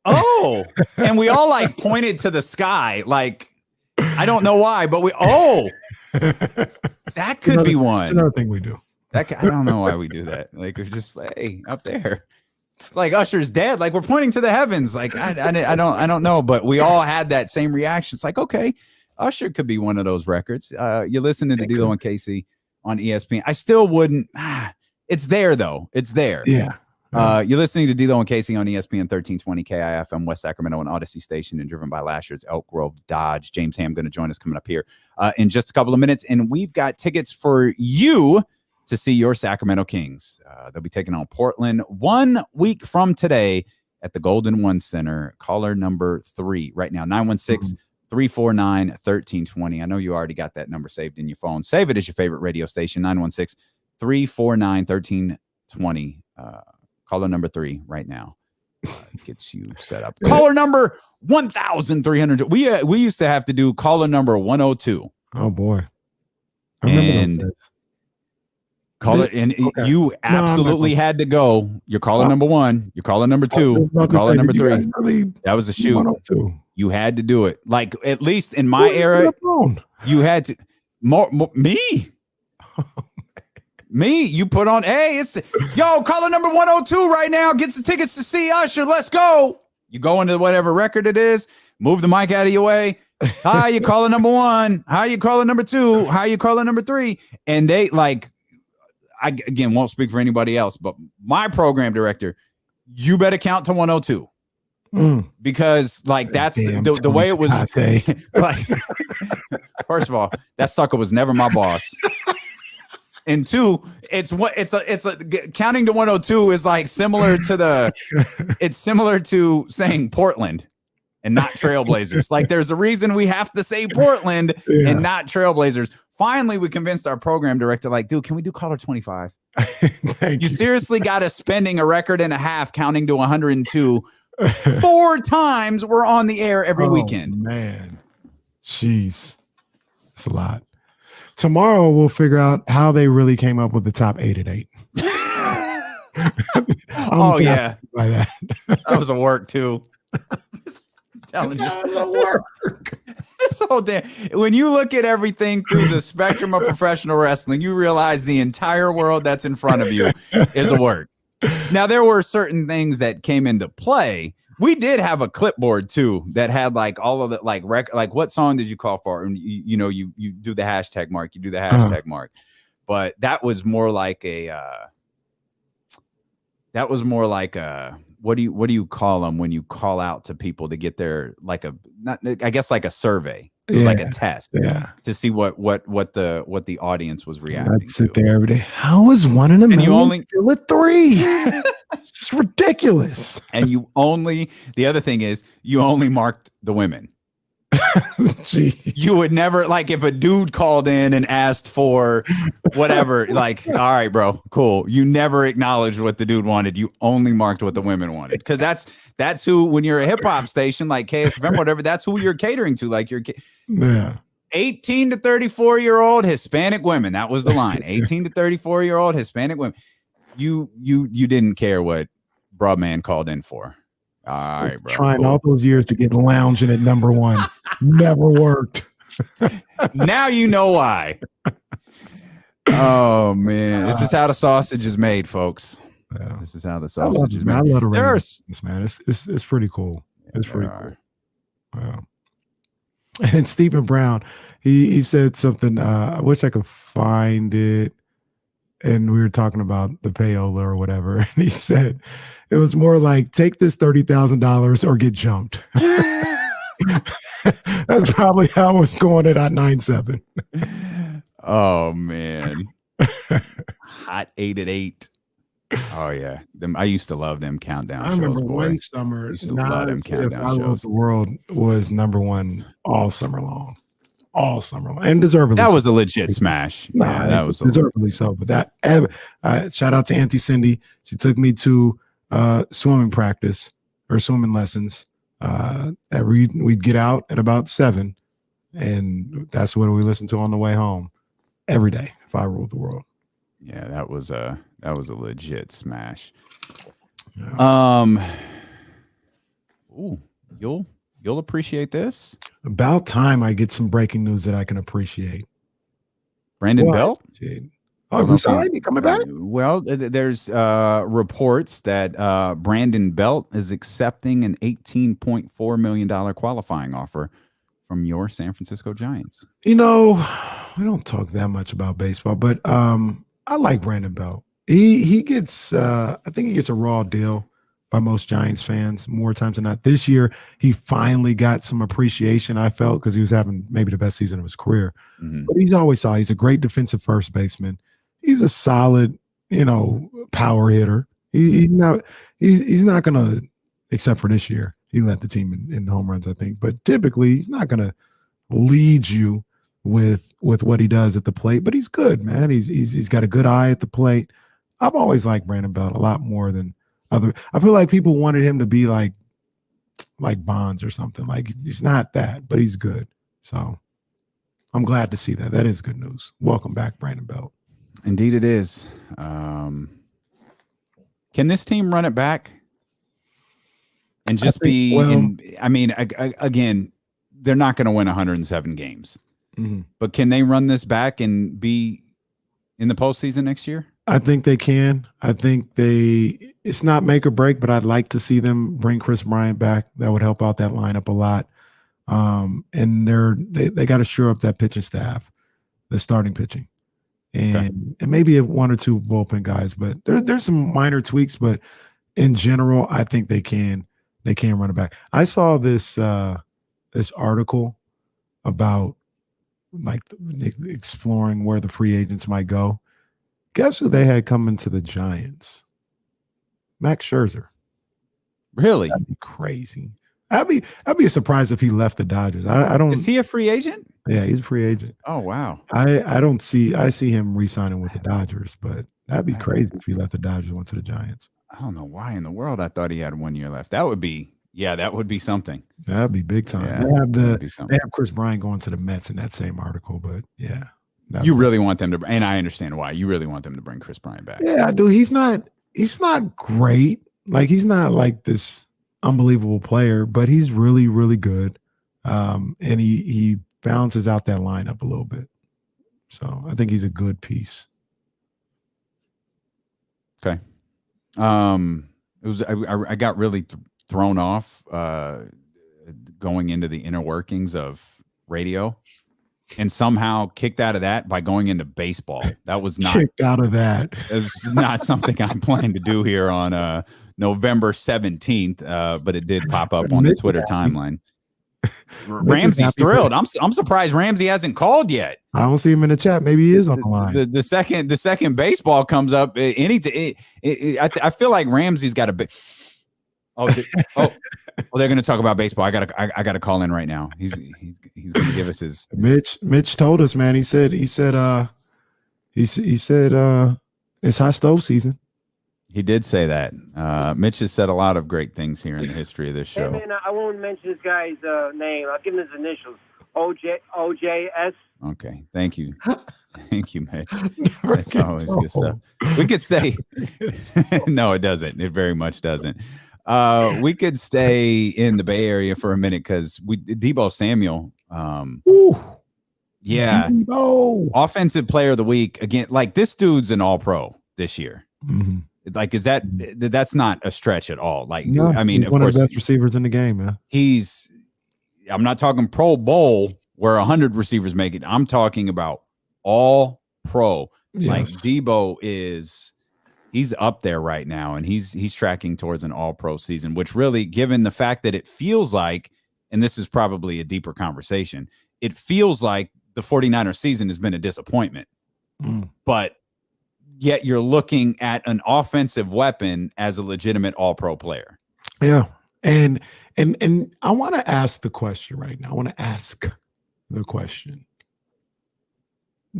oh, and we all like pointed to the sky. Like, I don't know why, but that could be one. It's another thing we do. I don't know why we do that. Like, we're just like, hey, up there. It's like Usher's dead. Like, we're pointing to the heavens. Like, I don't know, but we all had that same reaction. It's like, okay, Usher could be one of those records. You're listening to Deebo and Casey on ESPN. I still wouldn't. It's there though. It's there. Yeah. You're listening to Deebo and Casey on ESPN 1320 KIFM West Sacramento and Odyssey Station, and driven by Lashers, Elk Grove Dodge. James Ham going to join us coming up here in just a couple of minutes, and we've got tickets for you to see your Sacramento Kings. They'll be taking on Portland 1 week from today at the Golden One Center. Caller number 3 right now, 916-349-1320. I know you already got that number saved in your phone. Save it as your favorite radio station, 916-349-1320. Caller number 3 right now gets you set up. Caller number 1,300. We used to have to do caller number 102. Oh boy. You absolutely had to go. You're caller number 1. You're caller number 2. You're caller number 3. That was a shoot. You had to do it. Like, at least in my era, you had to. Me, you put on, hey, it's caller number 102 right now gets the tickets to see Usher. Let's go. You go into whatever record it is, move the mic out of your way. Hi, you caller number 1. Hi, you caller number 2. Hi, you caller number 3. And they like, I again won't speak for anybody else, but my program director, you better count to 102. Because like that's the way it was. Like, first of all, that sucker was never my boss. And 2, it's counting to 102 is like similar to saying Portland. and not Trailblazers. Like there's a reason we have to say Portland and not Trailblazers. Finally, we convinced our program director, like, dude, can we do caller 25? You seriously got us spending a record and a half counting to 102 4 times we're on the air every weekend. Man, jeez, that's a lot. Tomorrow we'll figure out how they really came up with the top 8 at 8. Yeah, by that. That was a work too. I'm telling you, this whole day. When you look at everything through the spectrum of professional wrestling, you realize the entire world that's in front of you is a work. Now, there were certain things that came into play. We did have a clipboard too that had like all of the like what song did you call for? And you do the hashtag mark, mark. But that was more like what do you call them when you call out to people to get their like a survey. It was like a test to see what the audience was reacting I'd sit to. there every day. How is one in a million you only still at 3? It's ridiculous. And the other thing is you only marked the women. Jeez. You would never, like, if a dude called in and asked for whatever, like, all right, bro, cool. You never acknowledged what the dude wanted. You only marked what the women wanted. Because that's who, when you're a hip hop station like KSFM, whatever, that's who you're catering to. Like, 18 to 34-year-old Hispanic women. That was the line. 18 to 34-year-old Hispanic women. You didn't care what Brubman called in for. All right, bro. Trying all those years to get lounging at number 1. Never worked. Now you know why. Oh, man. This is how the sausage is made, folks. Yeah. This is how the sausage is made. I love the ratings, man. It's pretty cool. It's pretty cool. Wow. And Stephen Brown, he said something. I wish I could find it. And we were talking about the payola or whatever. And he said it was more like, take this $30,000 or get jumped. That's probably how it was going at 9-7. Oh, man. Hot 8 at 8. Oh, yeah. I used to love them countdown shows. I remember boy. one summer, I used to love them countdown shows. The World was number 1 all summer long. All summer long, and deservedly. That so. was a legit smash. Yeah, that was deservedly so. But that shout out to Auntie Cindy. She took me to swimming practice or swimming lessons. We'd get out at about 7, and that's what we listened to on the way home every day. If I Ruled the World. Yeah, that was a legit smash. Yeah. Ooh, You'll appreciate this. About time I get some breaking news that I can appreciate. Brandon Belt? Oh, Rusai, he coming back? Well, there's reports that Brandon Belt is accepting an $18.4 million qualifying offer from your San Francisco Giants. You know, we don't talk that much about baseball, but I like Brandon Belt. He gets, I think he gets a raw deal by most Giants fans more times than not. This year, he finally got some appreciation, I felt, because he was having maybe the best season of his career. Mm-hmm. But he's a great defensive first baseman. He's a solid, power hitter. He's not going to, except for this year, he led the team in home runs, I think. But typically, he's not going to lead you with what he does at the plate. But he's good, man. He's got a good eye at the plate. I've always liked Brandon Belt a lot more than I feel like people wanted him to be like Bonds or something. Like, he's not that, but he's good. So I'm glad to see that. That is good news. Welcome back, Brandon Belt. Indeed it is. Can this team run it back and just again, they're not going to win 107 games, but can they run this back and be in the postseason next year? I think they can. I think it's not make or break, but I'd like to see them bring Chris Bryant back. That would help out that lineup a lot. And they got to shore up that pitching staff, the starting pitching, and maybe 1 or 2 bullpen guys. But there's some minor tweaks, but in general, I think they can run it back. I saw this article about like exploring where the free agents might go. Guess who they had coming to the Giants? Max Scherzer. Really? That'd be crazy. I'd be surprised if he left the Dodgers. I don't. Is he a free agent? Yeah, he's a free agent. Oh wow. I see him re-signing with the Dodgers, but that'd be crazy if he left the Dodgers and went to the Giants. I don't know why in the world I thought he had 1 year left. That would be something. That'd be big time. Yeah, they have Chris Bryant going to the Mets in that same article, but yeah. You really want them to, and I understand why. You really want them to bring Chris Bryant back. Yeah, I do. He's not great. Like, he's not like this unbelievable player, but he's really, really good. And he balances out that lineup a little bit. So I think he's a good piece. Okay. I got really thrown off going into the inner workings of radio and somehow kicked out of that by going into baseball. That was not kicked out of that. It was not something I planned to do here on November 17th, but it did pop up on the Twitter timeline. Ramsey's thrilled. I'm surprised Ramsey hasn't called yet. I don't see him in the chat. Maybe he is on the line. The second baseball comes up, I feel like Ramsey's got a big. They're going to talk about baseball. I got to call in right now. He's going to give us his. Mitch told us, man. He said it's hot stove season. He did say that. Mitch has said a lot of great things here in the history of this show. Hey, man, I won't mention this guy's name. I'll give him his initials. OJS. Okay. Thank you. Thank you, Mitch. That's always good stuff. We could say no, it doesn't. It very much doesn't. We could stay in the Bay Area for a minute because Deebo Samuel. Yeah. Deebo. Offensive player of the week. Again, like this dude's an all-pro this year. Mm-hmm. Like, that's not a stretch at all. Like, no, I mean, of one course, of the best receivers in the game, man. I'm not talking Pro Bowl where 100 receivers make it. I'm talking about all pro. Yes. Like Deebo he's up there right now, and he's tracking towards an all pro season, which really, given the fact that it feels like, and this is probably a deeper conversation, it feels like the 49ers season has been a disappointment, but yet you're looking at an offensive weapon as a legitimate all-pro player. Yeah. And I want to ask the question right now. I want to ask the question.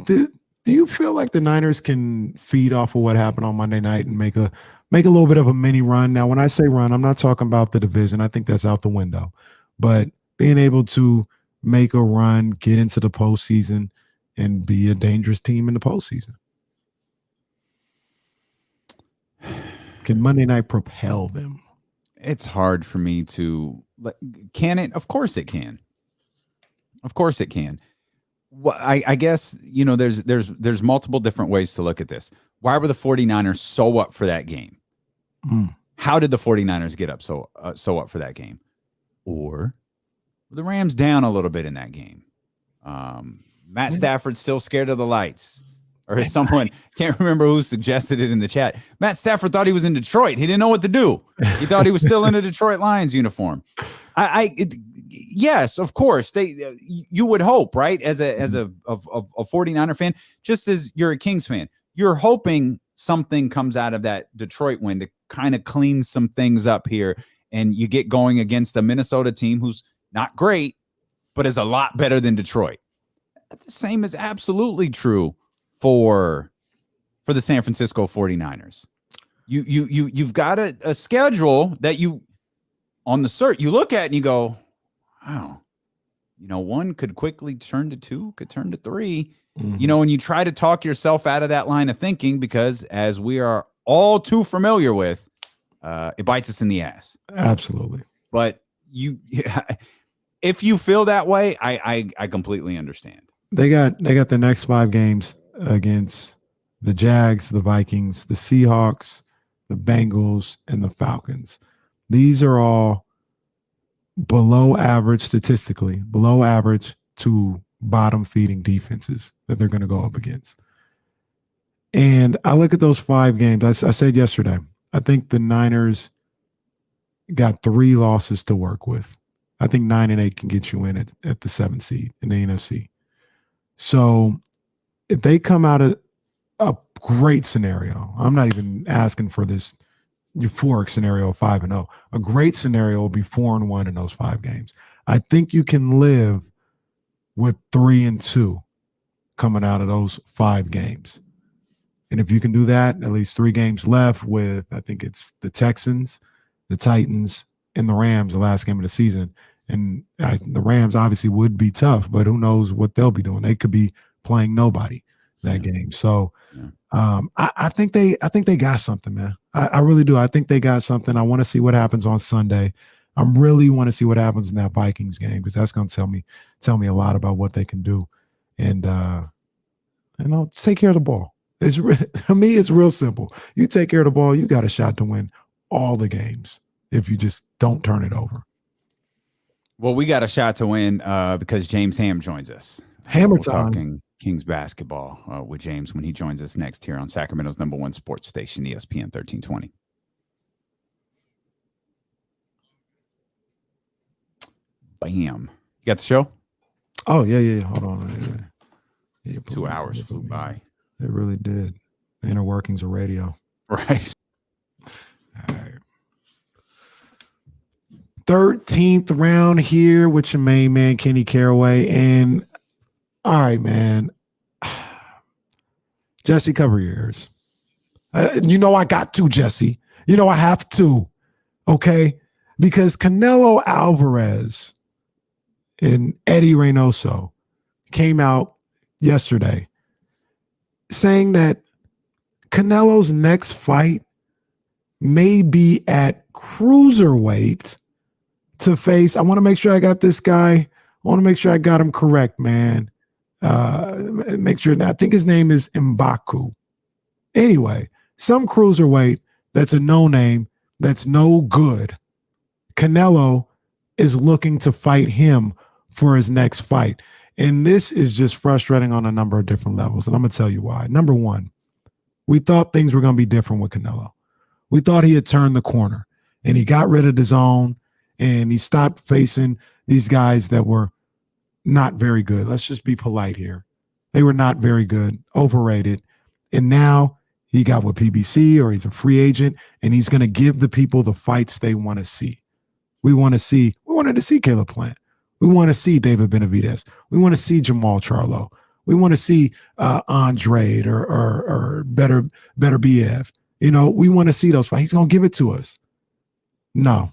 Do you feel like the Niners can feed off of what happened on Monday night and make a little bit of a mini run? Now, when I say run, I'm not talking about the division. I think that's out the window. But being able to make a run, get into the postseason, and be a dangerous team in the postseason. Can Monday night propel them? It's hard for me to. Can it? Of course it can. Of course it can. Well, I guess, there's multiple different ways to look at this. Why were the 49ers so up for that game? How did the 49ers get up so up for that game? Or were the Rams down a little bit in that game? Matt Stafford's still scared of the lights. Or as someone, can't remember who suggested it in the chat, Matt Stafford thought he was in Detroit. He didn't know what to do. He thought he was still in a Detroit Lions uniform. Yes, of course. You would hope, right? As a 49er fan, just as you're a Kings fan, you're hoping something comes out of that Detroit win to kind of clean some things up here, and you get going against a Minnesota team who's not great, but is a lot better than Detroit. The same is absolutely true for the San Francisco 49ers. You've got a schedule that you on the cert you look at and you go, wow, one could quickly turn to two, could turn to three. And you try to talk yourself out of that line of thinking because, as we are all too familiar with, it bites us in the ass. Absolutely. But if you feel that way, I completely understand. They got the next 5 games against the Jags, the Vikings, the Seahawks, the Bengals, and the Falcons. These are all below average statistically, below average to bottom feeding defenses that they're going to go up against. And I look at those 5 games. I said yesterday, I think the Niners got 3 losses to work with. I think 9 and 8 can get you in at the 7th seed in the NFC. So if they come out of a great scenario, I'm not even asking for this euphoric scenario of 5-0. A great scenario will be 4-1 in those 5 games. I think you can live with 3-2 coming out of those 5 games. And if you can do that, at least 3 games left with, I think it's the Texans, the Titans, and the Rams, the last game of the season. And the Rams obviously would be tough, but who knows what they'll be doing? They could be playing nobody that game. So I think they got something, man. I really do. I think they got something. I want to see what happens on Sunday. I really want to see what happens in that Vikings game, because that's going to tell me a lot about what they can do. And take care of the ball. To me, it's real simple. You take care of the ball, you got a shot to win all the games if you just don't turn it over. Well, we got a shot to win because James Ham joins us. Hammer We're time. talking Kings basketball with James when he joins us next here on Sacramento's #1 sports station, ESPN 1320. Bam. You got the show? Oh, yeah. Hold on. Yeah, 2 hours flew by. It really did. The inner workings of radio. Right. All right. 13th round here with your main man, Kenny Caraway. And all right, man. Jesse, cover your ears. I got to, Jesse. I have to. Okay? Because Canelo Alvarez and Eddie Reynoso came out yesterday saying that Canelo's next fight may be at cruiserweight to face. I want to make sure I got this guy. I want to make sure I got him correct, man. Make sure. I think his name is M'Baku. Anyway, some cruiserweight that's a no name, that's no good. Canelo is looking to fight him for his next fight. And this is just frustrating on a number of different levels. And I'm going to tell you why. Number one, we thought things were going to be different with Canelo. We thought he had turned the corner and he got rid of the zone and he stopped facing these guys that were not very good. Let's just be polite here. They were not very good, overrated. And now he got with PBC, or he's a free agent, and he's going to give the people the fights they want to see. We wanted to see Caleb Plant. We want to see David Benavidez. We want to see Jamal Charlo. We want to see Andrade or better BF. We want to see those fights. He's going to give it to us. No,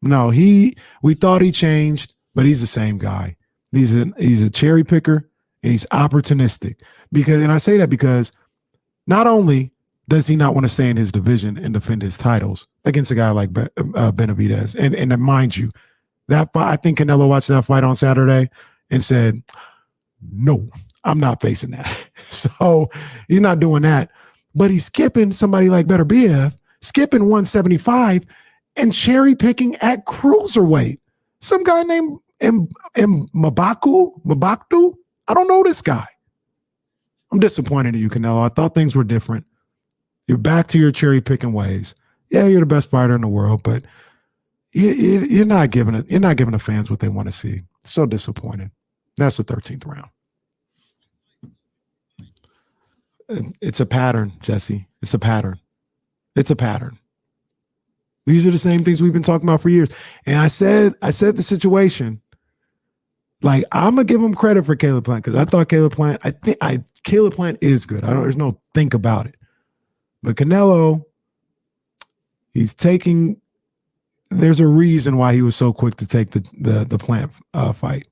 we thought he changed, but he's the same guy. He's a cherry picker and he's opportunistic. And I say that because not only does he not want to stay in his division and defend his titles against a guy like Benavidez, and mind you, that fight, I think Canelo watched that fight on Saturday and said, "No, I'm not facing that." So he's not doing that, but he's skipping somebody like Better BF, skipping 175 and cherry picking at cruiserweight. Some guy named M'Baku. I don't know this guy. I'm disappointed in you, Canelo. I thought things were different. You're back to your cherry picking ways. Yeah, you're the best fighter in the world, but you're not giving the fans what they want to see. So disappointed. That's the 13th round. It's a pattern, Jesse. It's a pattern. These are the same things we've been talking about for years. And I said the situation. Like, I'm gonna give him credit for Caleb Plant because I thought Caleb Plant. Caleb Plant is good. There's no think about it. But Canelo, he's taking. There's a reason why he was so quick to take the Plant fight,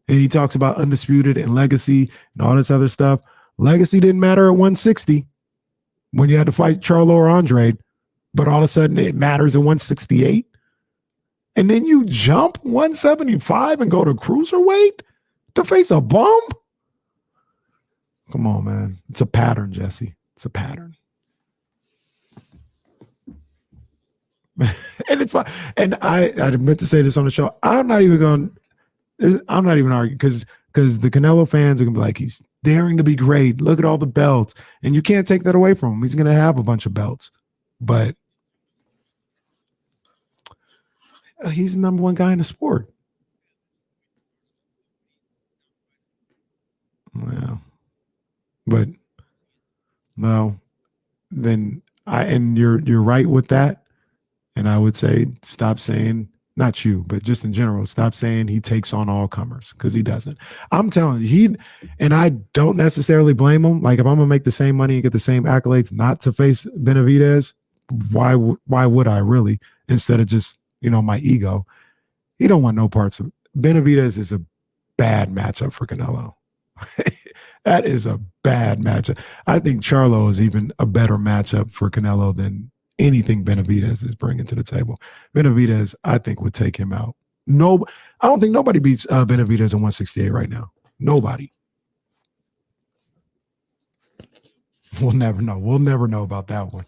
and he talks about undisputed and legacy and all this other stuff. Legacy didn't matter at 160 when you had to fight Charlo or Andrade, but all of a sudden it matters at 168. And then you jump 175 and go to cruiserweight to face a bum? Come on, man. It's a pattern, Jesse. It's a pattern. And it's fine. And I meant to say this on the show. I'm not even arguing because the Canelo fans are going to be like, he's daring to be great. Look at all the belts. And you can't take that away from him. He's going to have a bunch of belts. But he's the number one guy in the sport. Well, but no, then you're right with that. And I would say stop saying, not you, but just in general, stop saying he takes on all comers, because he doesn't. I'm telling you, and I don't necessarily blame him. Like, if I'm gonna make the same money and get the same accolades not to face Benavidez, why would I really, instead of just, my ego? He don't want no parts of Benavidez. Is a bad matchup for Canelo. That is a bad matchup. I think Charlo is even a better matchup for Canelo than anything Benavidez is bringing to the table. Benavidez, I think, would take him out. No, I don't think nobody beats Benavidez in 168 right now. Nobody. We'll never know. We'll never know about that one.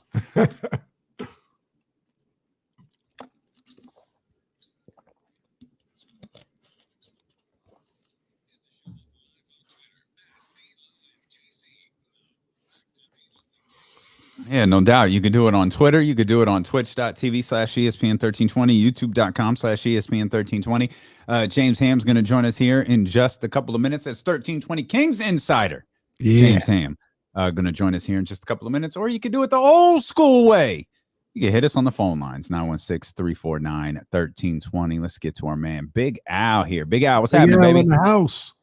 Yeah, no doubt. You can do it on Twitter. You could do it on twitch.tv/ESPN1320, youtube.com/ESPN1320. James Ham's going to join us here in just a couple of minutes. That's 1320 Kings Insider. Yeah. James Ham going to join us here in just a couple of minutes. Or you could do it the old school way. You can hit us on the phone lines, 916-349-1320. Let's get to our man, Big Al here. Big Al, what's happening, baby? In the house.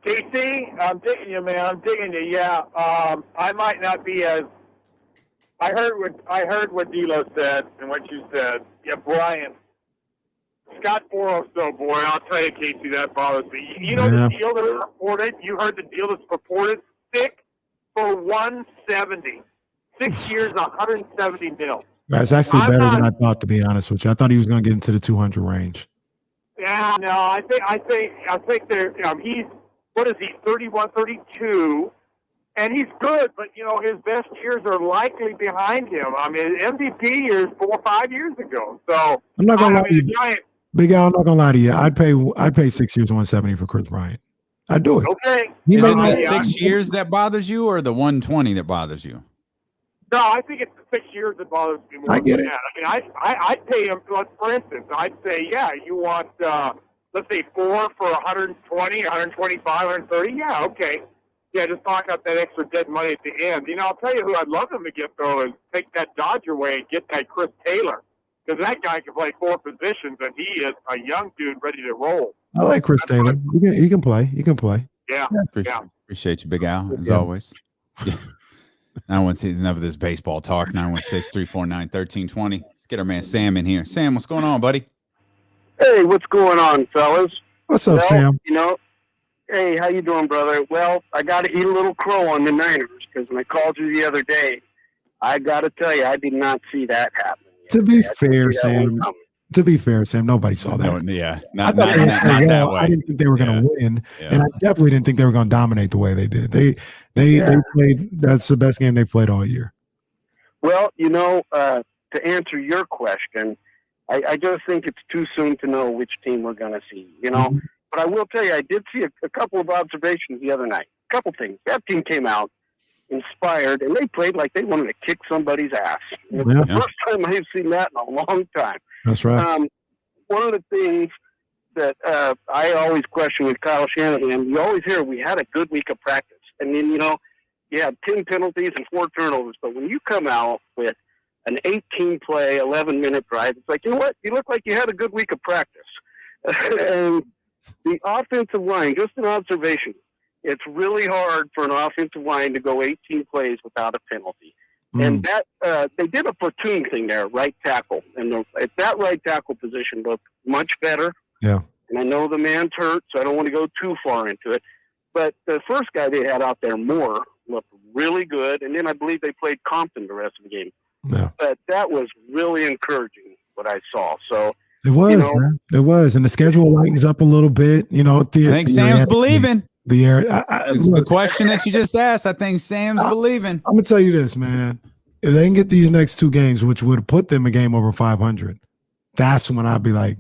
KC, I'm digging you, man. I'm digging you. Yeah, I might not be as. I heard what D'Lo said and what you said. Yeah, Brian, Scott Boros, though, boy, I'll tell you, Casey, that bothers me. You know the deal that's reported. You heard the deal that's reported. Thick for 170, 6 years, 170 mil. That's actually better than I thought, to be honest with you. I thought he was going to get into the 200 range. Yeah, no, I think they're. He's. What is he, 31, 32, and he's good, but, his best years are likely behind him. I mean, MVP years 4 or 5 years ago. So I'm not going to lie to you. Big Al, I'm not going to lie to you. I'd pay 6 years, 170 for Chris Bryant. I'd do it. Okay. Is it the 6 years that bothers you or the 120 that bothers you? No, I think it's the 6 years that bothers me more. I get it. That. I mean, I'd pay him, for instance, I'd say, yeah, you want let's say 4 for 120, 125, 130. Yeah, okay. Yeah, just talk about that extra dead money at the end. I'll tell you who I'd love him to get, though, is take that Dodger way and get that Chris Taylor. Because that guy can play 4 positions, and he is a young dude ready to roll. I like Chris Taylor. He can play. He can play. Yeah. Appreciate you, Big Al, as always. I want to see enough of this baseball talk. 916-349-1320. Let's get our man Sam in here. Sam, what's going on, buddy? Hey, what's going on, fellas? What's up, Sam? Hey, how you doing, brother? Well, I got to eat a little crow on the Niners because when I called you the other day, I got to tell you, I did not see that happening. To be fair, Sam, nobody saw that. No, yeah, not that way. I didn't think they were going to win, and I definitely didn't think they were going to dominate the way they did. They played. That's the best game they played all year. Well, to answer your question, I just think it's too soon to know which team we're going to see, Mm-hmm. But I will tell you, I did see a couple of observations the other night. A couple things. That team came out inspired, and they played like they wanted to kick somebody's ass. It's the first time I've seen that in a long time. That's right. One of the things that I always question with Kyle Shanahan, you always hear we had a good week of practice. And then, you had 10 penalties and 4 turnovers. But when you come out with an 18-play, 11-minute drive, it's like, you know what? You look like you had a good week of practice. And the offensive line, just an observation, it's really hard for an offensive line to go 18 plays without a penalty. And that they did a platoon thing there, right tackle. And that right tackle position looked much better. Yeah. And I know the man's hurt, so I don't want to go too far into it. But the first guy they had out there, Moore, looked really good. And then I believe they played Compton the rest of the game. Yeah. But that was really encouraging, what I saw. So it was, man. It was. And the schedule lightens up a little bit. I think Sam's believing. The question that you just asked, I think Sam's believing. I'm going to tell you this, man. If they can get these next 2 games, which would put them a game over 500, that's when I'd be like,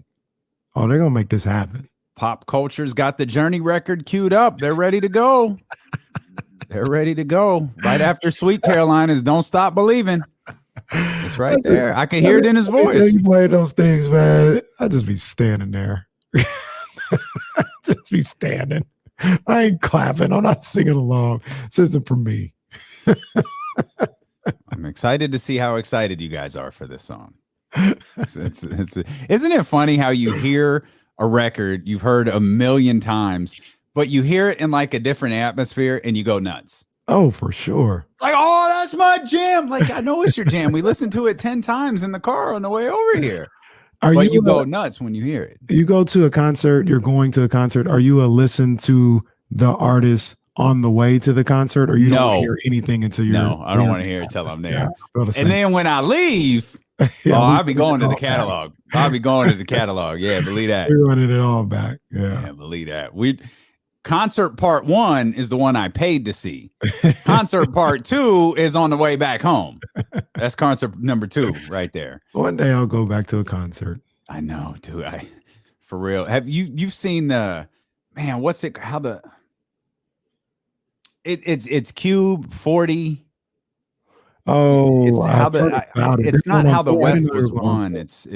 oh, they're going to make this happen. Pop Culture's got the Journey record queued up. They're ready to go. They're ready to go. Right after Sweet Carolina's Don't Stop Believing. It's right there. I can hear it in his voice. You play those things, man. I just be standing there. Just be standing. I ain't clapping. I'm not singing along. This isn't for me. I'm Excited to see how excited you guys are for this song. Isn't it funny how you hear a record you've heard a million times, but you hear it in like a different atmosphere and you go nuts? Oh, for sure. Like, oh, that's my jam. Like, I know it's your jam. We listened to it 10 times in the car on the way over here. But you go nuts when you hear it. You go to a concert, you're going to a concert. Are you a listen to the artist on the way to the concert, or you don't hear anything until you're No, I don't want to hear it till I'm there. Yeah, and then when I leave, I'll be going to the catalog. I'll be going to the catalog. Yeah, believe that. We're running it all back. Yeah, believe that. Concert part 1 is the one I paid to see. Concert part 2 is on the way back home. That's concert number 2 right there. One day I'll go back to a concert. I know, dude. For real. Have you've seen the man? What's it? How the it's Cube 40. Oh, it's how it's not how the West was won. It's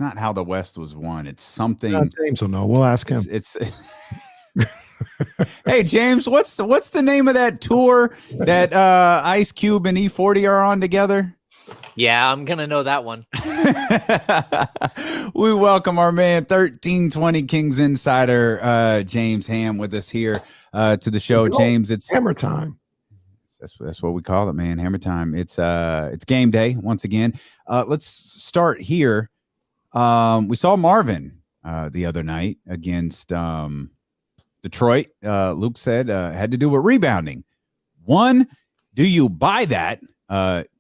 not how the West was won. It's something. James will know. We'll ask him. It's Hey James, what's the name of that tour that Ice Cube and E40 are on together? Yeah, I'm gonna know that one. We welcome our man 1320 Kings insider James Ham with us here to the show. James, it's hammer time. That's what we call it, man. Hammer time. It's game day once again. Let's start here. We saw Marvin the other night against Detroit. Luke said had to do with rebounding. 1, do you buy that?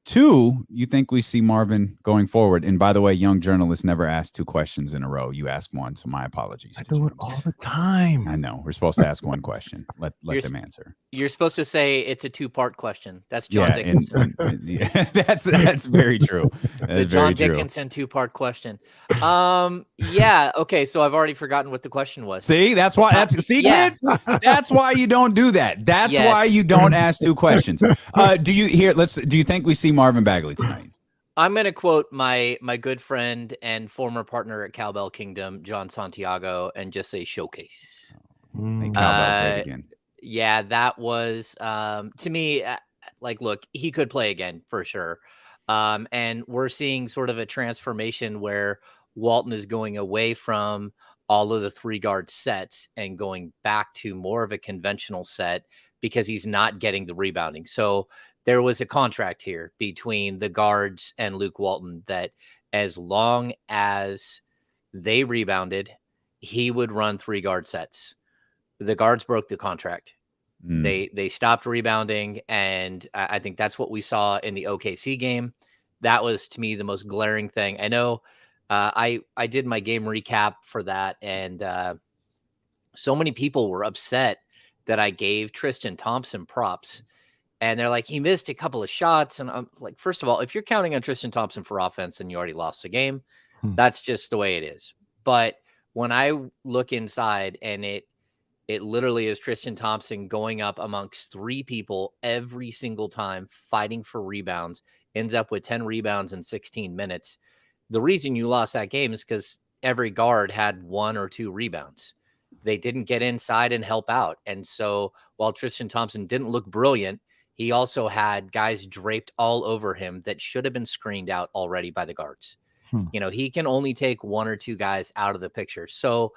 2, you think we see Marvin going forward? And by the way, young journalists never ask 2 questions in a row. You ask one, so my apologies. I do it all the time. I know. We're supposed to ask one question. Let them answer. You're supposed to say it's a 2-part question. That's John Dickinson. That's very true. The John Dickinson 2-part question. Yeah. Okay. So I've already forgotten what the question was. See, that's why. Kids. That's why you don't do that. That's why you don't ask 2 questions. Do you think we see Marvin Bagley tonight? I'm going to quote my good friend and former partner at Cowbell Kingdom, John Santiago, and just say showcase. Again. Yeah, that was to me like, look, he could play again for sure. And we're seeing sort of a transformation where Walton is going away from all of the 3-guard sets and going back to more of a conventional set because he's not getting the rebounding. So there was a contract here between the guards and Luke Walton that as long as they rebounded, he would run 3-guard sets. The guards broke the contract. They stopped rebounding, and I think that's what we saw in the OKC game. That was, to me, the most glaring thing. I know I did my game recap for that, and so many people were upset that I gave Tristan Thompson props. And they're like, he missed a couple of shots. And I'm like, first of all, if you're counting on Tristan Thompson for offense and you already lost the game, that's just the way it is. But when I look inside and it literally is Tristan Thompson going up amongst 3 people every single time, fighting for rebounds, ends up with 10 rebounds in 16 minutes. The reason you lost that game is because every guard had 1 or 2 rebounds. They didn't get inside and help out. And so while Tristan Thompson didn't look brilliant, he also had guys draped all over him that should have been screened out already by the guards. You know, he can only take 1 or 2 guys out of the picture. So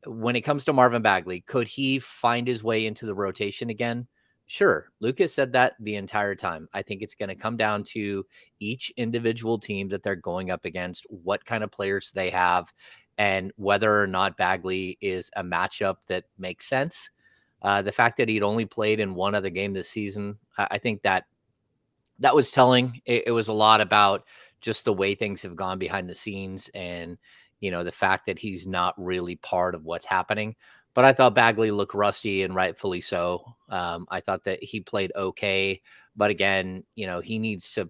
when it comes to Marvin Bagley, could he find his way into the rotation again? Sure. Lucas said that the entire time. I think it's going to come down to each individual team that they're going up against, what kind of players they have, and whether or not Bagley is a matchup that makes sense. The fact that he'd only played in 1 other game this season, I think that was telling. It was a lot about just the way things have gone behind the scenes and, you know, the fact that he's not really part of what's happening. But I thought Bagley looked rusty, and rightfully so. I thought that he played okay. But again, you know, he needs to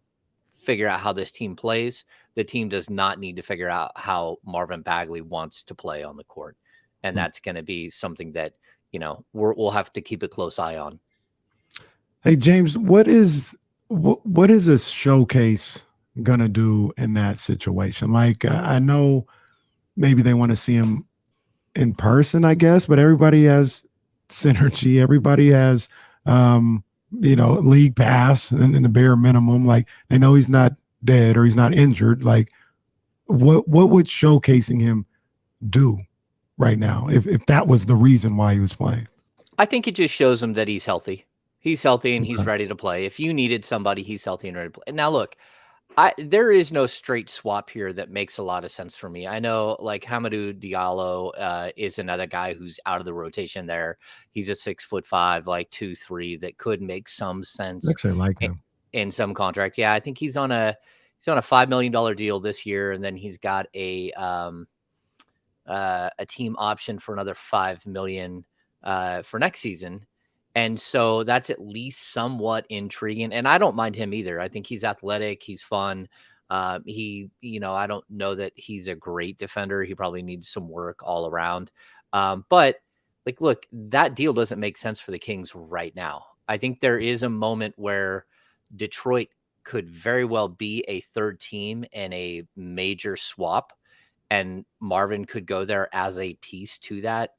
figure out how this team plays. The team does not need to figure out how Marvin Bagley wants to play on the court. And that's going to be something that, you know, we'll have to keep a close eye on. Hey, James, what is a showcase gonna do in that situation? Like, I know maybe they want to see him in person, I guess, but everybody has synergy. Everybody has, league pass and the bare minimum. Like they know he's not dead or he's not injured. Like what would showcasing him do right now if that was the reason why he was playing? I think it just shows him that he's healthy. He's healthy and he's Okay. ready to play. If you needed somebody, he's healthy and ready to play. Now, look, there is no straight swap here that makes a lot of sense for me. I know, like Hamidou Diallo is another guy who's out of the rotation there. He's a 6'5", like 2'3", that could make some sense. Actually, I like him in some contract. Yeah, I think he's on a $5 million deal this year, and then he's got a team option for another $5 million for next season. And so that's at least somewhat intriguing. And I don't mind him either. I think he's athletic. He's fun. I don't know that he's a great defender. He probably needs some work all around. But like, look, that deal doesn't make sense for the Kings right now. I think there is a moment where Detroit could very well be a third team in a major swap, and Marvin could go there as a piece to that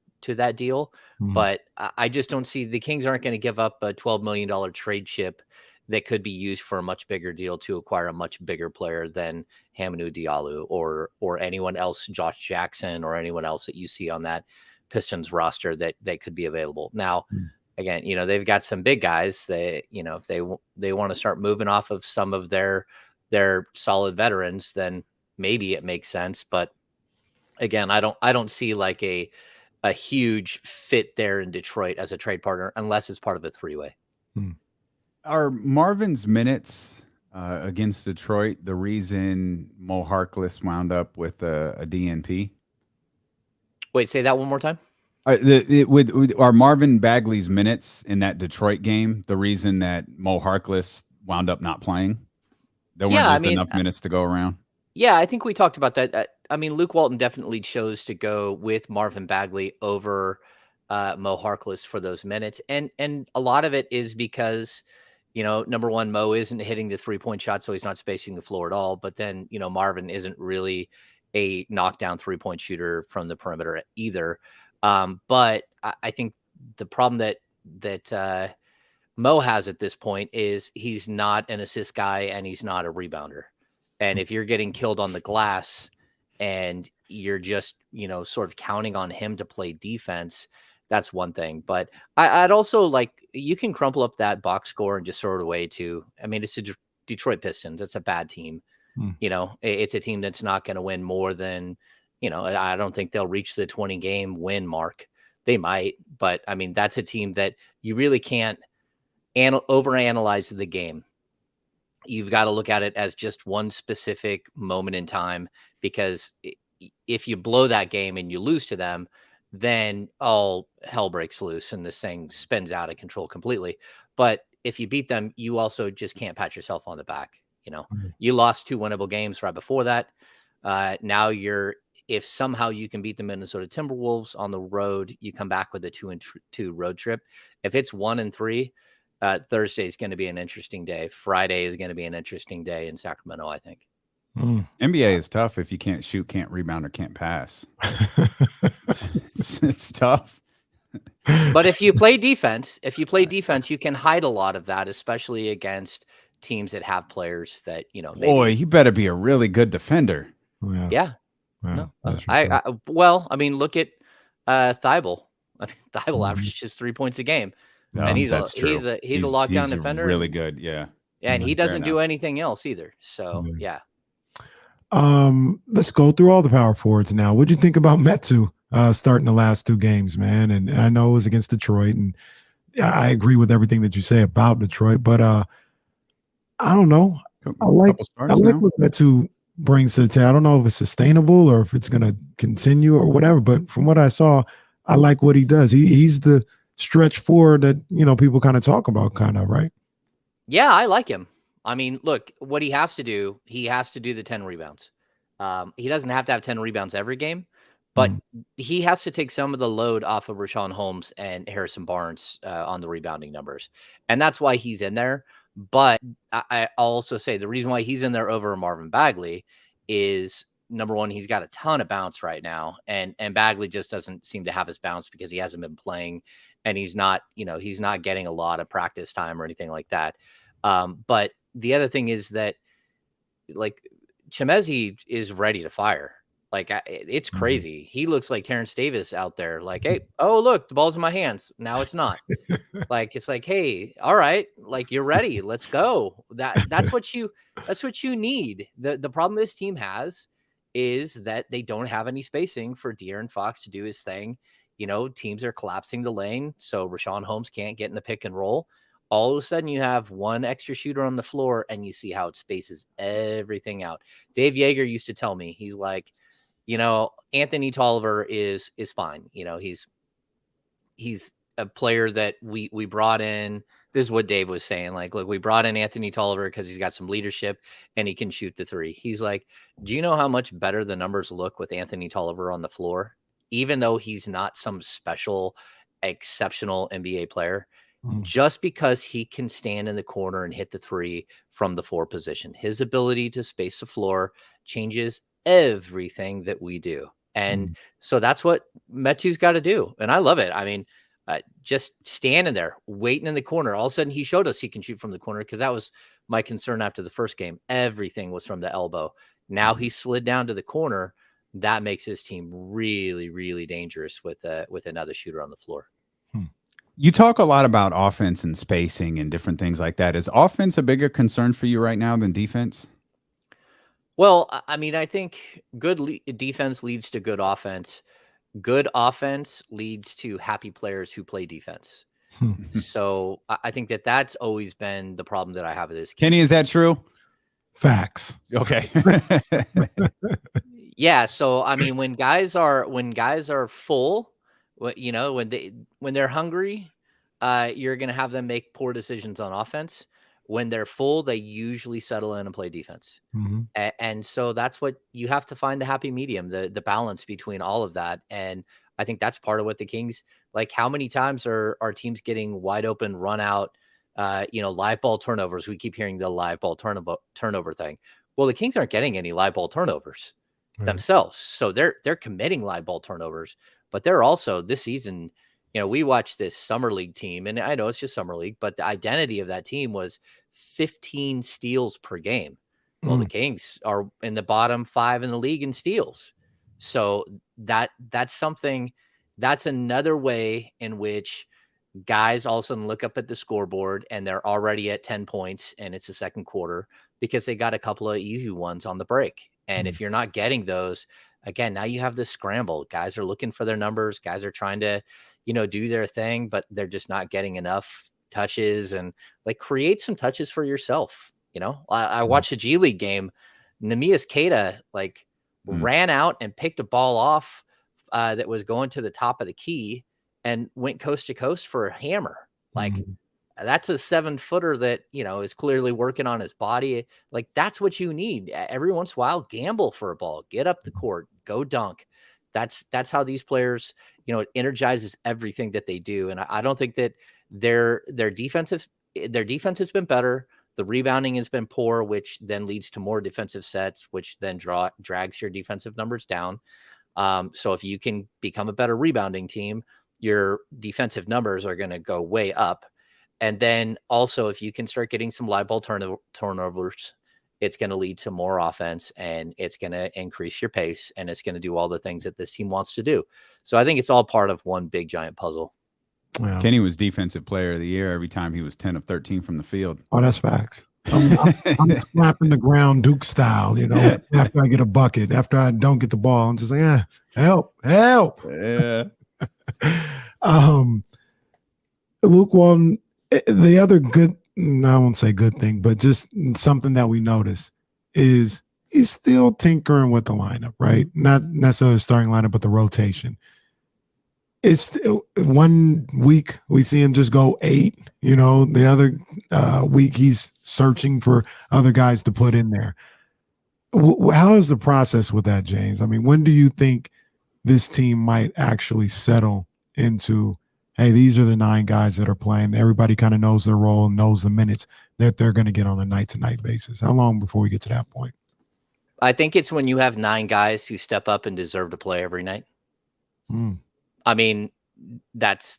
deal. But I just don't see the Kings aren't going to give up a $12 million trade chip that could be used for a much bigger deal to acquire a much bigger player than Hamidou Diallo or anyone else, Josh Jackson, or anyone else that you see on that Pistons roster that could be available. Now, again, they've got some big guys. If they want to start moving off of some of their solid veterans, then maybe it makes sense. But again, I don't see like a huge fit there in Detroit as a trade partner unless it's part of a three-way. Are Marvin's minutes against Detroit the reason Mo Harkless wound up with a DNP? Wait, say that one more time. Are Marvin Bagley's minutes in that Detroit game the reason that Mo Harkless wound up not playing? There weren't just enough minutes to go around. Yeah, I think we talked about that. Luke Walton definitely chose to go with Marvin Bagley over Mo Harkless for those minutes. And a lot of it is because, number one, Mo isn't hitting the 3-point shot, so he's not spacing the floor at all. But then, Marvin isn't really a knockdown 3-point shooter from the perimeter either. But I think the problem that Mo has at this point is he's not an assist guy and he's not a rebounder. And if you're getting killed on the glass and you're just, sort of counting on him to play defense, that's one thing. But I'd also you can crumple up that box score and just throw it away too. It's a Detroit Pistons. It's a bad team. It's a team that's not going to win more than, I don't think they'll reach the 20 game win mark. They might, but that's a team that you really can't overanalyze the game. You've got to look at it as just one specific moment in time, because if you blow that game and you lose to them, then all hell breaks loose and this thing spins out of control completely. But if you beat them, you also just can't pat yourself on the back. You lost 2 winnable games right before that. Now if somehow you can beat the Minnesota Timberwolves on the road, you come back with a 2-2 road trip. If it's 1-3, Thursday is going to be an interesting day. Friday is going to be an interesting day in Sacramento, I think. NBA is tough if you can't shoot, can't rebound, or can't pass. it's tough. But if you play defense, you can hide a lot of that, especially against teams that have players that, Boy, he better be a really good defender. Yeah. No, look at Thibault. Thibault averages 3 points a game. No, and he's a lockdown he's defender. Really good, yeah. And he doesn't do anything else either. So yeah. Let's go through all the power forwards now. What'd you think about Metu starting the last 2 games, man? And I know it was against Detroit, and I agree with everything that you say about Detroit, but I don't know. I like what Metu brings to the table. I don't know if it's sustainable or if it's going to continue or whatever, but from what I saw, I like what he does. He's the stretch forward that, people kind of talk about, right? Yeah, I like him. Look, what he has to do the 10 rebounds. He doesn't have to have 10 rebounds every game, but he has to take some of the load off of Richaun Holmes and Harrison Barnes on the rebounding numbers. And that's why he's in there. But I'll also say the reason why he's in there over Marvin Bagley is, number one, he's got a ton of bounce right now. And Bagley just doesn't seem to have his bounce because he hasn't been playing and he's not getting a lot of practice time or anything like that. But the other thing is that, like, Chimezie is ready to fire. Like, it's crazy. He looks like Terrence Davis out there. Like, hey, oh, look, the ball's in my hands. Now it's not. Like, it's like, hey, all right, like, you're ready. Let's go. That's what you need. The problem this team has is that they don't have any spacing for De'Aaron Fox to do his thing. Teams are collapsing the lane, so Rashawn Holmes can't get in the pick and roll. All of a sudden, you have one extra shooter on the floor, and you see how it spaces everything out. Dave Yeager used to tell me, he's like, Anthony Tolliver is fine. He's a player that we brought in. This is what Dave was saying. Like, look, we brought in Anthony Tolliver because he's got some leadership and he can shoot the three. He's like, do you know how much better the numbers look with Anthony Tolliver on the floor? Even though he's not some special, exceptional NBA player, just because he can stand in the corner and hit the three from the 4 position. His ability to space the floor changes everything that we do. And so that's what Metu's got to do. And I love it. I mean, just standing there, waiting in the corner. All of a sudden, he showed us he can shoot from the corner, because that was my concern after the first game. Everything was from the elbow. Now he slid down to the corner. That makes his team really, really dangerous with another shooter on the floor. You talk a lot about offense and spacing and different things like that. Is offense a bigger concern for you right now than defense? Well, I mean, I think good defense leads to good offense. Good offense leads to happy players who play defense. So I think that's always been the problem that I have with this. Kenny, is that true? Facts. Okay. Yeah. So, I mean, when guys are full, when they're hungry, you're going to have them make poor decisions on offense. When they're full, they usually settle in and play defense. And so that's what you have to find, the happy medium, the balance between all of that. And I think that's part of what the Kings, like, how many times are teams getting wide open, run out, live ball turnovers? We keep hearing the live ball turnover thing. Well, the Kings aren't getting any live ball turnovers themselves. So they're committing live ball turnovers, but they're also, this season, we watched this summer league team, and I know it's just summer league, but the identity of that team was 15 steals per game. Well, the Kings are in the bottom 5 in the league in steals. So that's something, that's another way in which guys all of a sudden look up at the scoreboard and they're already at 10 points and it's the second quarter because they got a couple of easy ones on the break. And if you're not getting those, again, now you have this scramble. Guys are looking for their numbers. Guys are trying to, do their thing, but they're just not getting enough touches. And, like, create some touches for yourself. I watched a G League game. Neemias Queta, like, ran out and picked a ball off that was going to the top of the key and went coast to coast for a hammer. Like, that's a 7-footer that, is clearly working on his body. Like, that's what you need. Every once in a while, gamble for a ball, get up the court, go dunk. That's how these players, it energizes everything that they do. And I don't think that their defense has been better. The rebounding has been poor, which then leads to more defensive sets, which then drags your defensive numbers down. So if you can become a better rebounding team, your defensive numbers are going to go way up. And then also, if you can start getting some live ball turnovers, it's going to lead to more offense, and it's going to increase your pace, and it's going to do all the things that this team wants to do. So I think it's all part of one big giant puzzle. Wow. Kenny was defensive player of the year every time he was 10 of 13 from the field. Oh, that's facts. I'm slapping the ground Duke style, after I get a bucket, after I don't get the ball, I'm just like, help. Yeah. Luke Walton, the other good, I won't say good thing, but just something that we notice is he's still tinkering with the lineup, right? Not necessarily the starting lineup, but the rotation. It's still, one week we see him just go 8, the other week he's searching for other guys to put in there. How is the process with that, James? I mean, when do you think this team might actually settle into, hey, these are the 9 guys that are playing. Everybody kind of knows their role and knows the minutes that they're going to get on a night-to-night basis. How long before we get to that point? I think it's when you have 9 guys who step up and deserve to play every night. I mean, that's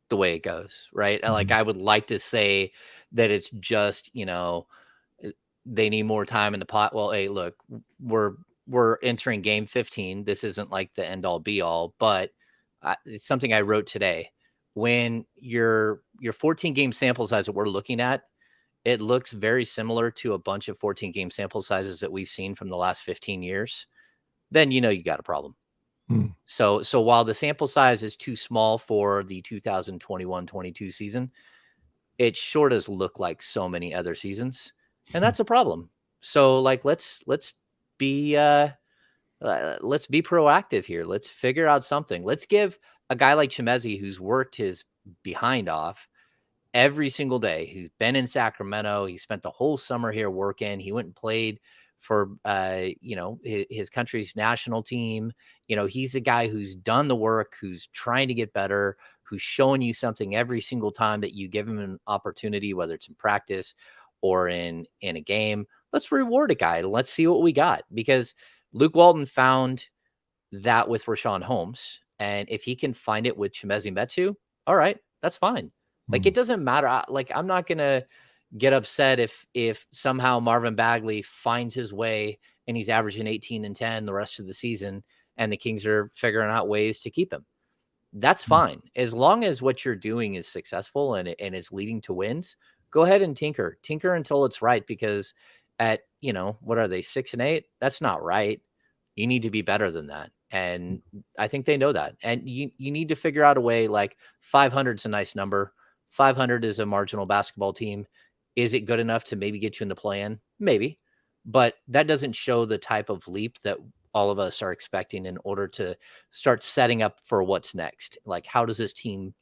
the way it goes, right? Like, I would like to say that it's just, they need more time in the pot. Well, hey, look, we're entering game 15. This isn't like the end all be all, but it's something I wrote today. When your 14 game sample size that we're looking at, it looks very similar to a bunch of 14 game sample sizes that we've seen from the last 15 years, then you got a problem. So while the sample size is too small for the 2021-22 season, it sure does look like so many other seasons, and that's a problem. So like, let's be proactive here. Let's figure out something. Let's give a guy like Chimezie, who's worked his behind off every single day, who's been in Sacramento. He spent the whole summer here working. He went and played for, his country's national team. He's a guy who's done the work, who's trying to get better, who's showing you something every single time that you give him an opportunity, whether it's in practice or in a game. Let's reward a guy and let's see what we got, because Luke Walton found that with Rashawn Holmes. And if he can find it with Chimezie Metu, all right, that's fine. Like, it doesn't matter. Like, I'm not going to get upset if somehow Marvin Bagley finds his way and he's averaging 18 and 10 the rest of the season and the Kings are figuring out ways to keep him. That's fine. As long as what you're doing is successful and is leading to wins, go ahead and tinker until it's right, because at, what are they, 6 and 8? That's not right. You need to be better than that. And I think they know that. And you need to figure out a way. Like, 500 is a nice number. 500 is a marginal basketball team. Is it good enough to maybe get you in the play-in? Maybe. But that doesn't show the type of leap that all of us are expecting in order to start setting up for what's next. Like, how does this team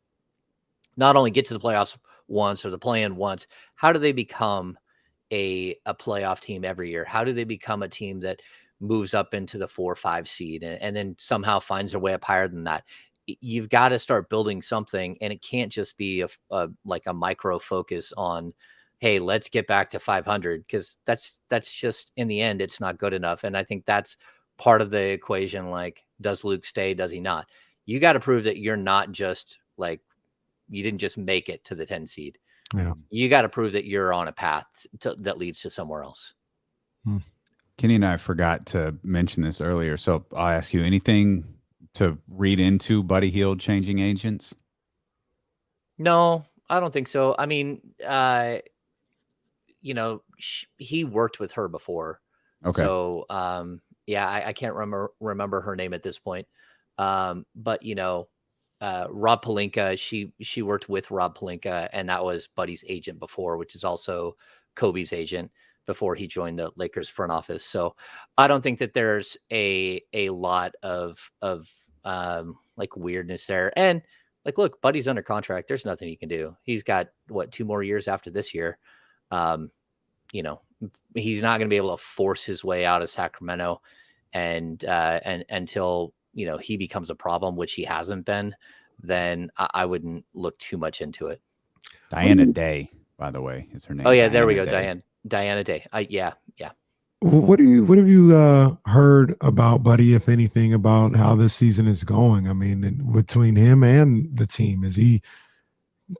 not only get to the playoffs once or the play-in once, how do they become a playoff team every year? How do they become a team that moves up into the 4 or 5 seed and then somehow finds their way up higher than that? You've got to start building something, and it can't just be a micro focus on, hey, let's get back to 500, because that's just, in the end, it's not good enough. And I think that's part of the equation. Like, does Luke stay? Does he not? You got to prove that you're not just like, you didn't just make it to the 10 seed. Yeah. You got to prove that you're on a path that leads to somewhere else. Kenny and I forgot to mention this earlier, so I'll ask you, anything to read into Buddy Hield changing agents? No, I don't think so. I mean, he worked with her before. Okay. So, I can't remember her name at this point. But Rob Pelinka, she worked with Rob Pelinka, and that was Buddy's agent before, which is also Kobe's agent before he joined the Lakers front office. So I don't think that there's a lot of weirdness there. And like, look, Buddy's under contract. There's nothing he can do. He's got 2 more years after this year. He's not going to be able to force his way out of Sacramento and until, he becomes a problem, which he hasn't been, then I wouldn't look too much into it. Diana Day, by the way, is her name. Oh yeah. There we go. Day. Diana Day. Yeah. What have you heard about Buddy, if anything, about how this season is going? I mean, between him and the team, is he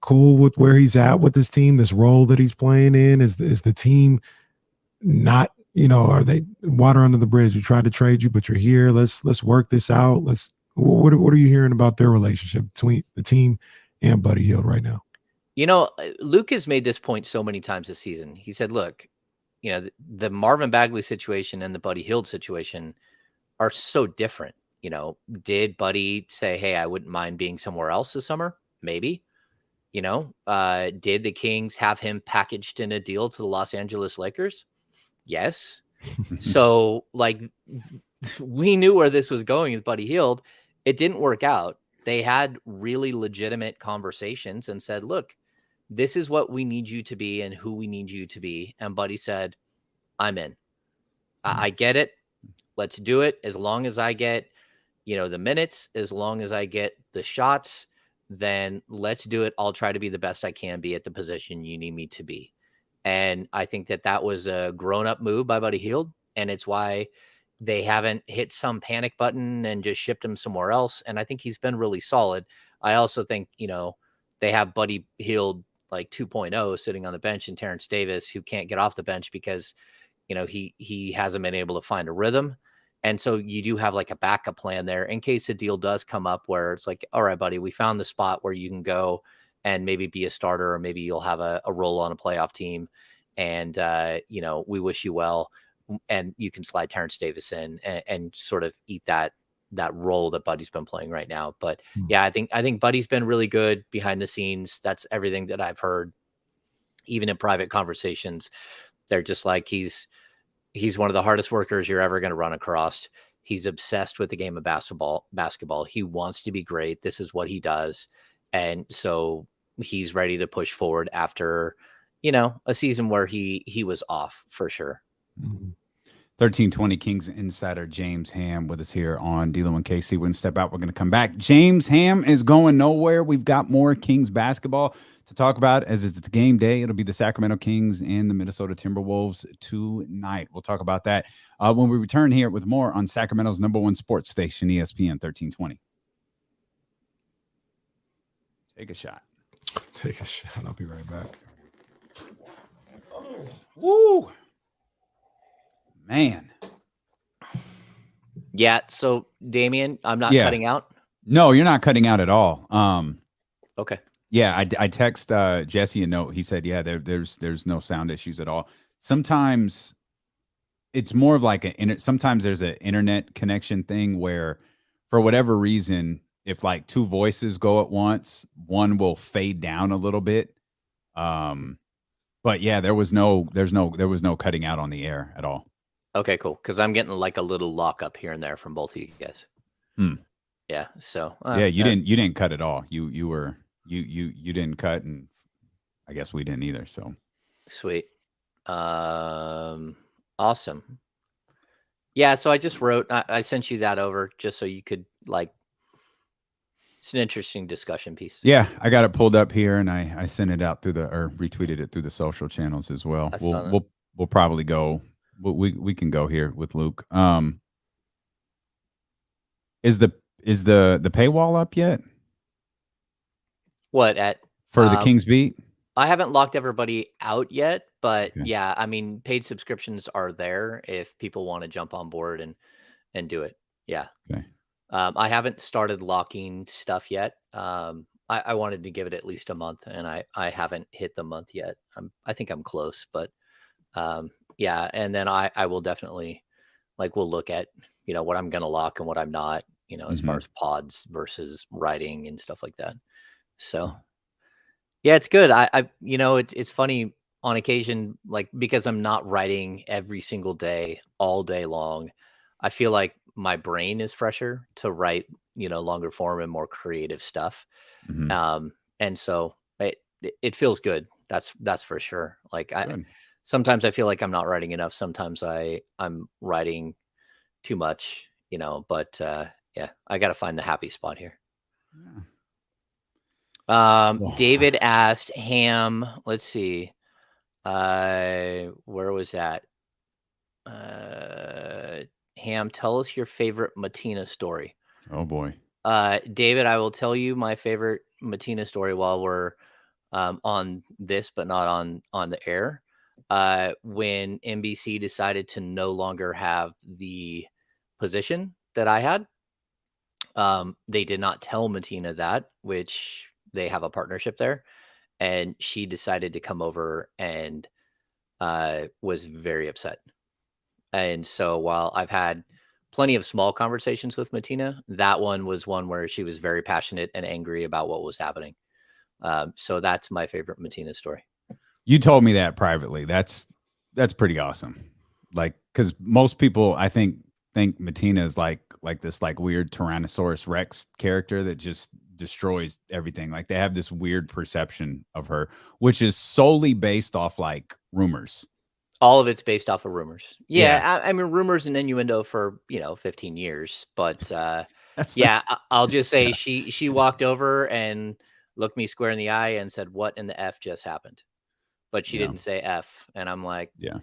cool with where he's at with this team, this role that he's playing in? Is the team not, are they water under the bridge? We tried to trade you, but you're here. Let's work this out. What are you hearing about their relationship between the team and Buddy Hield right now? Luke has made this point so many times this season. He said, look, the Marvin Bagley situation and the Buddy Hield situation are so different. Did Buddy say, hey, I wouldn't mind being somewhere else this summer? Maybe. Did the Kings have him packaged in a deal to the Los Angeles Lakers? Yes. So we knew where this was going with Buddy Hield. It didn't work out. They had really legitimate conversations and said, look, this is what we need you to be and who we need you to be. And Buddy said, I'm in. I get it. Let's do it. As long as I get, the minutes, as long as I get the shots, then let's do it. I'll try to be the best I can be at the position you need me to be. And I think that was a grown-up move by Buddy Hield. And it's why they haven't hit some panic button and just shipped him somewhere else. And I think he's been really solid. I also think, they have Buddy Hield like 2.0 sitting on the bench, and Terrence Davis, who can't get off the bench because, he hasn't been able to find a rhythm. And so you do have like a backup plan there in case a deal does come up where it's like, all right, buddy, we found the spot where you can go and maybe be a starter, or maybe you'll have a role on a playoff team. And, we wish you well. And you can slide Terrence Davis in and sort of eat that role that Buddy's been playing right now. But yeah, I think Buddy's been really good behind the scenes. That's everything that I've heard, even in private conversations. They're just like, he's one of the hardest workers you're ever going to run across. He's obsessed with the game of basketball. He wants to be great. This is what he does. And so he's ready to push forward after, a season where he was off for sure. 1320 Kings insider James Ham with us here on D'Lo and KC. We're going to step out. We're going to come back. James Ham is going nowhere. We've got more Kings basketball to talk about as it's game day. It'll be the Sacramento Kings and the Minnesota Timberwolves tonight. We'll talk about that when we return here with more on Sacramento's #1 sports station, ESPN 1320. Take a shot. Take a shot. I'll be right back. Oh, woo. Man. Yeah. So Damian, I'm not cutting out. No, you're not cutting out at all. Okay. Yeah, I text Jesse a note. He said, yeah, there's no sound issues at all. Sometimes it's more of like sometimes there's an internet connection thing where for whatever reason, if like two voices go at once, one will fade down a little bit. But yeah, there was no cutting out on the air at all. Okay, cool. Because I'm getting like a little lockup here and there from both of you guys. Yeah. So you didn't cut at all. You didn't cut, and I guess we didn't either. So sweet. Awesome. Yeah. So I just wrote. I sent you that over just so you could like. It's an interesting discussion piece. Yeah, I got it pulled up here, and I sent it out or retweeted it through the social channels as well. We'll probably go. We can go here with Luke. Is the paywall up yet? What for the Kings Beat? I haven't locked everybody out yet, but yeah, I mean, paid subscriptions are there if people want to jump on board and do it. Yeah. Okay. I haven't started locking stuff yet. I wanted to give it at least a month, and I haven't hit the month yet. I think I'm close, but yeah. And then I will definitely we'll look at, what I'm going to lock and what I'm not, as far as pods versus writing and stuff like that. So yeah, it's good. It's funny on occasion, because I'm not writing every single day, all day long, I feel like my brain is fresher to write, longer form and more creative stuff. And so it feels good. That's for sure. Sometimes I feel like I'm not writing enough. Sometimes I'm writing too much, but yeah, I got to find the happy spot here. David asked Ham, let's see. Where was that? Ham, tell us your favorite Matina story. Oh boy. David, I will tell you my favorite Matina story while we're on this, but not on the air. When NBC decided to no longer have the position that I had, they did not tell Matina that, which they have a partnership there, and she decided to come over and was very upset. And so while I've had plenty of small conversations with Matina, that one was one where she was very passionate and angry about what was happening. So that's my favorite Matina story. You told me that privately. That's pretty awesome. Because most people, I think Matina is like this weird Tyrannosaurus Rex character that just destroys everything. They have this weird perception of her, which is solely based off rumors. All of it's based off of rumors. Yeah. I mean, rumors and innuendo for, 15 years. But I'll just say she walked over and looked me square in the eye and said, "What in the F just happened?" But she didn't say F. And I'm like, yeah.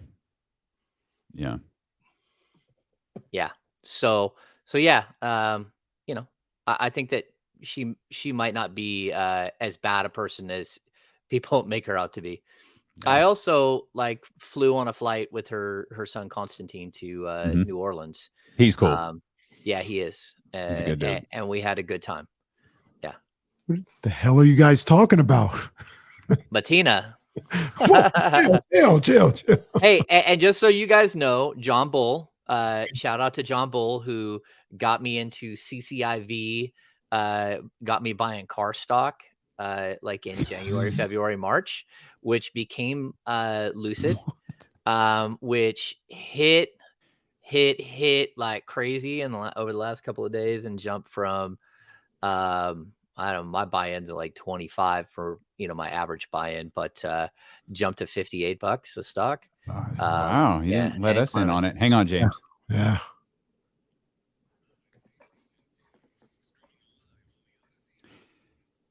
So yeah, I think that she might not be as bad a person as people make her out to be. I also flew on a flight with her son Constantine to New Orleans. He's cool. Yeah, he is. He's a good dude. And we had a good time. Yeah. What the hell are you guys talking about? Matina. Chill. Hey, and just so you guys know, John Bull, shout out to John Bull, who got me into CCIV, got me buying car stock in January, February, March, which became Lucid, which hit like crazy over the last couple of days and jumped from I don't know, my buy-ins are like 25 for my average buy-in, but jumped to $58 a stock. Wow, you didn't let us in on it. Hang on, James. Yeah.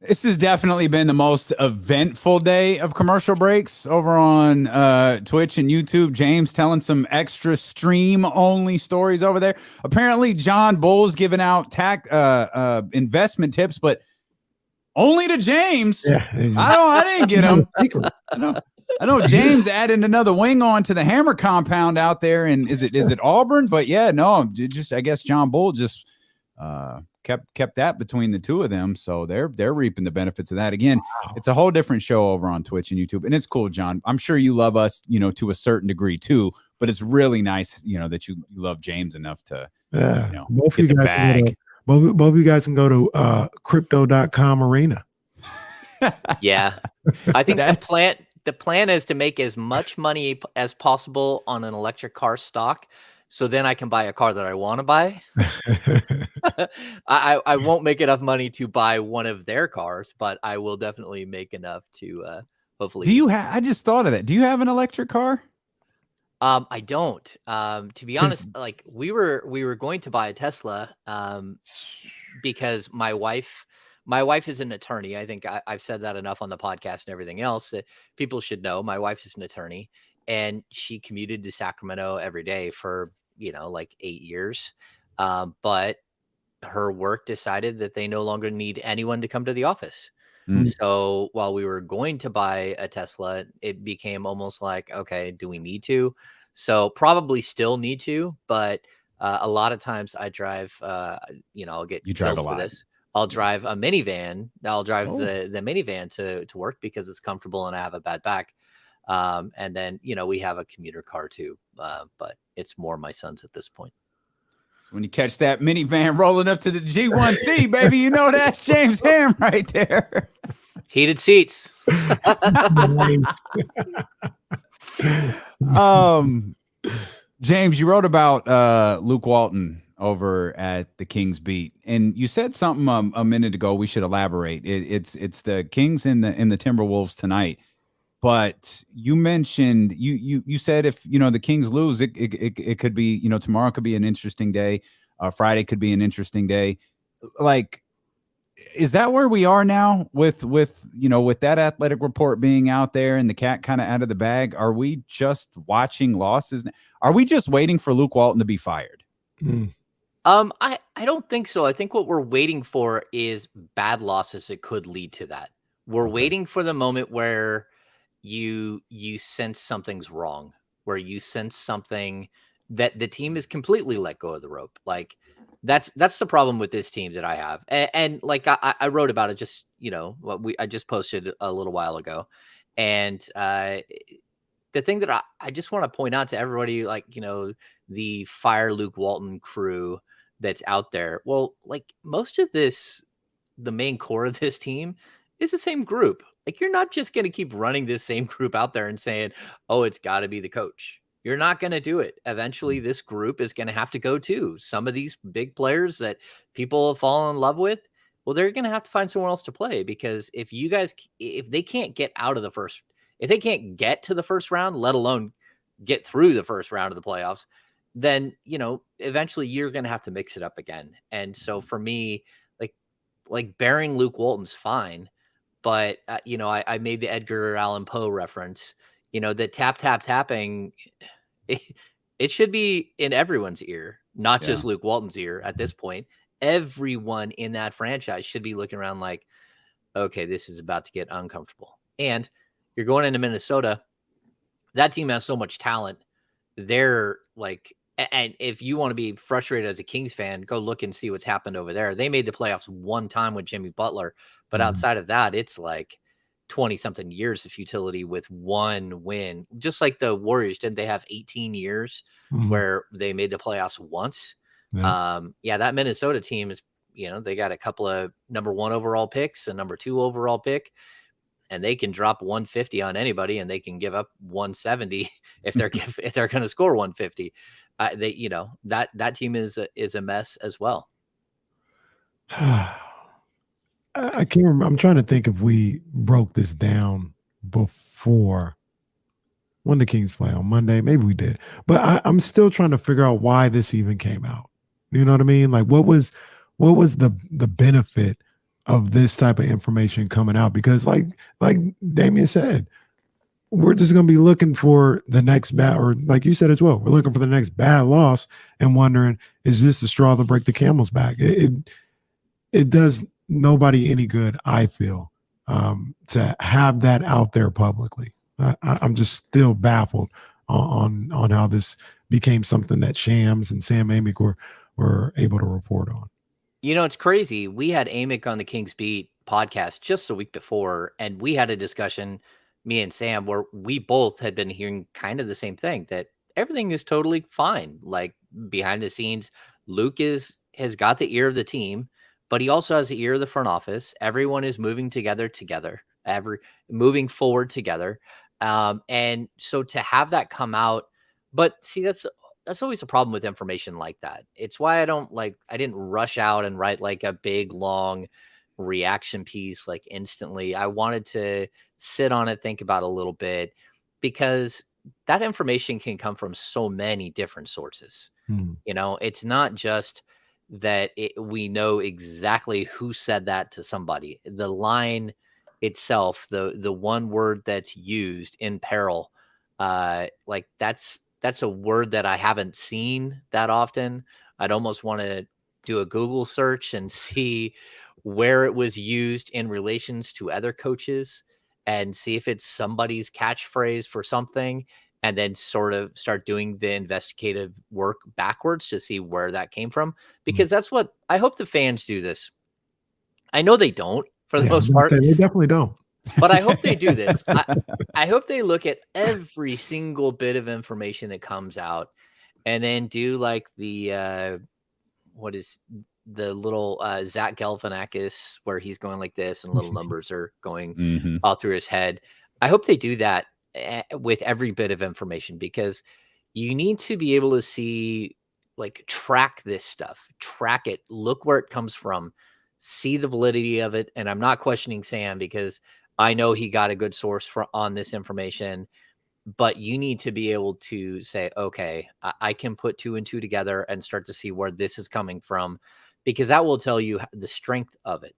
This has definitely been the most eventful day of commercial breaks over on Twitch and YouTube. James telling some extra stream-only stories over there. Apparently, John Bull's giving out investment tips, but only to James. Yeah. I didn't get him. I know James added another wing on to the Hammer compound out there, and is it Auburn? But yeah, no, just I guess John Bull just kept that between the two of them, so they're reaping the benefits of that. Again, it's a whole different show over on Twitch and YouTube, and it's cool, John. I'm sure you love us, to a certain degree too, but it's really nice, that you love James enough to, both get the bag. Both of you guys can go to crypto.com arena. Yeah, I think the plan is to make as much money as possible on an electric car stock, so then I can buy a car that I want to buy. I won't make enough money to buy one of their cars, but I will definitely make enough to hopefully. Do you have? I just thought of that. Do you have an electric car? I don't. To be honest, we were going to buy a Tesla because my wife is an attorney. I think I've said that enough on the podcast and everything else that people should know. My wife is an attorney, and she commuted to Sacramento every day for 8 years. But her work decided that they no longer need anyone to come to the office. So while we were going to buy a Tesla, it became almost like, okay, do we need to? So probably still need to, but a lot of times I drive, I'll get you drive a killed lot. for this. I'll drive a minivan. I'll drive the minivan to work because it's comfortable and I have a bad back. And then, we have a commuter car too, but it's more my son's at this point. So when you catch that minivan rolling up to the G1C, baby, that's James Ham right there. Heated seats. James, you wrote about Luke Walton over at the Kings Beat, and you said something a minute ago. We should elaborate. It's the Kings and the Timberwolves tonight. But you mentioned you said if the Kings lose, it could be tomorrow could be an interesting day. Friday could be an interesting day. Is that where we are now with that athletic report being out there and the cat kind of out of the bag? Are we just watching losses? Are we just waiting for Luke Walton to be fired? I don't think so. I think what we're waiting for is bad losses that could lead to that. We're waiting for the moment where you sense something's wrong, where you sense something that the team is completely let go of the rope. That's the problem with this team that I have. And I wrote about it just, I just posted a little while ago. And the thing that I just want to point out to everybody, the Fire Luke Walton crew that's out there. Well, most of the main core of this team is the same group. You're not just going to keep running this same group out there and saying, oh, it's got to be the coach. You're not going to do it. Eventually, this group is going to have to go too. Some of these big players that people have fallen in love with, well, they're going to have to find somewhere else to play, because if they can't get out of if they can't get to the first round, let alone get through the first round of the playoffs, then, eventually you're going to have to mix it up again. And so for me, bearing Luke Walton's fine. But, I made the Edgar Allan Poe reference, that tapping, it should be in everyone's ear, not just Luke Walton's ear at this point. everyone in that franchise should be looking around like, okay, this is about to get uncomfortable. And you're going into Minnesota. That team has so much talent. They're like, and if you want to be frustrated as a Kings fan, go look and see what's happened over there. They made the playoffs one time with Jimmy Butler, but outside of that, it's like 20 something years of futility with one win. Just like the Warriors, didn't they have 18 years where they made the playoffs once? Yeah, that Minnesota team is, they got a couple of number 1 overall picks, a number 2 overall pick, and they can drop 150 on anybody, and they can give up 170 if they're going to score 150. That team is a mess as well. I can't remember. I'm trying to think if we broke this down before. When the Kings play on Monday, maybe we did, but I'm still trying to figure out why this even came out. You know what I mean? Like, what was the benefit of this type of information coming out? Because like Damian said, we're just going to be looking for the next bad, or like you said as well, we're looking for the next bad loss and wondering, is this the straw that break the camel's back? It does nobody any good, I feel, to have that out there publicly. I'm just still baffled on how this became something that Shams and Sam Amick were able to report on. It's crazy. We had Amick on the Kings Beat podcast just a week before, and we had a discussion, me and Sam, where we both had been hearing kind of the same thing, that everything is totally fine. Like, behind the scenes, Luke has got the ear of the team, but he also has the ear of the front office. Everyone is moving moving forward together. And so to have that come out, but see, that's always a problem with information like that. It's why I didn't rush out and write like a big, long reaction piece, like instantly. I wanted to sit on it, think about it a little bit, because that information can come from so many different sources. It's not just that we know exactly who said that to somebody. The line itself, the one word that's used in peril, like that's a word that I haven't seen that often. I'd almost want to do a Google search and see where it was used in relations to other coaches and see if it's somebody's catchphrase for something, and then sort of start doing the investigative work backwards to see where that came from. Because that's what I hope the fans do this. I know they don't for the most part. They definitely don't. But I hope they do this. I hope they look at every single bit of information that comes out, and then do like the what is the little Zach Galifianakis, where he's going like this and little numbers are going all through his head. I hope they do that with every bit of information, because you need to be able to see, like, track this stuff, track it, look where it comes from, see the validity of it. And I'm not questioning Sam, because I know he got a good source on this information, but you need to be able to say, okay, I can put 2 and 2 together and start to see where this is coming from, because that will tell you the strength of it,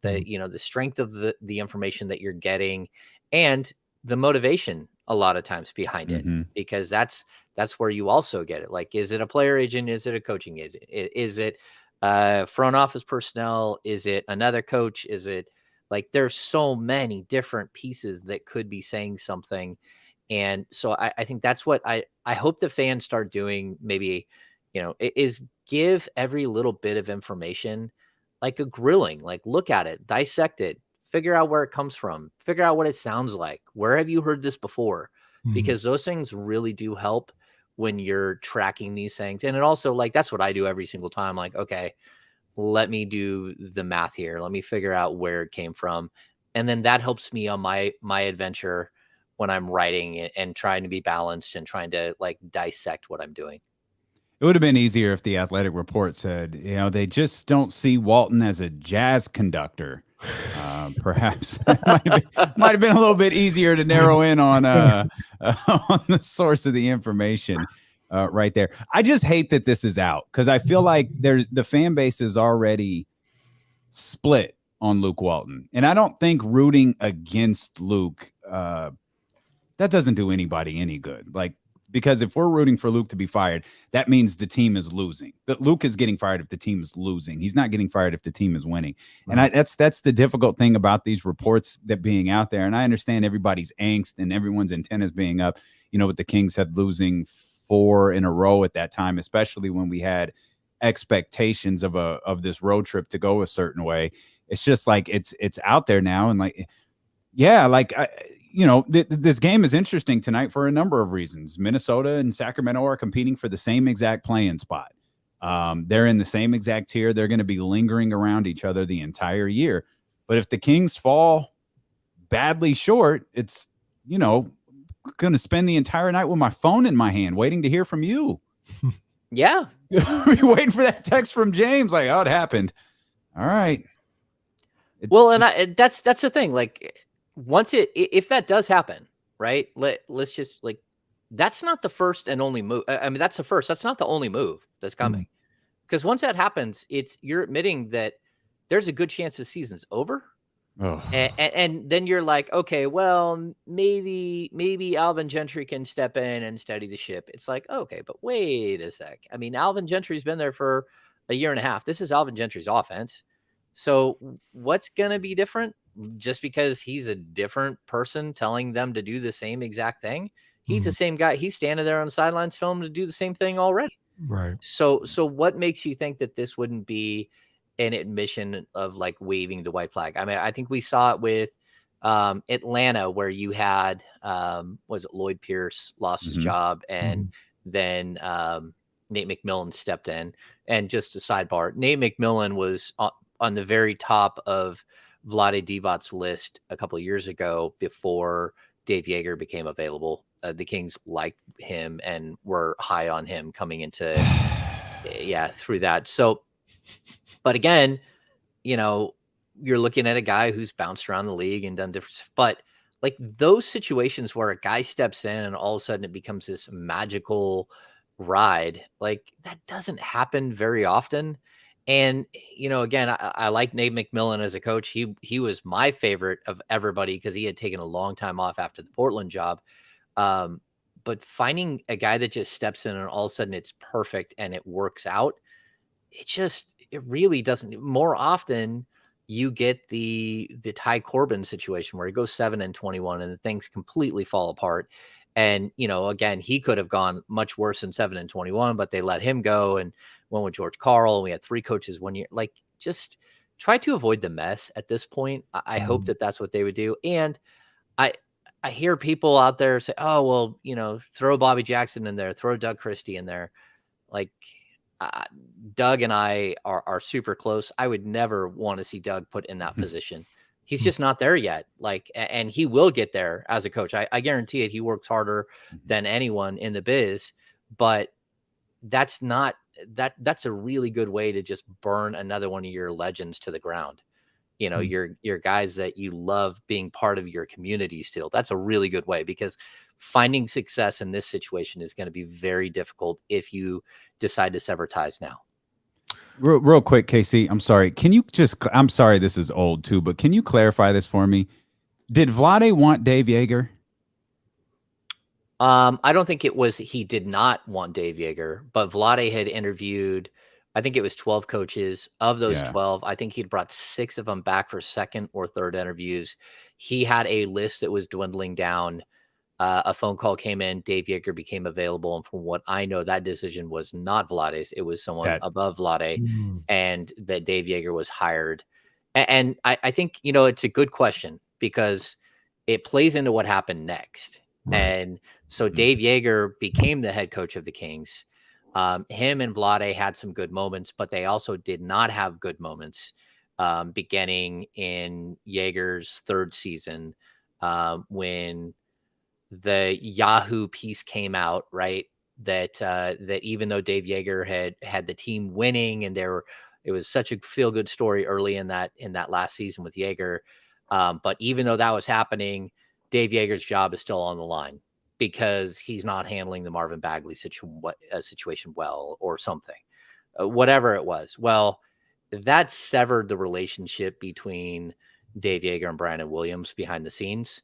the strength of the information that you're getting, and the motivation a lot of times behind it, because that's where you also get it. Like, is it a player agent? Is it a coaching? Is it front office personnel? Is it another coach? Is it, like, there's so many different pieces that could be saying something. And so I think that's what I hope the fans start doing, maybe, is give every little bit of information like a grilling, like look at it, dissect it, figure out where it comes from, figure out what it sounds like. Where have you heard this before? Because those things really do help when you're tracking these things. And it also, like, that's what I do every single time. Like, okay, let me do the math here. Let me figure out where it came from. And then that helps me on my adventure when I'm writing and trying to be balanced and trying to, like, dissect what I'm doing. It would have been easier if the Athletic Report said, they just don't see Walton as a jazz conductor. Perhaps might have been a little bit easier to narrow in on the source of the information right there. I just hate that this is out, because I feel like the fan base is already split on Luke Walton, and I don't think rooting against Luke that doesn't do anybody any good. Like, Because if we're rooting for Luke to be fired, that means the team is losing. That Luke is getting fired if the team is losing. He's not getting fired if the team is winning. Right. And that's the difficult thing about these reports that being out there. And I understand everybody's angst and everyone's antennas being up, with the Kings had losing 4 in a row at that time, especially when we had expectations of this road trip to go a certain way. It's just like it's out there now. And like, yeah, like this game is interesting tonight for a number of reasons. Minnesota and Sacramento are competing for the same exact play-in spot. They're in the same exact tier. They're going to be lingering around each other the entire year. But if the Kings fall badly short, it's, going to spend the entire night with my phone in my hand waiting to hear from you. Yeah. Waiting for that text from James. Like, oh, it happened. All right. And that's the thing. Like, if that does happen, right? Let's just like, that's not the first and only move. I mean, that's the first. That's not the only move that's coming. Because once that happens, you're admitting that there's a good chance the season's over. Oh. And then you're like, okay, well, maybe Alvin Gentry can step in and steady the ship. It's like, okay, but wait a sec. I mean, Alvin Gentry's been there for a year and a half. This is Alvin Gentry's offense. So what's going to be different? Just because he's a different person telling them to do the same exact thing? He's the same guy. He's standing there on the sidelines telling them to do the same thing already. Right. So what makes you think that this wouldn't be an admission of like waving the white flag? I mean, I think we saw it with Atlanta, where you had was it Lloyd Pierce lost his job, and then Nate McMillan stepped in. And just a sidebar, Nate McMillan was on the very top of Vlade Divac's list a couple of years ago before Dave Yeager became available. The Kings liked him and were high on him coming into through that. So, but again, you're looking at a guy who's bounced around the league and done different stuff. But like those situations where a guy steps in and all of a sudden it becomes this magical ride, like that doesn't happen very often. And, again, I like Nate McMillan as a coach. He was my favorite of everybody because he had taken a long time off after the Portland job. But finding a guy that just steps in and all of a sudden it's perfect and it works out, it really doesn't. More often you get the Ty Corbin situation where he goes 7-21 and things completely fall apart. And, again, he could have gone much worse than 7-21, but they let him go and went with George Karl. We had 3 coaches 1 year. Like, just try to avoid the mess at this point. I hope that that's what they would do. And I hear people out there say, oh, well, throw Bobby Jackson in there, throw Doug Christie in there. Like, Doug and I are super close. I would never want to see Doug put in that position. He's just not there yet. Like, and he will get there as a coach. I guarantee it. He works harder than anyone in the biz, but that's a really good way to just burn another one of your legends to the ground. Your guys that you love being part of your community still. That's a really good way, because finding success in this situation is going to be very difficult if you decide to sever ties now. Real quick, KC, I'm sorry. I'm sorry this is old too, but can you clarify this for me? Did Vlade want Dave Yeager? I don't think he did not want Dave Yeager, but Vlade had interviewed, I think it was 12 coaches. Of those 12, I think he'd brought 6 of them back for second or third interviews. He had a list that was dwindling down. A phone call came in, Dave Yeager became available. And from what I know, that decision was not Vlade's. It was someone above Vlade, and that Dave Yeager was hired. And I think, it's a good question because it plays into what happened next. Right. And so Dave Yeager became the head coach of the Kings. Him and Vlade had some good moments, but they also did not have good moments beginning in Yeager's 3rd season when the Yahoo piece came out, right? That even though Dave Yeager had the team winning and it was such a feel good story early in that last season with Yeager. But even though that was happening, Dave Yeager's job is still on the line because he's not handling the Marvin Bagley situation well or something, whatever it was. Well, that severed the relationship between Dave Yeager and Brandon Williams behind the scenes.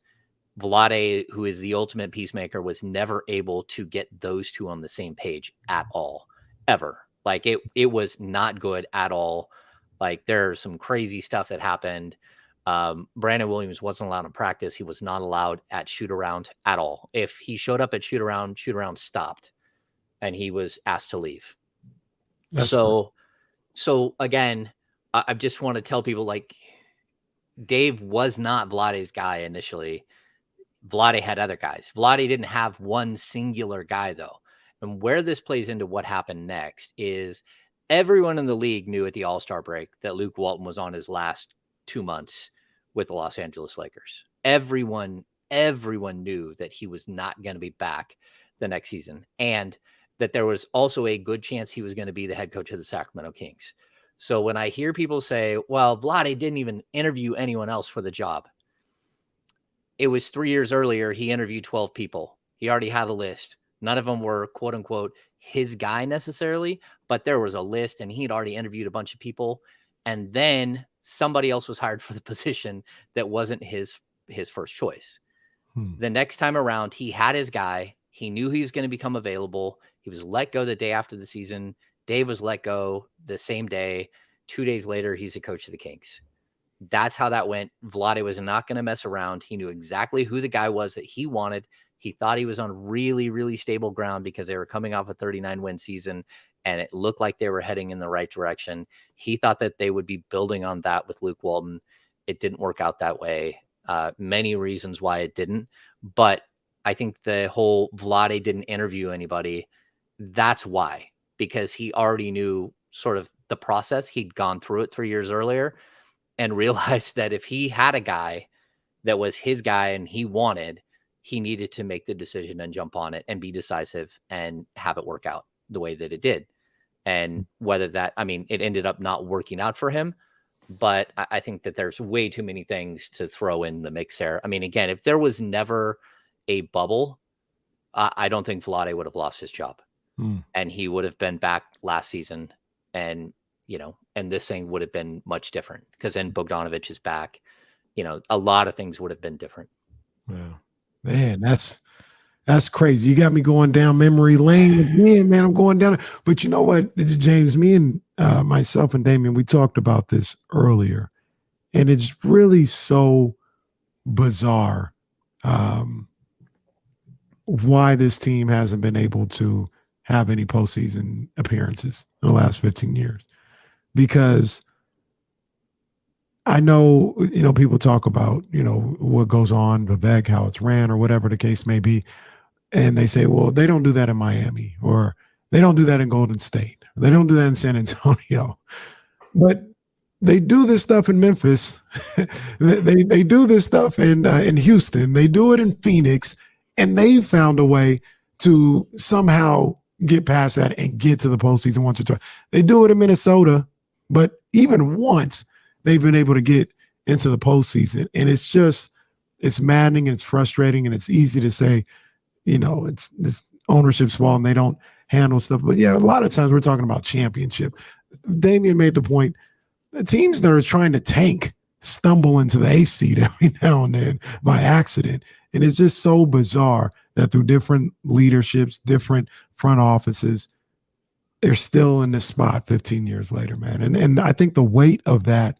Vlade, who is the ultimate peacemaker, was never able to get those two on the same page at all, ever. Like it was not good at all. Like there's some crazy stuff that happened. Brandon Williams wasn't allowed in practice. He was not allowed at shoot around at all. If he showed up at shoot around stopped, and he was asked to leave. So again, I just want to tell people, like, Dave was not Vlade's guy initially. Vlade had other guys. Vlade didn't have one singular guy, though. And where this plays into what happened next is everyone in the league knew at the All-Star break that Luke Walton was on his last 2 months with the Los Angeles Lakers. Everyone knew that he was not going to be back the next season, and that there was also a good chance he was going to be the head coach of the Sacramento Kings. So when I hear people say, well, Vlade didn't even interview anyone else for the job, it was 3 years earlier. He interviewed 12 people. He already had a list. None of them were, quote unquote, his guy necessarily, but there was a list, and he'd already interviewed a bunch of people. And then somebody else was hired for the position that wasn't his first choice. The next time around, he had his guy. He knew he was going to become available. He was let go the day after the season. Dave was let go the same day. 2 days later, he's the coach of the Kings. That's how that went. Vlade was not going to mess around. He knew exactly who the guy was that he wanted. He thought he was on really, really stable ground because they were coming off a 39-win season, and it looked like they were heading in the right direction. He thought that they would be building on that with Luke Walton. It didn't work out that way. Many reasons why it didn't. But I think the whole Vlade didn't interview anybody, that's why. Because he already knew sort of the process. He'd gone through it 3 years earlier and realized that if he had a guy that was his guy and he wanted, he needed to make the decision and jump on it and be decisive and have it work out the way that it did. And whether that, I mean, it ended up not working out for him, but I think that there's way too many things to throw in the mix there. I mean, again, if there was never a bubble, I don't think Vlade would have lost his job. And he would have been back last season, and, you know, and this thing would have been much different because then Bogdanovich is back. You know, a lot of things would have been different. Yeah, man, that's crazy. You got me going down memory lane again, man. I'm going down. But you know what, James, me and myself and Damian, we talked about this earlier, and it's really so bizarre why this team hasn't been able to have any postseason appearances in the last 15 years. Because I know, you know, people talk about, you know, what goes on, Vivek, how it's ran, or whatever the case may be. And they say, well, they don't do that in Miami, or they don't do that in Golden State. They don't do that in San Antonio. But they do this stuff in Memphis. they do this stuff in Houston. They do it in Phoenix. And they found a way to somehow get past that and get to the postseason once or twice. They do it in Minnesota, but even once they've been able to get into the postseason. And it's maddening and it's frustrating, and it's easy to say, you know, it's ownership's fault and they don't handle stuff. But yeah, a lot of times we're talking about championship. Damian made the point, the teams that are trying to tank stumble into the 8th seed every now and then by accident. And it's just so bizarre that through different leaderships, different front offices, they're still in this spot 15 years later, man. And I think the weight of that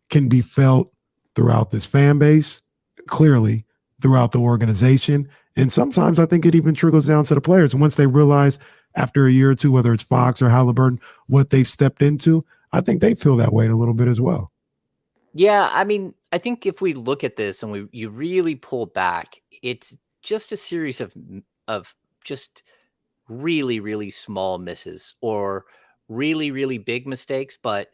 can be felt throughout this fan base, clearly throughout the organization. And sometimes I think it even trickles down to the players. And once they realize after a year or two, whether it's Fox or Halliburton, what they've stepped into, I think they feel that weight a little bit as well. Yeah, I mean, I think if we look at this and you really pull back, it's just a series of just really, really small misses or really, really big mistakes. But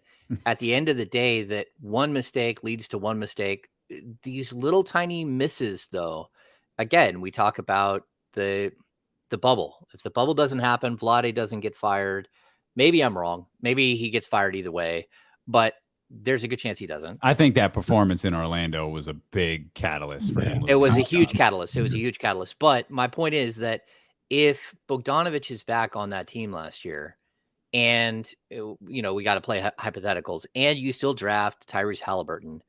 at the end of the day, that one mistake leads to one mistake. These little tiny misses, though, again, we talk about the bubble. If the bubble doesn't happen, Vlade doesn't get fired. Maybe I'm wrong. Maybe he gets fired either way. But there's a good chance he doesn't. I think that performance in Orlando was a big catalyst for him. It was a huge catalyst. It was a huge catalyst. But my point is that if Bogdanovich is back on that team last year, and, you know, we got to play hypotheticals, and you still draft Tyrese Halliburton,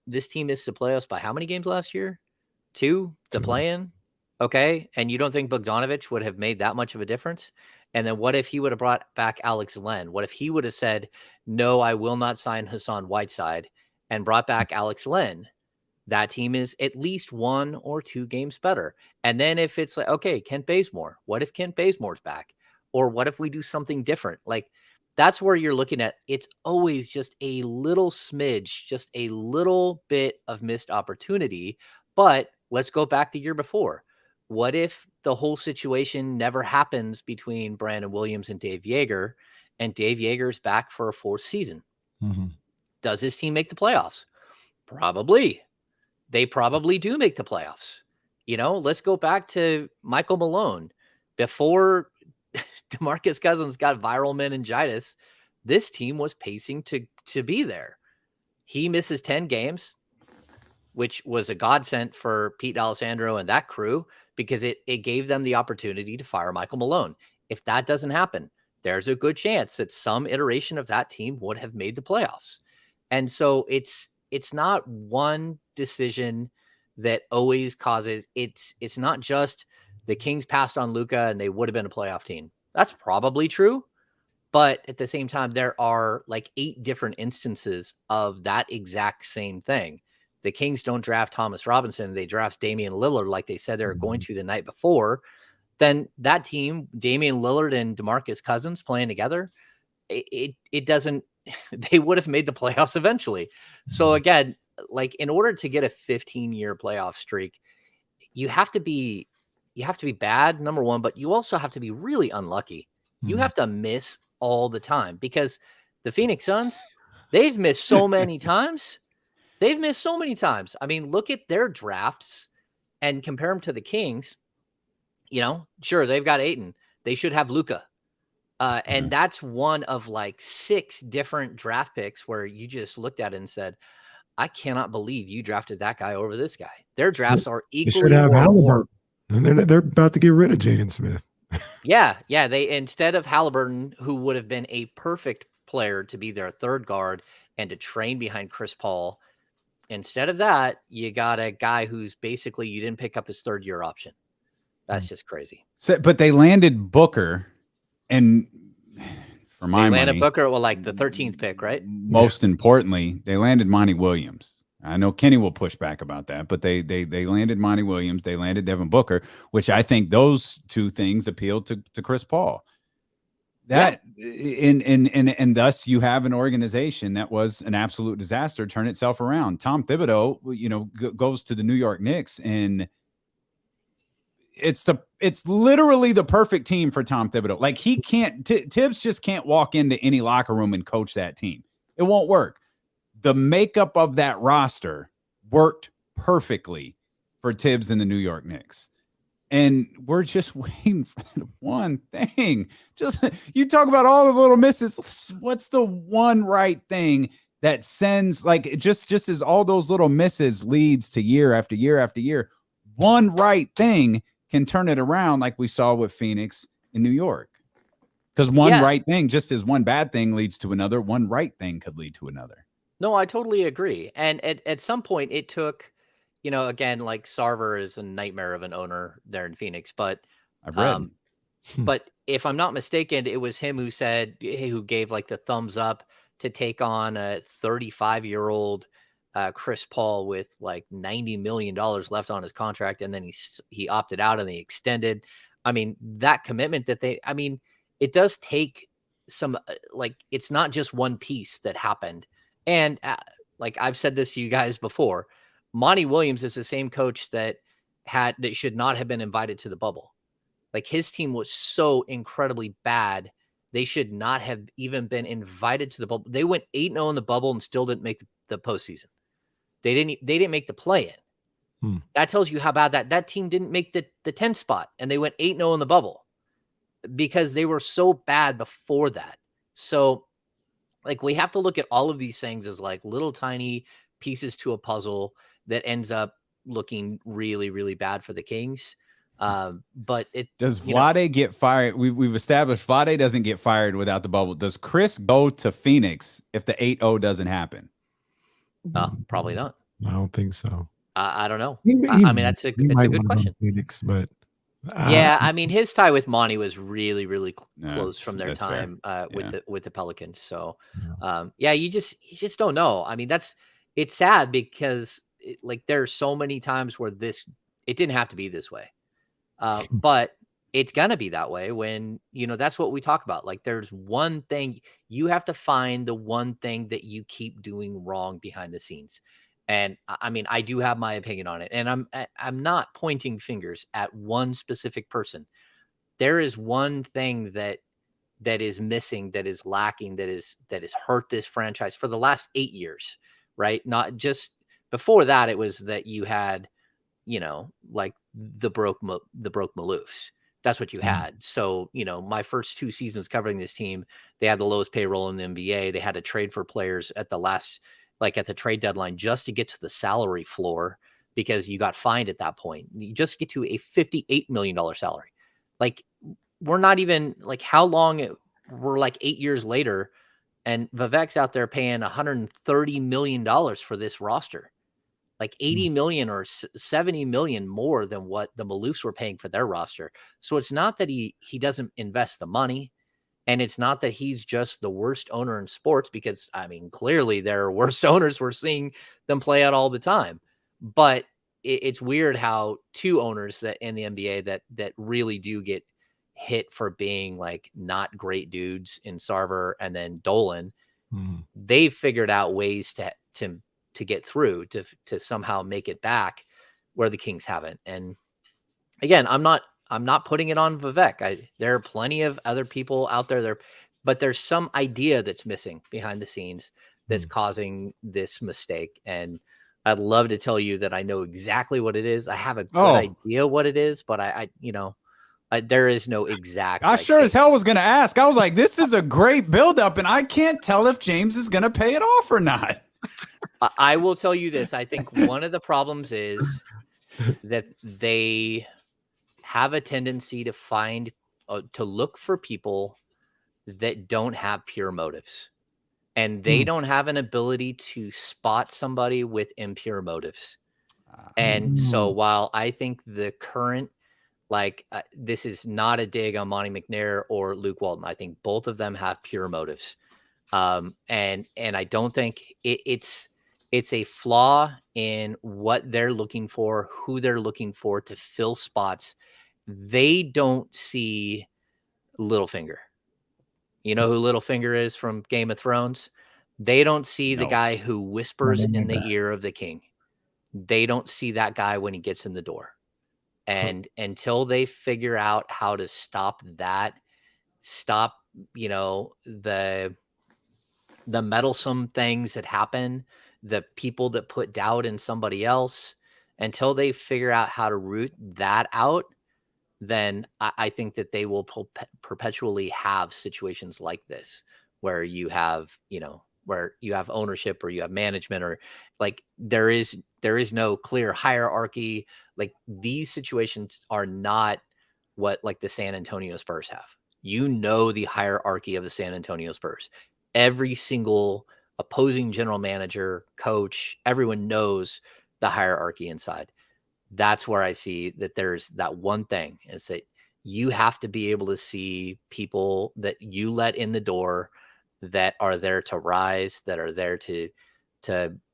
this team missed the playoffs by how many games last year? 2, the 2. play-in. Okay, and you don't think Bogdanovic would have made that much of a difference? And then what if he would have brought back Alex Len? What if he would have said, no, I will not sign Hassan Whiteside, and brought back Alex Len? That team is at least 1 or 2 games better. And then if it's like, okay, Kent Bazemore, what if Kent Bazemore's back? Or what if we do something different? Like, that's where you're looking at. It's always just a little smidge, just a little bit of missed opportunity. But let's go back the year before. What if the whole situation never happens between Brandon Williams and Dave Yeager, and Dave Yeager's back for a 4th season? Mm-hmm. Does his team make the playoffs? Probably. They probably do make the playoffs. You know, let's go back to Michael Malone. Before DeMarcus Cousins got viral meningitis, this team was pacing to be there. He misses 10 games, which was a godsend for Pete D'Alessandro and that crew, because it gave them the opportunity to fire Michael Malone. If that doesn't happen, there's a good chance that some iteration of that team would have made the playoffs. And so it's not one decision that always causes it's not just the Kings passed on Luka and they would have been a playoff team. That's probably true. But at the same time, there are like 8 different instances of that exact same thing. The Kings don't draft Thomas Robinson. They draft Damian Lillard like they said they were going to the night before. Then that team, Damian Lillard and DeMarcus Cousins playing together, it doesn't, they would have made the playoffs eventually. So again, like in order to get a 15-year playoff streak, you have to be bad, number one, but you also have to be really unlucky. You have to miss all the time, because the Phoenix Suns, they've missed so many times. They've missed so many times. I mean, look at their drafts and compare them to the Kings. You know, sure, they've got Ayton. They should have Luka. And that's one of like 6 different draft picks where you just looked at it and said, I cannot believe you drafted that guy over this guy. Their drafts are equally. They should have Halliburton. And they're about to get rid of Jaden Smith. Yeah. They, instead of Halliburton, who would have been a perfect player to be their 3rd guard and to train behind Chris Paul, instead of that, you got a guy who's basically, you didn't pick up his 3rd-year option. That's just crazy. So, but they landed Booker, and for my they landed money, Booker, well, like the 13th pick, right? Most importantly, they landed Monty Williams. I know Kenny will push back about that, but they landed Monty Williams. They landed Devin Booker, which I think those 2 things appeal to Chris Paul. That and thus you have an organization that was an absolute disaster turn itself around. Tom Thibodeau, you know, goes to the New York Knicks, and it's literally the perfect team for Tom Thibodeau. Like he can't, Tibbs just can't walk into any locker room and coach that team. It won't work. The makeup of that roster worked perfectly for Tibbs and the New York Knicks. And we're just waiting for the one thing. Just, you talk about all the little misses. What's the one right thing that sends, like, just as all those little misses leads to year after year after year, one right thing can turn it around, like we saw with Phoenix in New York. Because one right thing, just as one bad thing leads to another, one right thing could lead to another. No, I totally agree. And at some point it took, you know, again, like Sarver is a nightmare of an owner there in Phoenix, but I've read. But if I'm not mistaken, it was him who said, who gave like the thumbs up to take on a 35-year-old Chris Paul with like $90 million left on his contract. And then he opted out and they extended. I mean, that commitment that it does take some, like, it's not just one piece that happened. And like I've said this to you guys before, Monty Williams is the same coach that should not have been invited to the bubble. Like his team was so incredibly bad. They should not have even been invited to the bubble. They went 8-0 in the bubble and still didn't make the postseason. They didn't make the play-in. That tells you how bad that team didn't make the 10 spot, and they went 8-0 in the bubble because they were so bad before that. So like we have to look at all of these things as like little tiny pieces to a puzzle that ends up looking really, really bad for the Kings. But does Vlade get fired? We've established Vlade doesn't get fired without the bubble. Does Chris go to Phoenix if the 8-0 doesn't happen? Probably not. I don't think so. I don't know. He I mean, it's a might good wanna go to question. Phoenix, but Yeah, I mean, his tie with Monty was really, really Yeah, close from their that's fair. time with the Pelicans. So, Yeah. yeah, you just don't know. I mean, it's sad because like there are so many times where it didn't have to be this way, but it's gonna be that way when that's what we talk about. Like, there's one thing you have to find, the one thing that you keep doing wrong behind the scenes. And I mean, I do have my opinion on it, and I'm not pointing fingers at one specific person. There is one thing that is missing, that is lacking, that is hurt this franchise for the last 8 years, right? Not just before that. It was that you had, like the broke Maloofs. That's what you had. So, my first 2 seasons covering this team, they had the lowest payroll in the NBA. They had to trade for players at the trade deadline just to get to the salary floor because you got fined at that point. You just get to a $58 million salary. Like, we're not even like we're like 8 years later, and Vivek's out there paying $130 million for this roster. Like 80 million or 70 million more than what the Maloofs were paying for their roster. So it's not that he doesn't invest the money, and it's not that he's just the worst owner in sports, because I mean, clearly there are worst owners. We're seeing them play out all the time. But it's weird how 2 owners that in the NBA that really do get hit for being like not great dudes in Sarver and then Dolan, they've figured out ways to get through, to somehow make it back, where the Kings haven't. And again, I'm not putting it on Vivek. There are plenty of other people out there, but there's some idea that's missing behind the scenes that's causing this mistake. And I'd love to tell you that I know exactly what it is. I have a good idea what it is, but there is no exact. I sure as hell was going to ask. I was like, this is a great buildup, and I can't tell if James is going to pay it off or not. I will tell you this. I think one of the problems is that they have a tendency to to look for people that don't have pure motives, and they don't have an ability to spot somebody with impure motives. And so while I think the current, this is not a dig on Monty McNair or Luke Walton, I think both of them have pure motives. And I don't think it's a flaw in what they're looking for, who they're looking for to fill spots. They don't see Littlefinger. You know who Littlefinger is from Game of Thrones? They don't see the guy who whispers in the ear of the king. They don't see that guy when he gets in the door. And until they figure out how to stop the meddlesome things that happen, the people that put doubt in somebody else, until they figure out how to root that out, then I think that they will perpetually have situations like this where you have ownership, or you have management, or like there is no clear hierarchy. Like, these situations are not what like the San Antonio Spurs have. The hierarchy of the San Antonio Spurs. Every single opposing general manager, coach, everyone knows the hierarchy inside. That's where I see that there's that one thing, is that you have to be able to see people that you let in the door that are there to rise, that are there to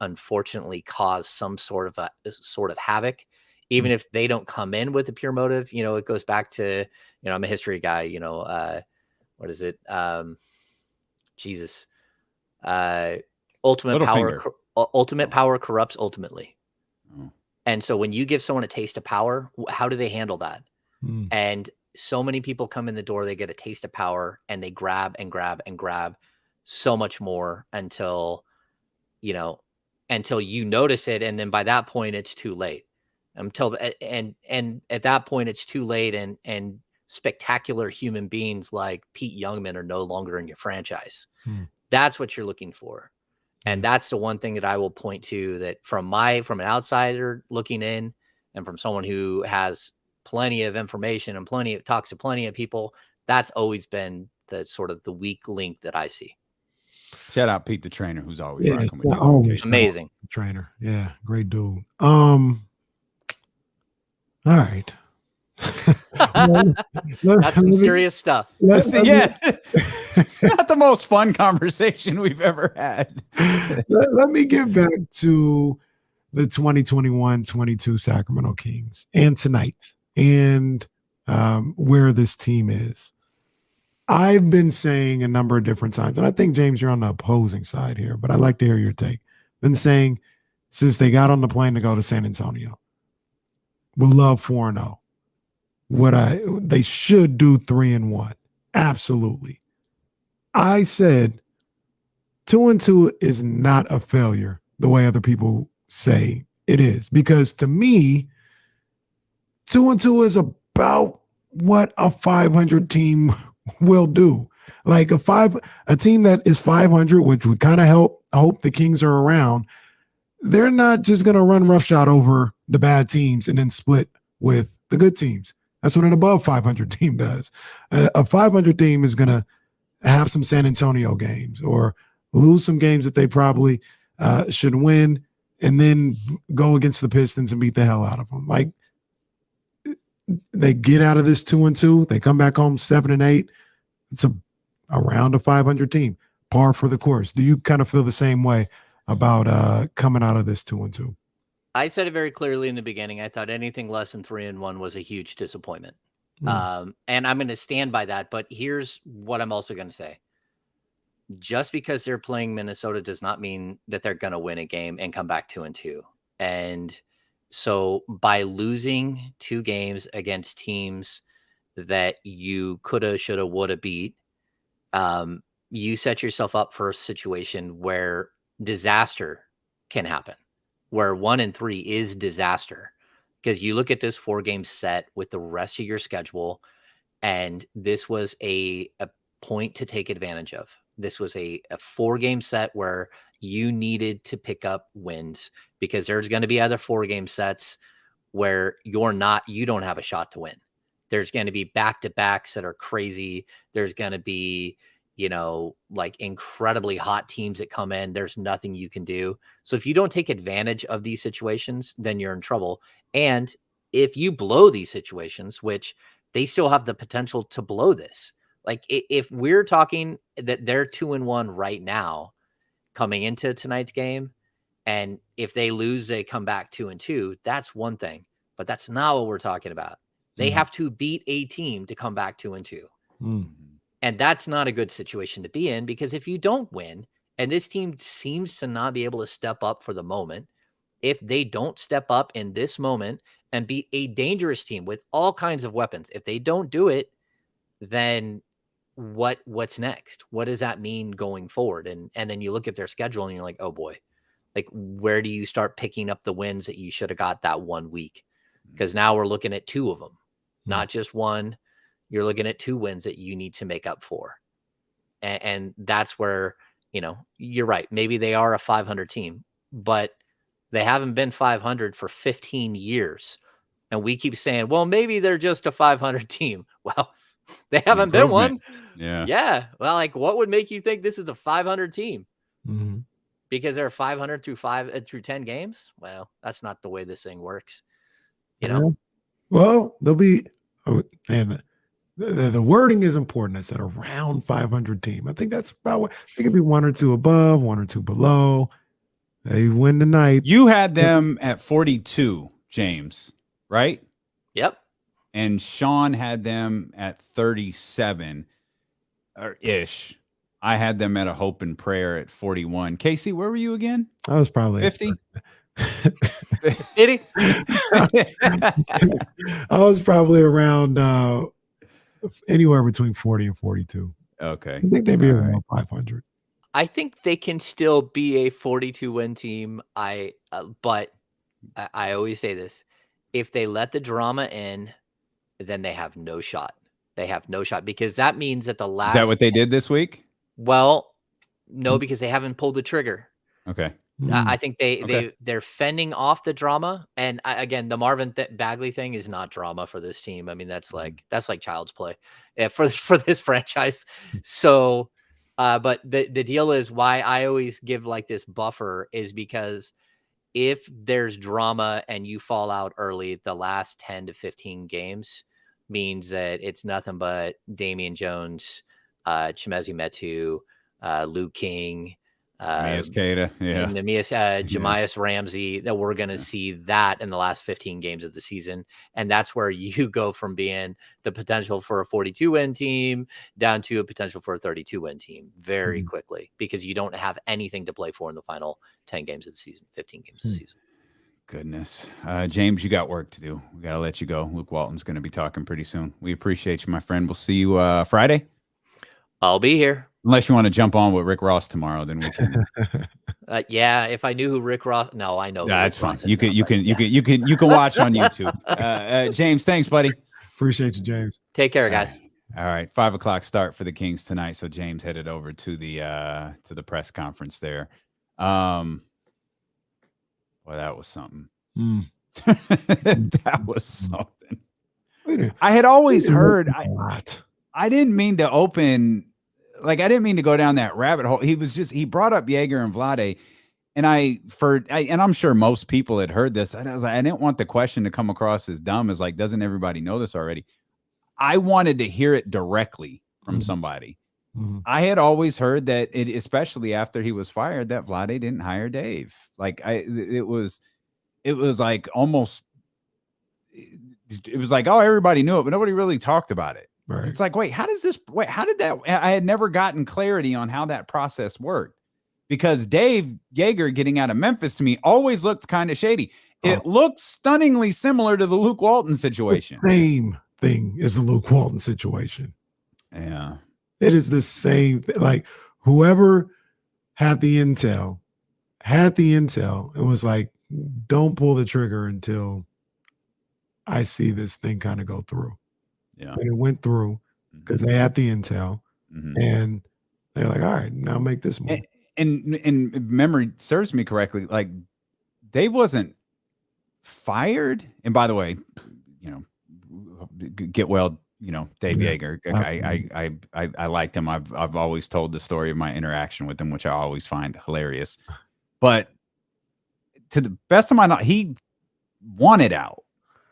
unfortunately cause some sort of havoc, even if they don't come in with a pure motive. It goes back to, I'm a history guy, what is it? Ultimate power corrupts ultimately. And so when you give someone a taste of power, how do they handle that? And so many people come in the door, they get a taste of power, and they grab and grab and grab so much more until you notice it. And then by that point, it's too late. And at that point, it's too late. And spectacular human beings like Pete Youngman are no longer in your franchise. That's what you're looking for. And that's the one thing that I will point to, that from an outsider looking in, and from someone who has plenty of information and talks to plenty of people, that's always been the sort of the weak link that I see. Shout out Pete the trainer, who's always Yeah, rocking with yeah, the always. location. Amazing. Trainer. Yeah, great dude. All right. That's some serious stuff. It's not the most fun conversation we've ever had. Let me get back to the 2021-22 Sacramento Kings and tonight and where this team is. I've been saying a number of different times, and I think, James, you're on the opposing side here, but I'd like to hear your take. Been saying since they got on the plane to go to San Antonio, would love 4-0. They should do 3-1. Absolutely. I said 2-2 is not a failure the way other people say it is, because to me, 2-2 is about what a 500 team will do. Like a team that is 500, which would kind of hope the Kings are around. They're not just going to run roughshod over the bad teams and then split with the good teams. That's what an above 500 team does. A 500 team is going to have some San Antonio games or lose some games that they probably should win, and then go against the Pistons and beat the hell out of them. Like, they get out of this 2-2, they come back home 7-8. It's around a 500 team, par for the course. Do you kind of feel the same way about coming out of this 2-2? I said it very clearly in the beginning. I thought anything less than 3-1 was a huge disappointment. And I'm going to stand by that. But here's what I'm also going to say. Just because they're playing Minnesota does not mean that they're going to win a game and come back 2-2. And so by losing 2 games against teams that you coulda, shoulda, woulda beat, you set yourself up for a situation where disaster can happen, where 1-3 is disaster. Because you look at this 4-game set with the rest of your schedule, and this was a point to take advantage of. This was a 4-game set where you needed to pick up wins, because there's going to be other 4-game sets where you don't have a shot to win. There's going to be back-to-backs that are crazy. There's going to be, like incredibly hot teams that come in. There's nothing you can do. So if you don't take advantage of these situations, then you're in trouble. And if you blow these situations, which they still have the potential to blow this, like if we're talking that they're 2-1 right now coming into tonight's game, and if they lose, they come back 2-2, that's one thing, but that's not what we're talking about. They have to beat a team to come back 2-2. And that's not a good situation to be in, because if you don't win, and this team seems to not be able to step up for the moment, if they don't step up in this moment and beat a dangerous team with all kinds of weapons, if they don't do it, then what's next? What does that mean going forward? And then you look at their schedule and you're like, oh boy, like where do you start picking up the wins that you should have got that 1 week? Because now we're looking at 2 of them, not just 1. You're looking at 2 wins that you need to make up for. And that's where, you're right. Maybe they are a 500 team, but they haven't been 500 for 15 years. And we keep saying, well, maybe they're just a 500 team. Well, they haven't been one. Yeah. Well, like, what would make you think this is a 500 team? Because they're 500 through 10 games? Well, that's not the way this thing works. Well, they'll be, and the wording is important. I said around 500 team. I think that's about what they could be, 1 or 2 above, 1 or 2 below. They win tonight. You had them at 42, James, right? Yep. And Sean had them at 37 or ish. I had them at a hope and prayer at 41. Casey, where were you again? I was probably 50. Did he? I was probably around anywhere between 40 and 42. Okay. I think they'd be around 500. I think they can still be a 42-win team. But I always say this: if they let the drama in, then they have no shot. They have no shot, because that means that the last. Is that what they did this week? Well, no, because they haven't pulled the trigger. Okay. I think they're fending off the drama. And again, the Marvin Bagley thing is not drama for this team. I mean, that's like child's play for this franchise. So But the deal is why I always give like this buffer is because if there's drama and you fall out early, the last 10 to 15 games means that it's nothing but Damian Jones, Chimezie Metu, Luke King, Keita, and Jamias Ramsey, that we're going to see that in the last 15 games of the season. And that's where you go from being the potential for a 42-win team down to a potential for a 32-win team very quickly, because you don't have anything to play for in the final 10 games of the season, 15 games of the season. Goodness. James, you got work to do. We got to let you go. Luke Walton's going to be talking pretty soon. We appreciate you, my friend. We'll see you Friday. I'll be here. Unless you want to jump on with Rick Ross tomorrow, then we can. Yeah, if I knew who Rick Ross, no, I know. That's fine. You can watch on YouTube. James, thanks, buddy. Appreciate you, James. Take care, guys. All right, 5:00 start for the Kings tonight. So James headed over to the press conference there. Well, that was something. That was something. I had always heard. I didn't mean to open. Like, I didn't mean to go down that rabbit hole. He brought up Jaeger and Vlade, and I'm sure most people had heard this. And I was like, I didn't want the question to come across as dumb as like, doesn't everybody know this already? I wanted to hear it directly from somebody. I had always heard that especially after he was fired, that Vlade didn't hire Dave. Like it was like almost, it was like, oh, everybody knew it, but nobody really talked about it. Right. It's like, how did that? I had never gotten clarity on how that process worked, because Dave Jaeger getting out of Memphis to me always looked kind of shady. It looked stunningly similar to the Luke Walton situation. The same thing as the Luke Walton situation. Yeah. It is the same thing. Like, whoever had the intel and was like, don't pull the trigger until I see this thing kind of go through. Yeah. And it went through because they had the intel, and they're like, all right, now make this move. And memory serves me correctly, like Dave wasn't fired. And by the way, get well, Dave Jaeger. I liked him. I've always told the story of my interaction with him, which I always find hilarious. But to the best of my knowledge, he wanted out.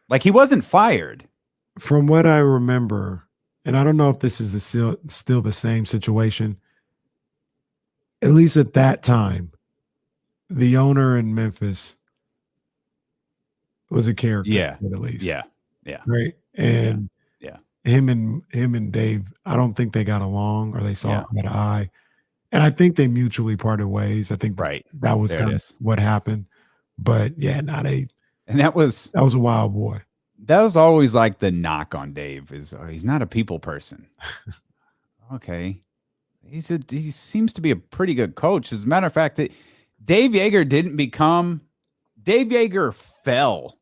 Like, he wasn't fired. From what I remember, and I don't know if this is still the same situation, at least at that time, the owner in Memphis was a character. Yeah. At least. Yeah. Right. And him and Dave, I don't think they got along, or they saw eye to eye. And I think they mutually parted ways. I think that was kind of what happened. But yeah, and that was a wild boy. That was always like the knock on Dave is he's not a people person. Okay. He seems to be a pretty good coach. As a matter of fact, Dave Jaeger fell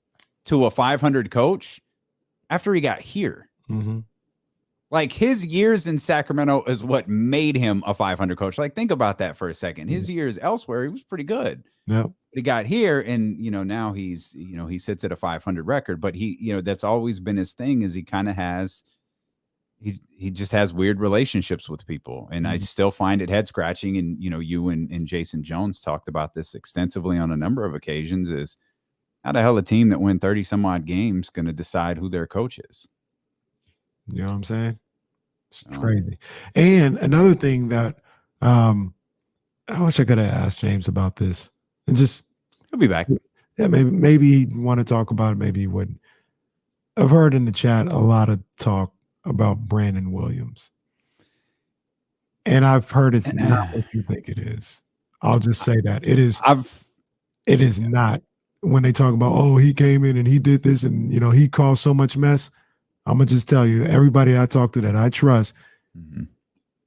to a 500 coach after he got here. Like, his years in Sacramento is what made him a 500 coach. Like, think about that for a second. His years elsewhere, he was pretty good. Yep. He got here, and now he's he sits at a 500 record, but he that's always been his thing, is he kind of has he just has weird relationships with people, and I still find it head scratching. And you and Jason Jones talked about this extensively on a number of occasions, is how the hell a team that win 30 some odd games going to decide who their coach is? You know what I'm saying? It's crazy. And another thing that I wish I could have asked James about this. And just, he'll be back. Yeah, maybe he'd want to talk about it. Maybe he wouldn't. I've heard in the chat a lot of talk about Brandon Williams, and I've heard it's not what you think it is. I'll just say that it is. It is not. When they talk about, oh, he came in and he did this, and he caused so much mess. I'm gonna just tell you, everybody I talk to that I trust,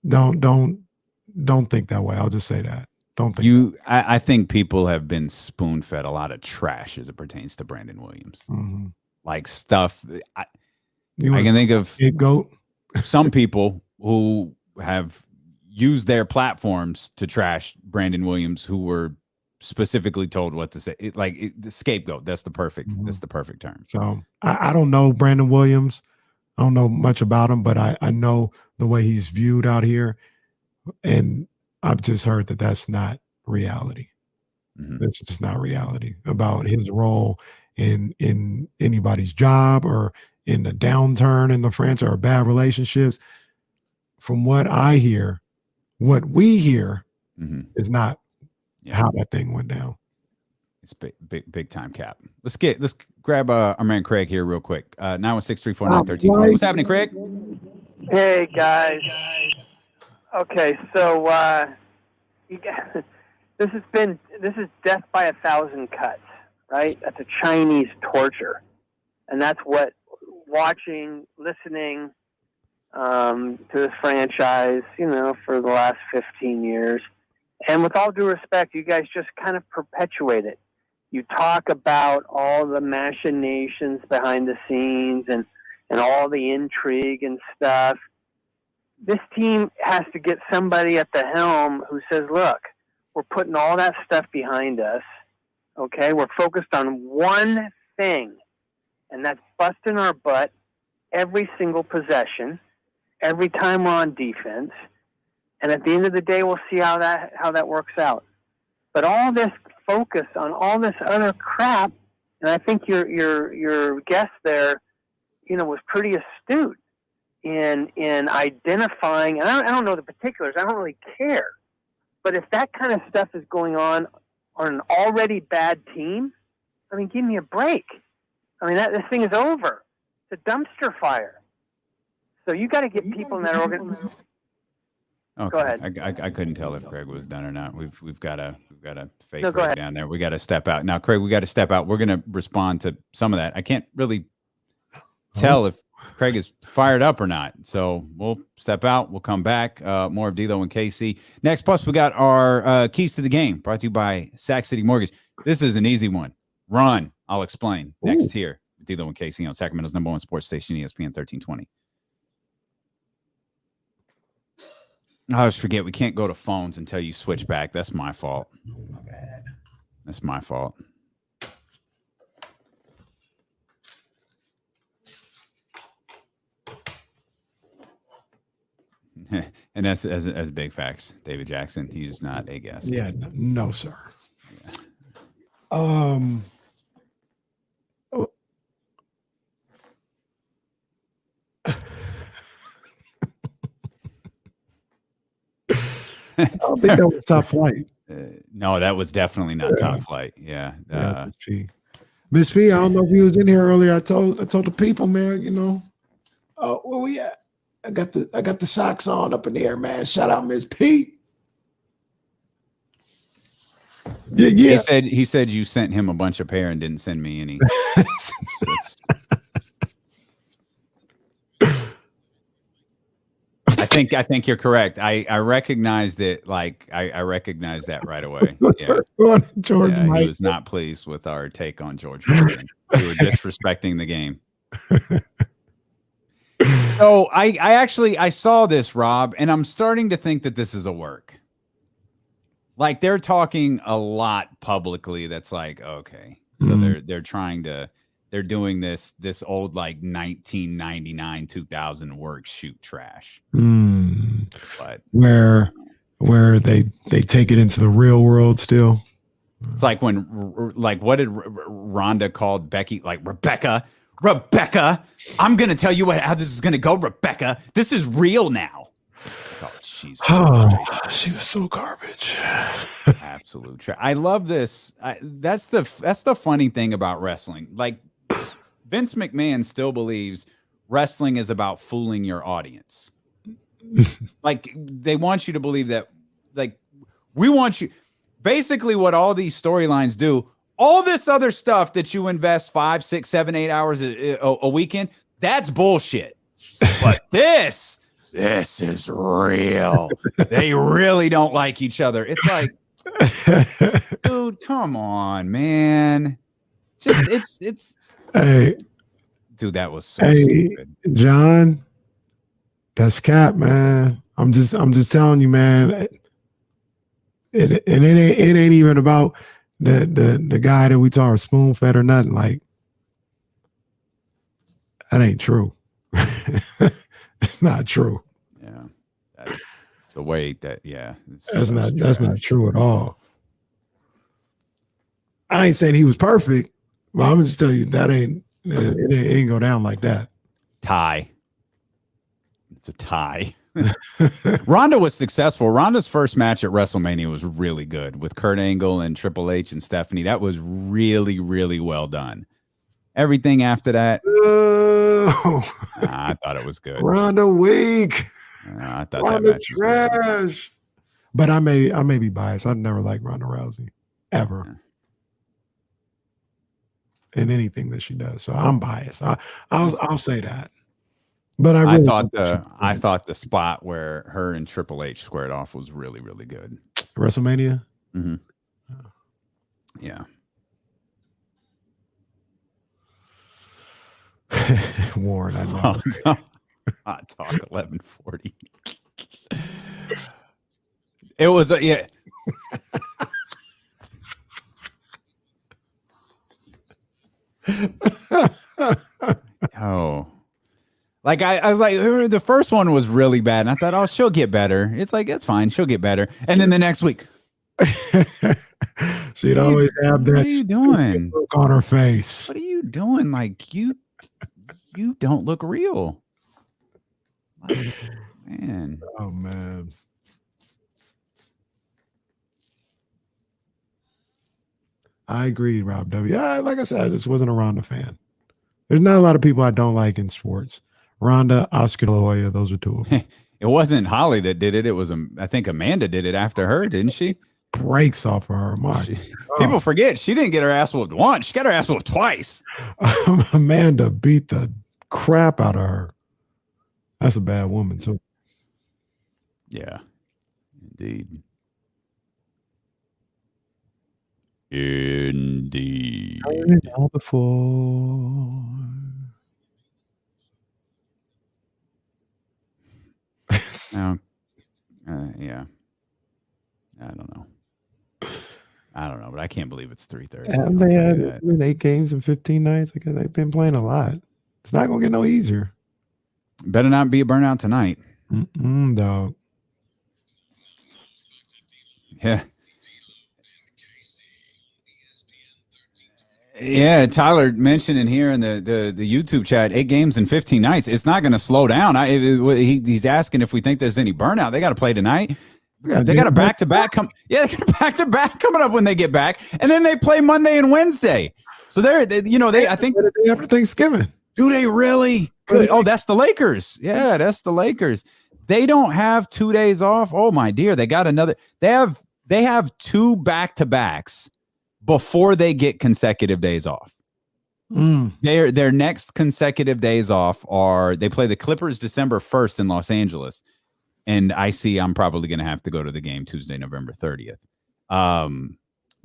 don't think that way. I'll just say that. Don't think I think people have been spoon-fed a lot of trash as it pertains to Brandon Williams. Like, stuff. I can think of some people who have used their platforms to trash Brandon Williams, who were specifically told what to say. The scapegoat. That's the perfect term. So I don't know Brandon Williams. I don't know much about him, but I know the way he's viewed out here. And I've just heard that that's not reality. Mhm. That's just not reality about his role in anybody's job or in the downturn in the franchise or bad relationships. From what I hear, what we hear Mhm. is not Yeah. how that thing went down. It's big time cap. Let's grab our man Craig here real quick. 916-349-1320. What's happening, Craig? Hey guys. Okay, so this is death by 1,000 cuts, right? That's a Chinese torture, and that's what watching, listening to this franchise, for the last 15 years. And with all due respect, you guys just kind of perpetuate it. You talk about all the machinations behind the scenes and all the intrigue and stuff. This team has to get somebody at the helm who says, look, we're putting all that stuff behind us. Okay, we're focused on one thing, and that's busting our butt every single possession, every time we're on defense. And at the end of the day, we'll see how that works out. But all this focus on all this other crap, and I think your guest there, was pretty astute in identifying. And I don't know the particulars. I don't really care. But if that kind of stuff is going on an already bad team, I mean, give me a break. I mean, this thing is over. It's a dumpster fire. So you got to get people in that organization. Okay. Go ahead. I couldn't tell if Craig was done or not. We've got a fake No, go Craig ahead. down there. We got to step out now, Craig. We got to step out. We're gonna respond to some of that. I can't really tell if Craig is fired up or not. So we'll step out. We'll come back. More of D'Lo and KC next. Plus, we got our keys to the game brought to you by Sac City Mortgage. This is an easy one. Run. I'll explain next here. D'Lo and KC on Sacramento's #1 sports station, ESPN 1320. I always forget we can't go to phones until you switch back. That's my fault. My bad. That's my fault. And that's as big facts. David Jackson, he's not a guest. Yeah, no, sir. Yeah. I don't think that was top flight. No, that was definitely not top flight. Yeah. Miss P. Miss P, I don't know if you was in here earlier. I told the people, man, where we at? I got the socks on up in the air, man. Shout out Miss P. Yeah. He said you sent him a bunch of pair and didn't send me any. I think you're correct. I recognized it. Like I recognized that right away. Yeah. George He was not pleased with our take on George Michael. We were disrespecting the game. So I saw this, Rob, and I'm starting to think that this is a work. Like they're talking a lot publicly. That's like, okay. So they're doing this old like 1999, 2000 work shoot trash. But where they take it into the real world still. It's like when what did Rhonda called Becky, like Rebecca, I'm going to tell you how this is going to go, Rebecca. This is real now. Oh, she's she was so garbage. Absolute trash. I love this. That's the funny thing about wrestling. Like Vince McMahon still believes wrestling is about fooling your audience. Like they want you to believe that, like, we want you. Basically, what all these storylines do, all this other stuff that you invest 5, 6, 7, 8 hours a weekend, that's bullshit. But this is real. They really don't like each other. It's like, dude, come on, man. Just it's. Hey, dude, that was so stupid. John, that's cap, man. I'm just telling you, man. It ain't even about the guy that we talk spoon fed or nothing. Like that ain't true. It's not true. Yeah. The way that, That's not true at all. I ain't saying he was perfect, but I'm just telling you that it ain't go down like that. Tie. It's a tie. Ronda was successful. Ronda's first match at WrestleMania was really good with Kurt Angle and Triple H and Stephanie. That was really, really well done. Everything after that, I thought it was good. Ronda weak. I thought Ronda that match was good. trash. But I may be biased. I never liked Ronda Rousey ever in anything that she does. So I'm biased. I'll say that. But I thought the spot where her and Triple H squared off was really, really good. WrestleMania. Mm-hmm. Yeah. Warren, I know. Hot talk 1140. It was yeah. Oh. Like I was like, the first one was really bad, and I thought, oh, she'll get better. It's like, it's fine, she'll get better. And then the next week, she'd always have that. What are you doing? Look on her face. What are you doing? Like you don't look real. Like, man. Oh man. I agree, Rob W. Like I said, I just wasn't a Ronda fan. There's not a lot of people I don't like in sports. Ronda, Oscar De La Hoya, those are two of them. It wasn't Holly that did it. It was, I think Amanda did it after her, didn't she? Breaks off of her. People forget she didn't get her ass whooped once. She got her ass whooped twice. Amanda beat the crap out of her. That's a bad woman, too. Yeah, indeed. Indeed. Before. Yeah. I don't know, but I can't believe it's 3:30. And they had 8 games in 15 nights. Because they've been playing a lot. It's not gonna get no easier. Better not be a burnout tonight. Dog. Yeah. Yeah, Tyler mentioned in here in the YouTube chat, 8 games in 15 nights. It's not going to slow down. He's asking if we think there's any burnout. They got to play tonight. They got a back-to-back they got a back-to-back coming up when they get back, and then they play Monday and Wednesday. So I think the day after Thanksgiving. Do they really? Good. Oh, that's the Lakers. Yeah, that's the Lakers. They don't have 2 days off. Oh my dear, they got another. They have 2 back-to-backs before they get consecutive days off. Their next consecutive days off are they play the Clippers December 1st in Los Angeles. And I'm probably going to have to go to the game Tuesday, November 30th.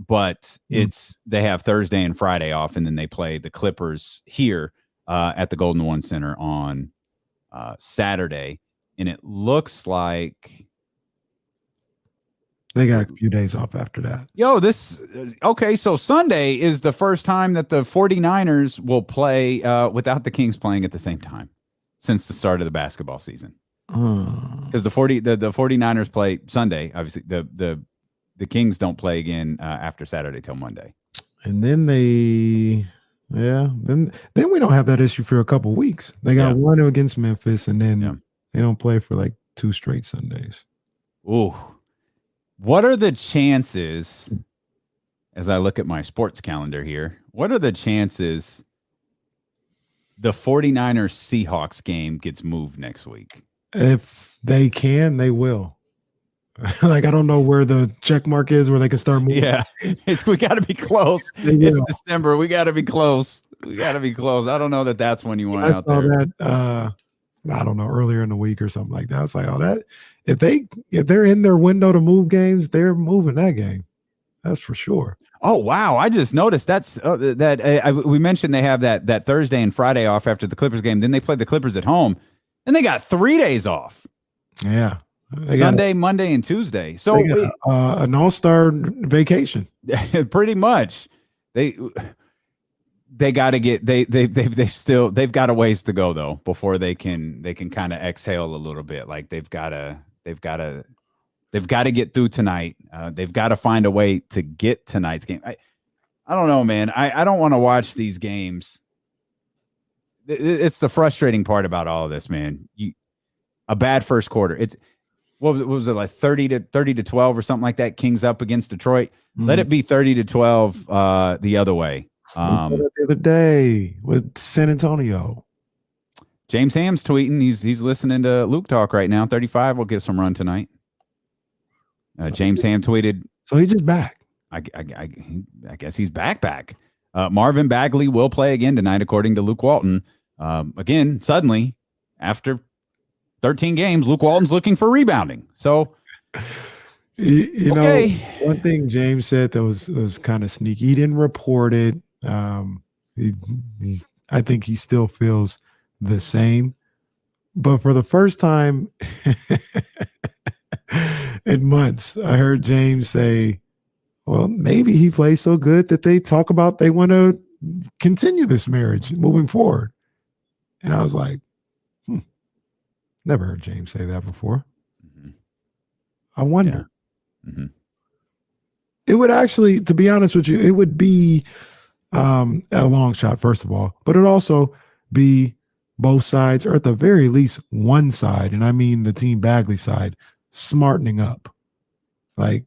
But they have Thursday and Friday off, and then they play the Clippers here at the Golden One Center on Saturday. And it looks like they got a few days off after that. Okay, so Sunday is the first time that the 49ers will play without the Kings playing at the same time since the start of the basketball season. Because the 49ers play Sunday, obviously the Kings don't play again after Saturday till Monday. And then then we don't have that issue for a couple weeks. They got one against Memphis, and then they don't play for like 2 straight Sundays. Ooh. What are the chances, as I look at my sports calendar here, what are the chances the 49ers Seahawks game gets moved next week? If they can, they will. Like, I don't know where the check mark is where they can start moving. Yeah, we got to be close. It's December. We got to be close. I don't know that's when you want out there. That, I don't know, earlier in the week or something like that. It's like, if they're in their window to move games, they're moving that game. That's for sure. Oh wow! I just noticed we mentioned they have that Thursday and Friday off after the Clippers game. Then they play the Clippers at home, and they got 3 days off. Yeah, Sunday, Monday, and Tuesday. So an all-star vacation. Pretty much. They got to get they've got a ways to go though before they can kind of exhale a little bit. Like they've got to They've got to get through tonight. They've got to find a way to get tonight's game. I don't know, man. I don't want to watch these games. It's the frustrating part about all of this, man. A bad first quarter. It's what was it, like 30 to 12 or something like that? Kings up against Detroit. Let it be 30 to 12 the other way. The other day with San Antonio. James Ham's tweeting. He's listening to Luke talk right now. 35 will get some run tonight. James Ham tweeted. So he's just back. I guess he's back. Marvin Bagley will play again tonight, according to Luke Walton. Again, suddenly, after 13 games, Luke Walton's looking for rebounding. So, you know, one thing James said that was kind of sneaky. He didn't report it. I think he still feels the same. But for the first time in months, I heard James say, well, maybe he plays so good that they talk about they want to continue this marriage moving forward. And I was like, never heard James say that before. Mm-hmm. I wonder. Yeah. Mm-hmm. It would actually, to be honest with you, it would be a long shot, first of all, but it'd also be both sides, or at the very least one side, and I mean the Team Bagley side, smartening up. Like,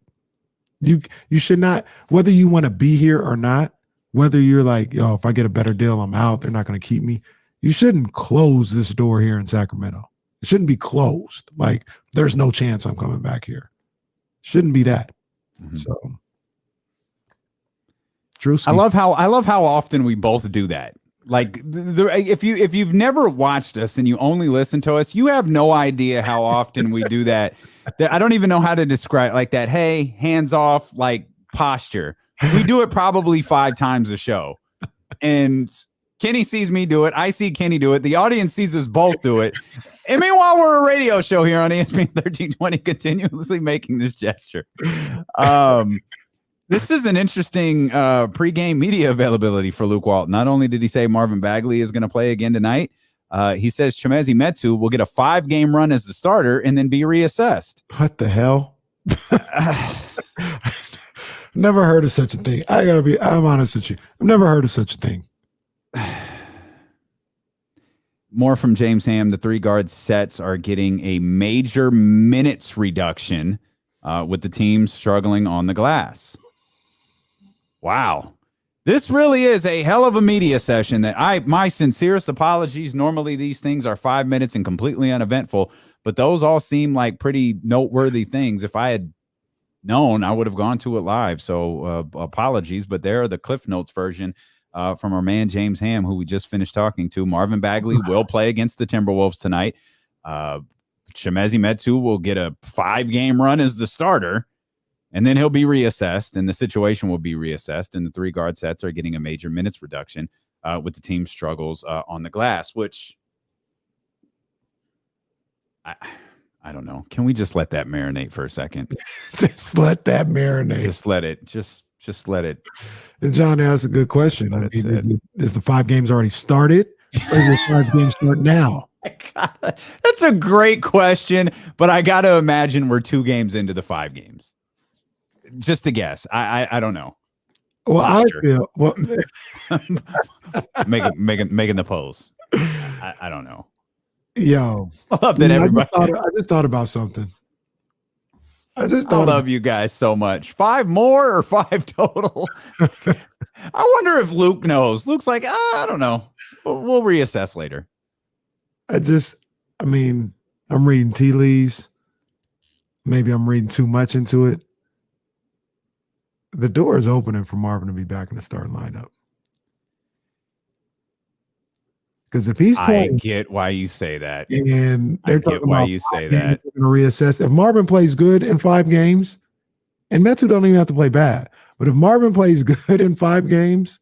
you should not, whether you want to be here or not, whether you're like, yo, if I get a better deal, I'm out, they're not going to keep me. You shouldn't close this door here in Sacramento. It shouldn't be closed. Like, there's no chance I'm coming back here. Shouldn't be that. Mm-hmm. So, I love how often we both do that. Like, if you've never watched us and you only listen to us, you have no idea how often we do that. I don't even know how to describe like that. Hey, hands off, like posture. We do it probably 5 times a show, and Kenny sees me do it. I see Kenny do it. The audience sees us both do it. And meanwhile, we're a radio show here on ESPN 1320, continuously making this gesture. This is an interesting pregame media availability for Luke Walton. Not only did he say Marvin Bagley is going to play again tonight, he says Chimezie Metu will get a 5-game run as the starter and then be reassessed. What the hell? Never heard of such a thing. I'm honest with you. I've never heard of such a thing. More from James Ham. The 3-guard sets are getting a major minutes reduction with the team struggling on the glass. Wow. This really is a hell of a media session that my sincerest apologies. Normally these things are 5 minutes and completely uneventful, but those all seem like pretty noteworthy things. If I had known, I would have gone to it live. So apologies, but there are the Cliff Notes version from our man James Ham, who we just finished talking to. Marvin Bagley will play against the Timberwolves tonight. Chimezie Metu will get a 5-game run as the starter, and then he'll be reassessed, and the situation will be reassessed, and the 3-guard sets are getting a major minutes reduction with the team's struggles on the glass, which I don't know. Can we just let that marinate for a second? Just let that marinate. Just let it. Just let it. And John asked a good question. I mean, is the 5 games already started, or is the 5 games start now? That's a great question, but I got to imagine we're 2 games into the 5 games. Just a guess. I don't know. Well, I feel making the pose. I don't know. Yo, I love that everybody. I just thought about something. I love you guys so much. 5 more or 5 total? I wonder if Luke knows. Luke's like, I don't know. We'll reassess later. I'm reading tea leaves. Maybe I'm reading too much into it. The door is opening for Marvin to be back in the starting lineup. Because if he's playing, I get why you say that. And I get why you say that. Going to reassess. If Marvin plays good in 5 games, and Metu don't even have to play bad, but if Marvin plays good in 5 games,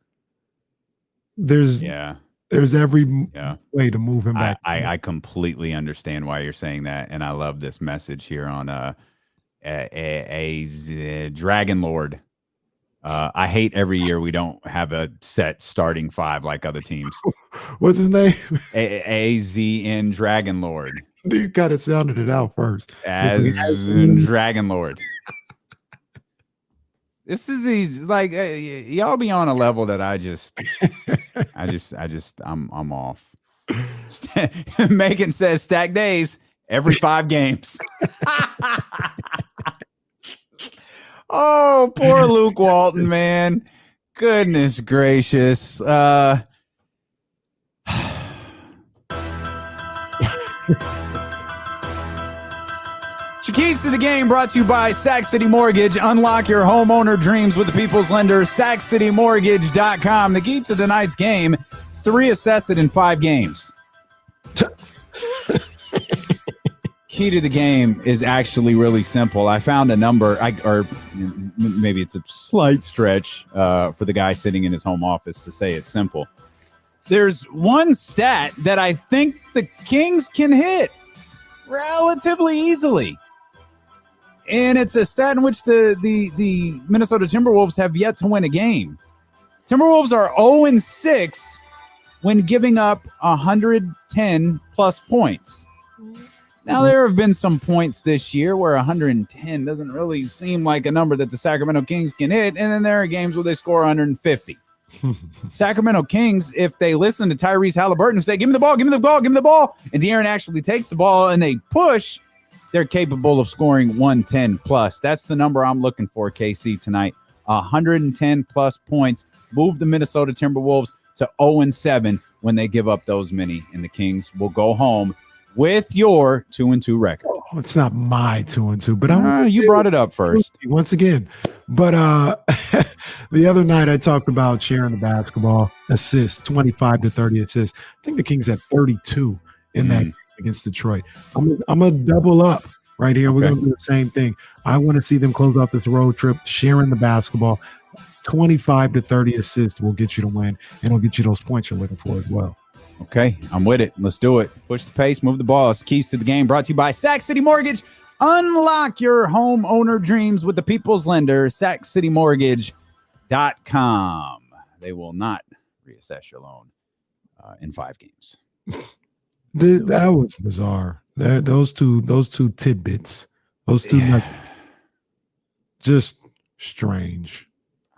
there's every way to move him back. I completely understand why you're saying that, and I love this message here on a Dragon Lord. I hate every year we don't have a set starting 5 like other teams. What's his name? AZN Dragon Lord. You kind of sounded it out first. As Dragon Lord. This is easy. Like y'all be on a level that I'm off. Megan says stack days every 5 games. Oh, poor Luke Walton, man. Goodness gracious. Keys to the Game brought to you by Sac City Mortgage. Unlock your homeowner dreams with the people's lender, SacCityMortgage.com. The key to tonight's game is to reassess it in 5 games. Key to the game is actually really simple. I found a number, or maybe it's a slight stretch for the guy sitting in his home office to say it's simple. There's one stat that I think the Kings can hit relatively easily. And it's a stat in which the Minnesota Timberwolves have yet to win a game. Timberwolves are 0-6 when giving up 110 plus points. Now, there have been some points this year where 110 doesn't really seem like a number that the Sacramento Kings can hit. And then there are games where they score 150. Sacramento Kings, if they listen to Tyrese Halliburton who say, give me the ball, give me the ball, give me the ball, and De'Aaron actually takes the ball and they push, they're capable of scoring 110 plus. That's the number I'm looking for, KC, tonight. 110 plus points. Move the Minnesota Timberwolves to 0-7 when they give up those many. And the Kings will go home with your 2-2 record. Oh, it's not my 2-2, but you brought it up first. Once again. But the other night I talked about sharing the basketball assists, 25 to 30 assists. I think the Kings had 32 in that against Detroit. I'm gonna double up right here. Okay. We're gonna do the same thing. I want to see them close out this road trip, sharing the basketball. 25 to 30 assists will get you to win, and it'll get you those points you're looking for as well. Okay, I'm with it. Let's do it. Push the pace, move the ball. It's Keys to the Game brought to you by Sac City Mortgage. Unlock your homeowner dreams with the people's lender, SacCityMortgage.com. They will not reassess your loan in 5 games. That was bizarre. Those two tidbits, those two nuggets, just strange.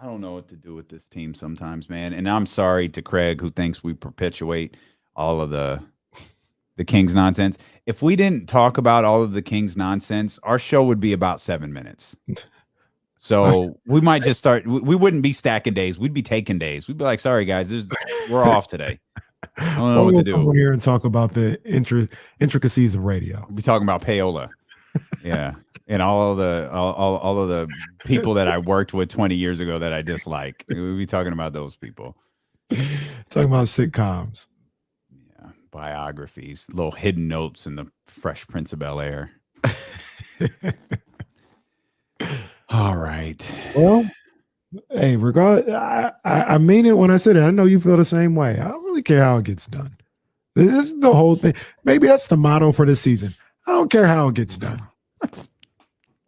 I don't know what to do with this team sometimes, man. And I'm sorry to Craig, who thinks we perpetuate all of the Kings nonsense. If we didn't talk about all of the Kings nonsense, our show would be about 7 minutes. So we might just start. We wouldn't be stacking days. We'd be taking days. We'd be like, sorry, guys, we're off today. I don't know what to do. Come here and talk about the intricacies of radio. We'll be talking about payola. Yeah. And all of the people that I worked with 20 years ago that I dislike. We'll be talking about those people. Talking about sitcoms. Yeah. Biographies, little hidden notes in the Fresh Prince of Bel-Air. All right. Well, hey, regardless, I mean it when I said it. I know you feel the same way. I don't really care how it gets done. This is the whole thing. Maybe that's the motto for this season. I don't care how it gets done.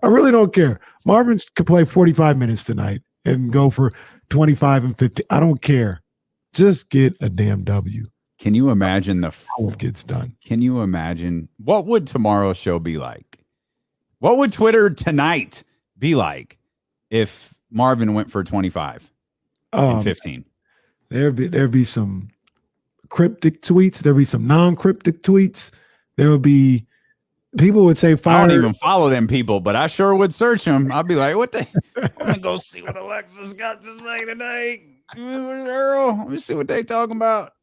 I really don't care. Marvin could play 45 minutes tonight and go for 25 and 50. I don't care. Just get a damn W. Can you imagine how it gets done? Can you imagine what would tomorrow's show be like? What would Twitter tonight be like if Marvin went for 25 and 15? There'd be some cryptic tweets. There'd be some non-cryptic tweets. There would be people would say fire. I don't even follow them people, but I sure would search them. I'd be like, what the? I'm gonna go see what Alexis got to say today. Earl, let me see what they talking about.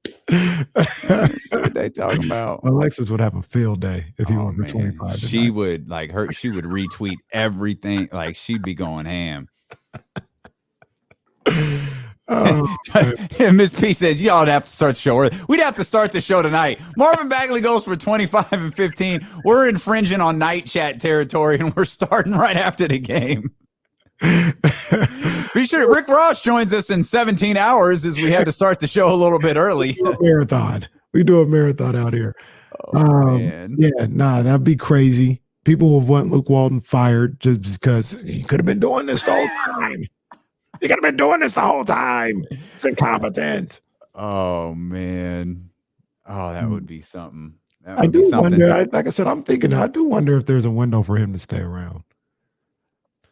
Alexis would have a field day if he went for 25. She would she would retweet everything. Like she'd be going ham. And Miss P says, y'all would have to start the show early. We'd have to start the show tonight. Marvin Bagley goes for 25 and 15. We're infringing on night chat territory, and we're starting right after the game. Be sure Rick Ross joins us in 17 hours as we had to start the show a little bit early. We do a marathon out here. Man. Yeah, that'd be crazy. People would want Luke Walton fired just because he could have been doing this the whole time. You could have been doing this the whole time. It's incompetent. Oh, man. Oh, that would be something. I do wonder. Like I said, I'm thinking. I do wonder if there's a window for him to stay around.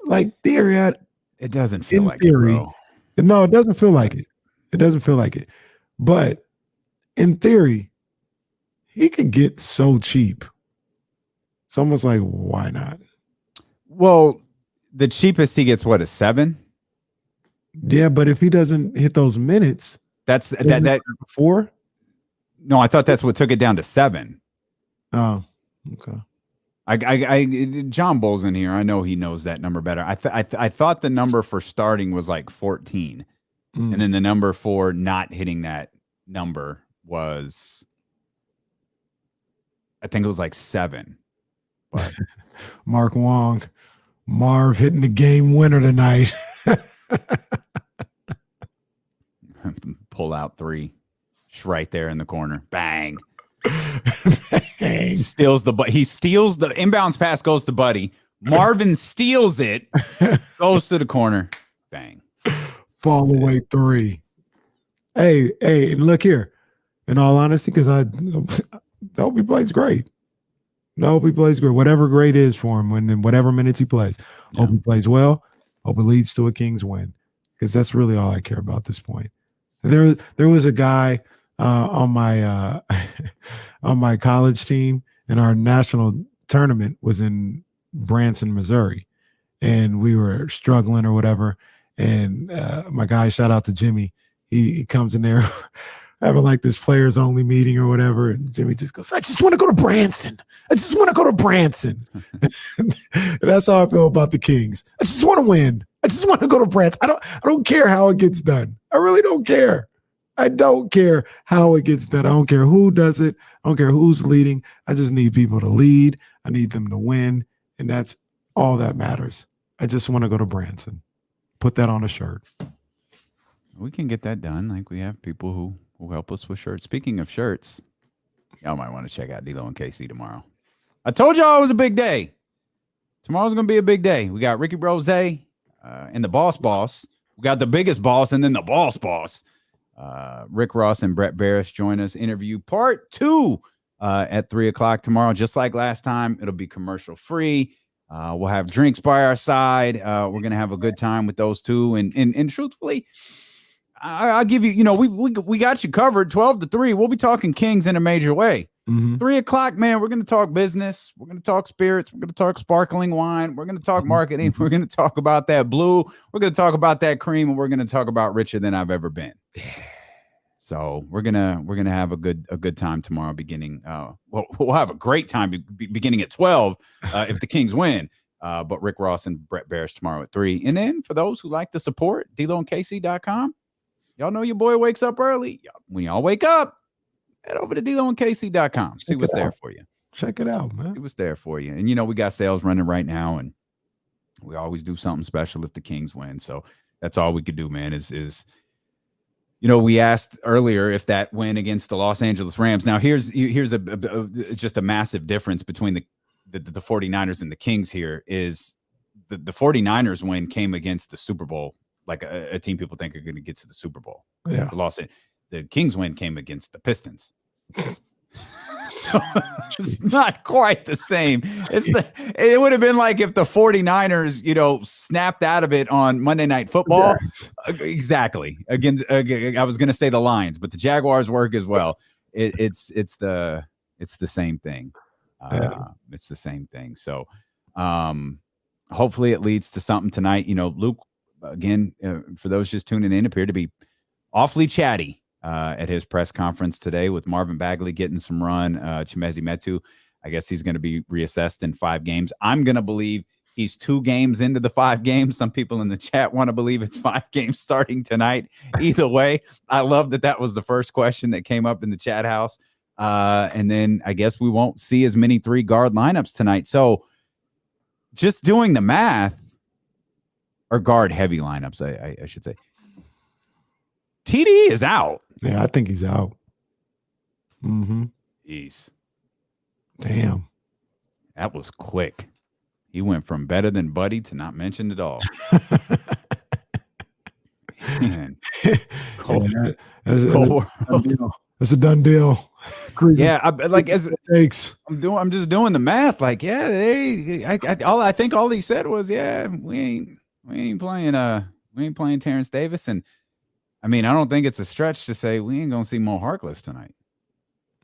Like theory, it doesn't feel in like theory. it, bro. No, it doesn't feel like it. It doesn't feel like it. But in theory, he could get so cheap. It's almost like, why not? Well, the cheapest he gets, what, a 7? Yeah, but if he doesn't hit those minutes, that's that 4. No, I thought that's what took it down to 7. Oh, okay. John Bull's in here. I know he knows that number better. I thought the number for starting was like 14, and then the number for not hitting that number was, I think it was like 7. But Mark Wong, Marv hitting the game winner tonight. Pull out 3, it's right there in the corner. Bang. He steals the inbounds pass, goes to Buddy. Marvin steals it, goes to the corner. Bang. Fall away 3. Hey, look here. In all honesty, because I hope he plays great. I hope he plays great. Whatever grade is for him, in whatever minutes he plays. Yeah. Hope he plays well. Hope it leads to a Kings win. Because that's really all I care about at this point. There was a guy on my on my college team, and our national tournament was in Branson, Missouri, and we were struggling or whatever. And my guy, shout out to Jimmy, he comes in there having like this players only meeting or whatever, and Jimmy just goes, "I just want to go to Branson. I just want to go to Branson." And that's how I feel about the Kings. I just want to win. I just want to go to Branson. I don't care how it gets done. I really don't care. I don't care how it gets done. I don't care who does it. I don't care who's leading. I just need people to lead. I need them to win. And that's all that matters. I just want to go to Branson. Put that on a shirt. We can get that done. Like, we have people who help us with shirts. Speaking of shirts, y'all might want to check out D'Lo and KC tomorrow. I told y'all it was a big day. Tomorrow's going to be a big day. We got Ricky Rose and the Boss. We got the biggest boss and then the boss. Rick Ross and Brett Barris join us. Interview part 2 at 3:00 tomorrow. Just like last time, it'll be commercial free. We'll have drinks by our side. We're gonna have a good time with those two. And truthfully, I'll give you. We got you covered. 12 to 3. We'll be talking Kings in a major way. 3:00, man. We're gonna talk business. We're gonna talk spirits. We're gonna talk sparkling wine. We're gonna talk marketing. We're gonna talk about that blue. We're gonna talk about that cream, and we're gonna talk about richer than I've ever been. So we're gonna have a good time tomorrow. Beginning, we'll have a great time beginning at 12 if the Kings win. But Rick Ross and Brett Barris tomorrow at 3. And then for those who like to support, DLoandKC.com. Y'all know your boy wakes up early. When y'all wake up, head over to DLoandKC.com. See what's there for you. Check it out, man. See what's there for you. And we got sales running right now, and we always do something special if the Kings win. So that's all we could do, man. Is we asked earlier if that win against the Los Angeles Rams. Now here's just a massive difference between the 49ers and the Kings. Here is the 49ers win came against the Super Bowl, like a team people think are going to get to the Super Bowl. Yeah. The Kings win came against the Pistons. So it's not quite the same. It would have been like if the 49ers, snapped out of it on Monday Night Football. Yes. Exactly. Against, I was going to say the Lions, but the Jaguars work as well. It's the same thing. It's the same thing. So hopefully it leads to something tonight. Luke, again, for those just tuning in, appeared to be awfully chatty at his press conference today with Marvin Bagley getting some run. Chimezie Metu, I guess he's going to be reassessed in 5 games. I'm going to believe he's 2 games into the 5 games. Some people in the chat want to believe it's 5 games starting tonight. Either way, I love that was the first question that came up in the chat house. And then I guess we won't see as many 3-guard lineups tonight. So just doing the math, or guard heavy lineups, I should say. TD is out. Yeah, I think he's out. Jeez. Damn. That was quick. He went from better than Buddy to not mentioned at all. Man. That's a done deal. Yeah, takes. I'm just doing the math. Like, yeah, I think all he said was, yeah, we ain't playing Terrence Davis, and I mean, I don't think it's a stretch to say we ain't gonna see Mo Harkless tonight.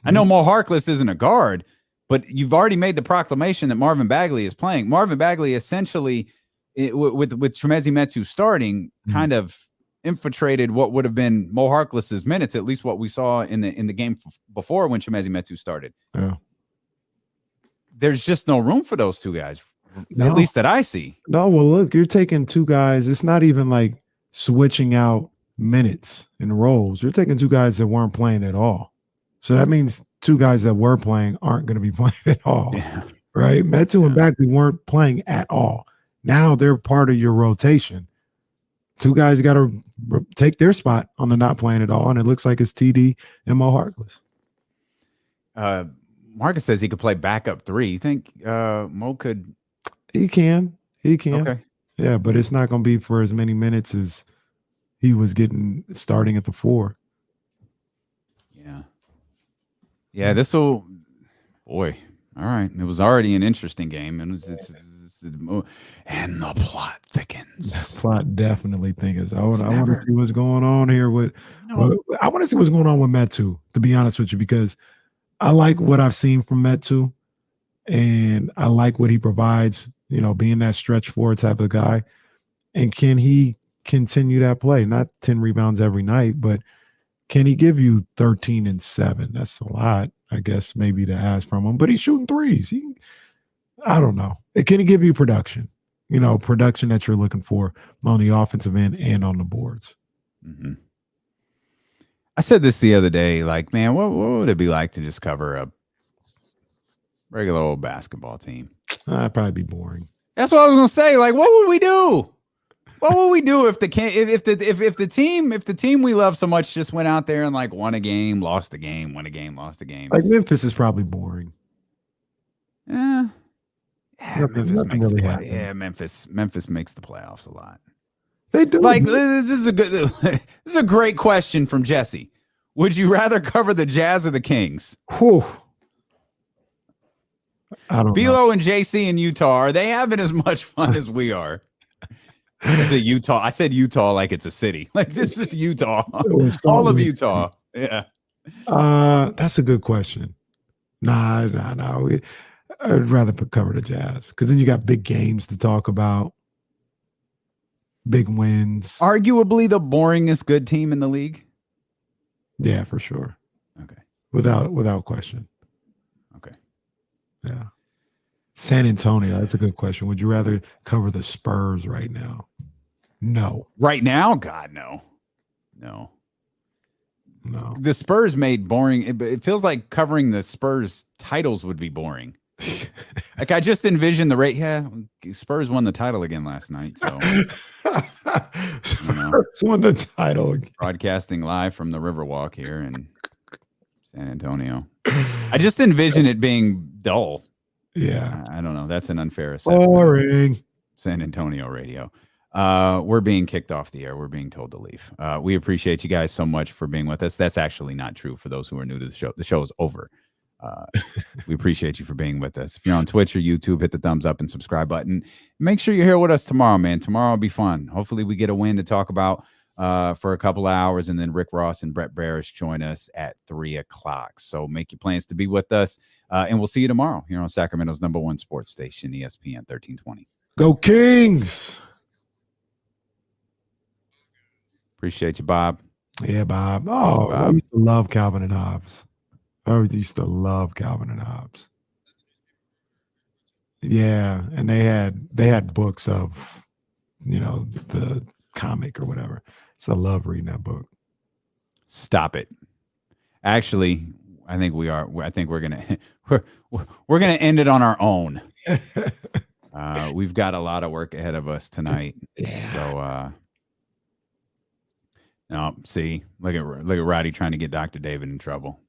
I know Mo Harkless isn't a guard, but you've already made the proclamation that Marvin Bagley is playing. Marvin Bagley essentially, with Chimezie Metu starting, kind of infiltrated what would have been Mo Harkless's minutes, at least what we saw in the game before when Chimezie Metu started. Yeah. There's just no room for those two guys, at least that I see. No, well, look, you're taking two guys. It's not even like switching out minutes and roles. You're taking two guys that weren't playing at all. So that means two guys that were playing aren't going to be playing at all. Yeah. Right? Metu and Bagley weren't playing at all. Now they're part of your rotation. Two guys got to take their spot on the not playing at all, and it looks like it's TD and Mo Harkless. Marcus says he could play backup 3. You think Mo could? He can. Okay. Yeah, but it's not going to be for as many minutes as he was getting starting at the 4. Yeah. Yeah, this will. Boy, all right. It was already an interesting game, and and the plot thickens. The plot definitely thickens. I want to see what's going on here with. I want to see what's going on with Metu, to be honest with you, because I like what I've seen from Metu, and I like what he provides. You know, being that stretch forward type of guy, and can he continue that play? Not 10 rebounds every night, but can he give you 13 and 7? That's a lot, I guess, maybe to ask from him. But he's shooting threes. I don't know. Can he give you production? You know, production that you're looking for on the offensive end and on the boards. Mm-hmm. I said this the other day, like, man, what would it be like to just cover a regular old basketball team? That'd probably be boring. That's what I was gonna say. Like, what would we do? What would we do if the team we love so much just went out there and like won a game, lost a game, won a game, lost a game? Like Memphis is probably boring. Yeah, Memphis makes really the happen. Yeah, Memphis makes the playoffs a lot. They do. Like, this is a great question from Jesse. Would you rather cover the Jazz or the Kings? Whew. I don't know. Belo and JC in Utah, are they having as much fun as we are? I said Utah like it's a city. Like, this is Utah. All of Utah. Yeah. That's a good question. Nah. I'd rather cover the Jazz because then you got big games to talk about. Big wins. Arguably the boringest good team in the league. Yeah, for sure. Okay. Without question. Okay. Yeah. San Antonio, that's a good question. Would you rather cover the Spurs right now? No. Right now? God, no. No. The Spurs made boring. It feels like covering the Spurs titles would be boring. Like, I just envisioned Spurs won the title again last night. So Spurs won the title again. Broadcasting live from the Riverwalk here in San Antonio. I just envision it being dull. Yeah. I don't know. That's an unfair assessment. Boring. San Antonio radio. We're being kicked off the air. We're being told to leave. We appreciate you guys so much for being with us. That's actually not true for those who are new to the show. The show is over. We appreciate you for being with us. If you're on Twitch or YouTube, hit the thumbs up and subscribe button. Make sure you're here with us tomorrow, man. Tomorrow will be fun. Hopefully we get a win to talk about for a couple of hours, and then Rick Ross and Brett Barish join us at 3:00. So make your plans to be with us, and we'll see you tomorrow here on Sacramento's #1 sports station, ESPN 1320. Go Kings! Appreciate you, Bob. Yeah, Bob. Oh, Bob. I used to love Calvin and Hobbes. I used to love Calvin and Hobbes. Yeah, and they had books of, the comic or whatever. So I love reading that book. Stop it. Actually, I think we are. I think we're gonna end it on our own. We've got a lot of work ahead of us tonight. Yeah. So, no, see, look at Roddy trying to get Dr. David in trouble.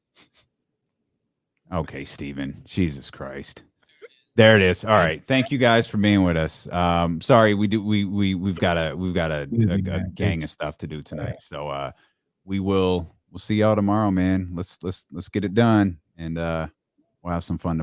Okay, Steven. Jesus Christ. There it is. All right. Thank you guys for being with us. Sorry, we've got a gang of stuff to do tonight. So we will We'll see y'all tomorrow, man. Let's get it done, and we'll have some fun.